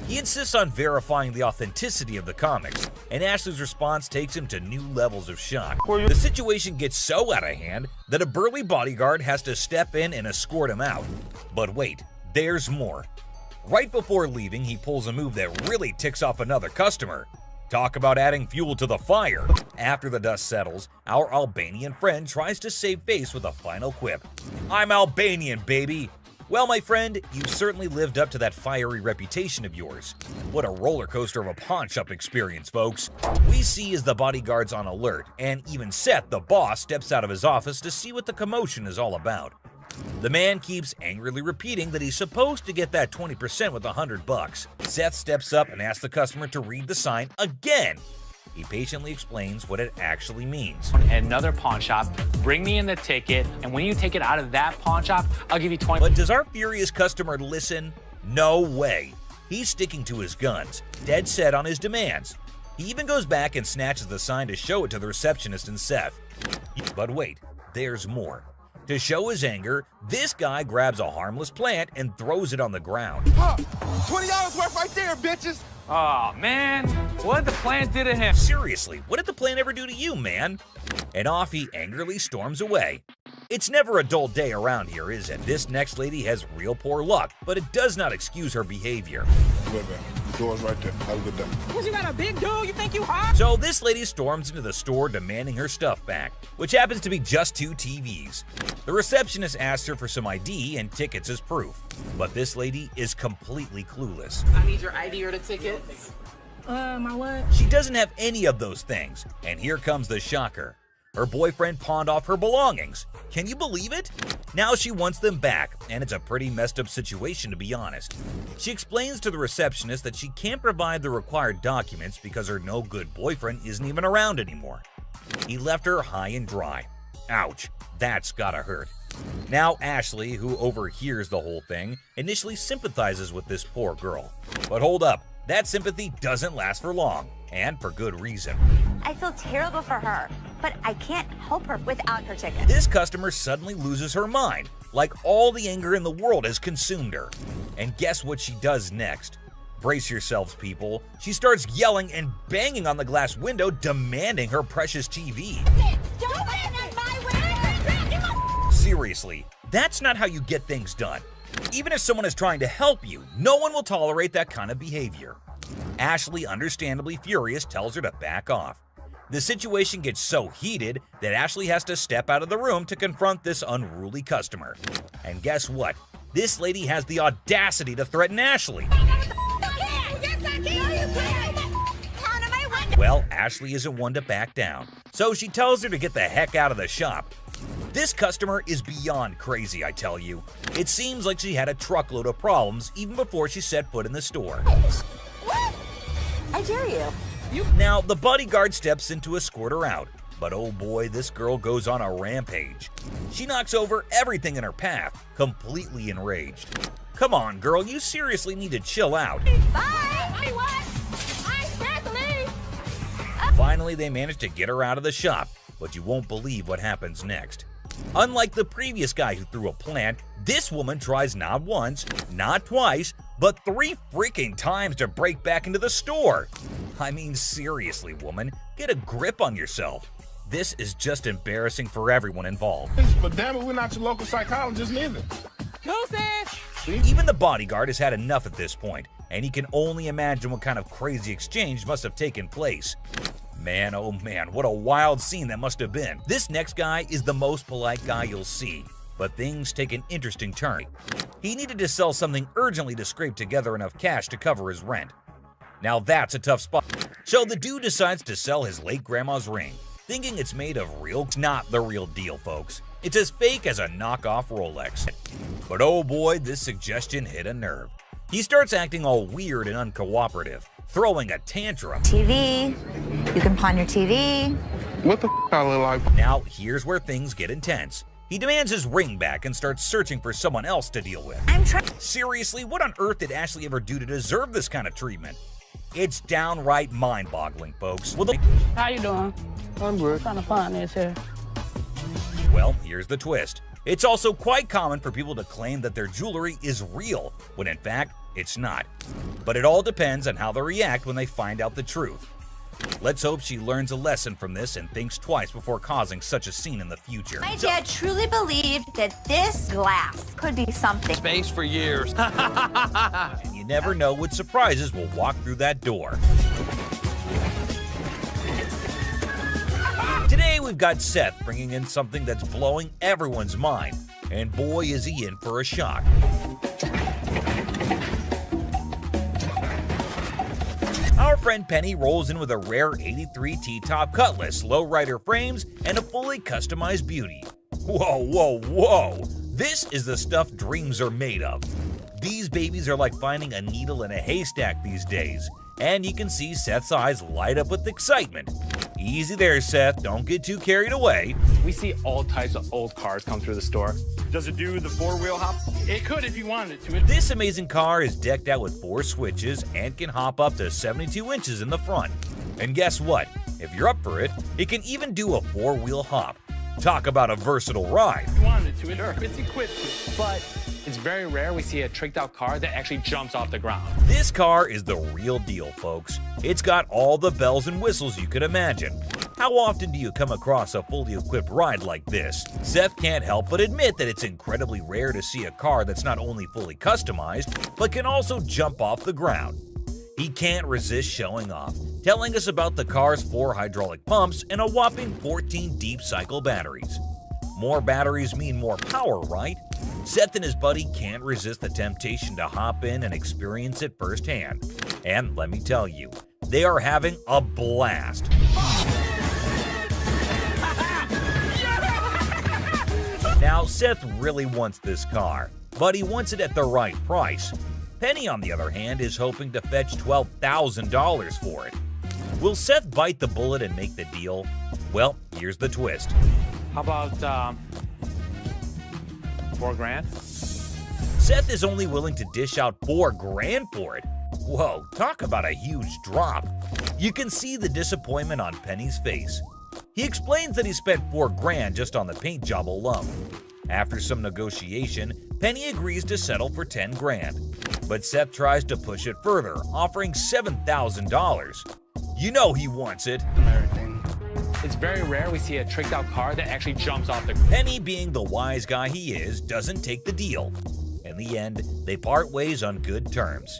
He insists on verifying the authenticity of the comics, and Ashley's response takes him to new levels of shock. The situation gets so out of hand that a burly bodyguard has to step in and escort him out. But wait, there's more. Right before leaving, he pulls a move that really ticks off another customer. Talk about adding fuel to the fire. After the dust settles, our Albanian friend tries to save face with a final quip. I'm Albanian, baby! Well, my friend, you've certainly lived up to that fiery reputation of yours. What a roller coaster of a pawn shop experience, folks. We see as the bodyguard's on alert, and even Seth, the boss, steps out of his office to see what the commotion is all about. The man keeps angrily repeating that he's supposed to get that 20% with $100. Seth steps up and asks the customer to read the sign again. He patiently explains what it actually means. Another pawn shop, bring me in the ticket, and when you take it out of that pawn shop, I'll give you 20. But does our furious customer listen? No way. He's sticking to his guns, dead set on his demands. He even goes back and snatches the sign to show it to the receptionist and Seth. But wait, there's more. To show his anger, this guy grabs a harmless plant and throws it on the ground. $20 worth right there, bitches! Oh, man. What did the plant do to him? Seriously, what did the plant ever do to you, man? And off he angrily storms away. It's never a dull day around here, is it? This next lady has real poor luck, but it does not excuse her behavior. Doors right there. Have a good day. Cause you got a big dude, you think you hot? So this lady storms into the store demanding her stuff back, which happens to be just 2 TVs. The receptionist asks her for some ID and tickets as proof, but this lady is completely clueless. I need your ID or the tickets. My what? She doesn't have any of those things, and here comes the shocker. Her boyfriend pawned off her belongings. Can you believe it? Now she wants them back, and it's a pretty messed up situation to be honest. She explains to the receptionist that she can't provide the required documents because her no-good boyfriend isn't even around anymore. He left her high and dry. Ouch, that's gotta hurt. Now Ashley, who overhears the whole thing, initially sympathizes with this poor girl. But hold up, that sympathy doesn't last for long, and for good reason. I feel terrible for her, but I can't help her without her ticket. This customer suddenly loses her mind, like all the anger in the world has consumed her. And guess what she does next? Brace yourselves, people. She starts yelling and banging on the glass window, demanding her precious TV. Seriously, that's not how you get things done. Even if someone is trying to help you, no one will tolerate that kind of behavior. Ashley, understandably furious, tells her to back off. The situation gets so heated that Ashley has to step out of the room to confront this unruly customer. And guess what? This lady has the audacity to threaten Ashley. Well, Ashley isn't one to back down, so she tells her to get the heck out of the shop. This customer is beyond crazy, I tell you. It seems like she had a truckload of problems even before she set foot in the store. What? I dare you. Now, the bodyguard steps in to escort her out, but oh boy, this girl goes on a rampage. She knocks over everything in her path, completely enraged. Come on, girl, you seriously need to chill out. Bye! What? I can't leave! Finally, they manage to get her out of the shop, but you won't believe what happens next. Unlike the previous guy who threw a plant, this woman tries not once, not twice, but 3 freaking times to break back into the store. I mean, seriously, woman, get a grip on yourself. This is just embarrassing for everyone involved. But damn it, we're not your local psychologist neither. Even the bodyguard has had enough at this point, and he can only imagine what kind of crazy exchange must have taken place. Man, oh man, what a wild scene that must have been. This next guy is the most polite guy you'll see, but things take an interesting turn. He needed to sell something urgently to scrape together enough cash to cover his rent. Now that's a tough spot. So the dude decides to sell his late grandma's ring, thinking it's made of real. It's not the real deal, folks. It's as fake as a knockoff Rolex. But oh boy, this suggestion hit a nerve. He starts acting all weird and uncooperative, throwing a tantrum. TV. You can pawn your TV. What the I look like? Now, here's where things get intense. He demands his ring back and starts searching for someone else to deal with. Seriously, what on earth did Ashley ever do to deserve this kind of treatment? It's downright mind-boggling, folks. How you doing? I'm good. Trying to find this here. Well, here's the twist. It's also quite common for people to claim that their jewelry is real, when in fact, it's not. But it all depends on how they react when they find out the truth. Let's hope she learns a lesson from this and thinks twice before causing such a scene in the future. My dad truly believed that this glass could be something. Space for years. And you never know what surprises will walk through that door. Today we've got Seth bringing in something that's blowing everyone's mind, and boy is he in for a shock. Our friend Penny rolls in with a rare 83 T-top Cutlass, lowrider frames, and a fully customized beauty. Whoa, whoa, whoa! This is the stuff dreams are made of. These babies are like finding a needle in a haystack these days, and you can see Seth's eyes light up with excitement. Easy there, Seth, don't get too carried away. We see all types of old cars come through the store. Does it do the 4-wheel hop? It could if you wanted it to. This amazing car is decked out with 4 switches and can hop up to 72 inches in the front. And guess what? If you're up for it, it can even do a 4-wheel hop. Talk about a versatile ride. If you wanted to, it's equipped to. But it's very rare we see a tricked out car that actually jumps off the ground. This car is the real deal, folks. It's got all the bells and whistles you could imagine. How often do you come across a fully equipped ride like this? Seth can't help but admit that it's incredibly rare to see a car that's not only fully customized, but can also jump off the ground. he can't resist showing off, telling us about the car's 4 hydraulic pumps and a whopping 14 deep cycle batteries. More batteries mean more power, right? Seth and his buddy can't resist the temptation to hop in and experience it firsthand. And let me tell you, they are having a blast. Now, Seth really wants this car, but he wants it at the right price. Penny, on the other hand, is hoping to fetch $12,000 for it. Will Seth bite the bullet and make the deal? Well, here's the twist. How about $4,000? Seth is only willing to dish out $4,000 for it. Whoa, talk about a huge drop. You can see the disappointment on Penny's face. He explains that he spent $4,000 just on the paint job alone. After some negotiation, Penny agrees to settle for $10,000. But Seth tries to push it further, offering $7,000. You know he wants it. It's very rare we see a tricked out car that actually jumps off the... Penny, being the wise guy he is, doesn't take the deal. In the end, they part ways on good terms.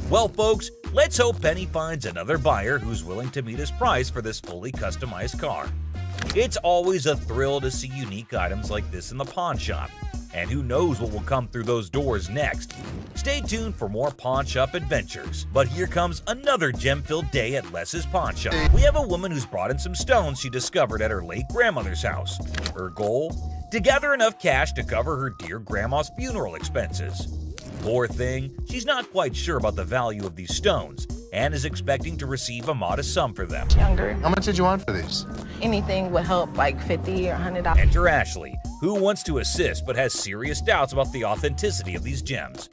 Well, folks, let's hope Penny finds another buyer who's willing to meet his price for this fully customized car. It's always a thrill to see unique items like this in the pawn shop. And who knows what will come through those doors next. Stay tuned for more pawn shop adventures. But here comes another gem-filled day at Les's Pawn Shop. We have a woman who's brought in some stones she discovered at her late grandmother's house. Her goal? To gather enough cash to cover her dear grandma's funeral expenses. Poor thing, she's not quite sure about the value of these stones and is expecting to receive a modest sum for them. Younger. How much did you want for these? Anything would help, like $50 or $100. Enter Ashley, who wants to assist but has serious doubts about the authenticity of these gems.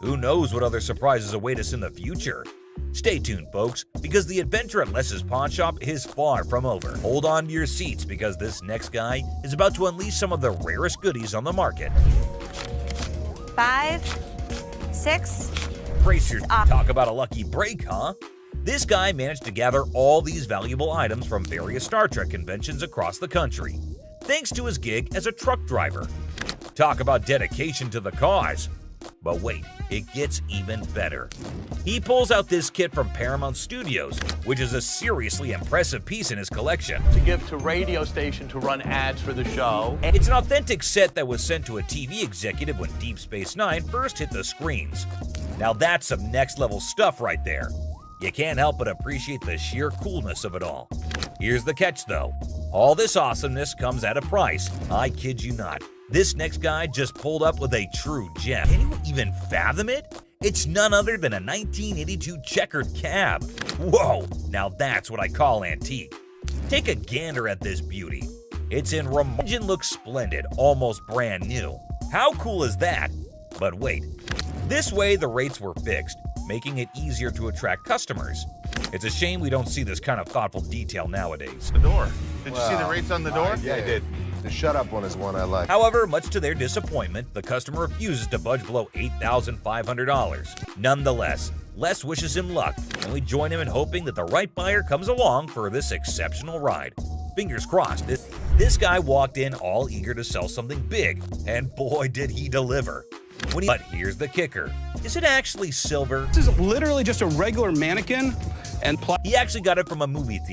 Who knows what other surprises await us in the future? Stay tuned, folks, because the adventure at Les's Pawn Shop is far from over. Hold on to your seats because this next guy is about to unleash some of the rarest goodies on the market. 5, 6. Brace your talk about a lucky break, huh? This guy managed to gather all these valuable items from various Star Trek conventions across the country, thanks to his gig as a truck driver. Talk about dedication to the cause. But wait, it gets even better. He pulls out this kit from Paramount Studios, which is a seriously impressive piece in his collection. To give to radio station to run ads for the show. And it's an authentic set that was sent to a TV executive when Deep Space Nine first hit the screens. Now that's some next level stuff right there. You can't help but appreciate the sheer coolness of it all. Here's the catch though. All this awesomeness comes at a price. I kid you not. This next guy just pulled up with a true gem. Can you even fathom it? It's none other than a 1982 checkered cab. Whoa, now that's what I call antique. Take a gander at this beauty. It's in engine looks splendid, almost brand new. How cool is that? But wait, this way the rates were fixed, making it easier to attract customers. It's a shame we don't see this kind of thoughtful detail nowadays. The door. Did you see the rates on the door? Yeah, I did. The shut up one is one I like. However, much to their disappointment, the customer refuses to budge below $8,500. Nonetheless, Les wishes him luck, and we join him in hoping that the right buyer comes along for this exceptional ride. Fingers crossed, this guy walked in all eager to sell something big, and boy did he deliver. But here's the kicker. Is it actually silver? This is literally just a regular mannequin and he actually got it from a movie theater.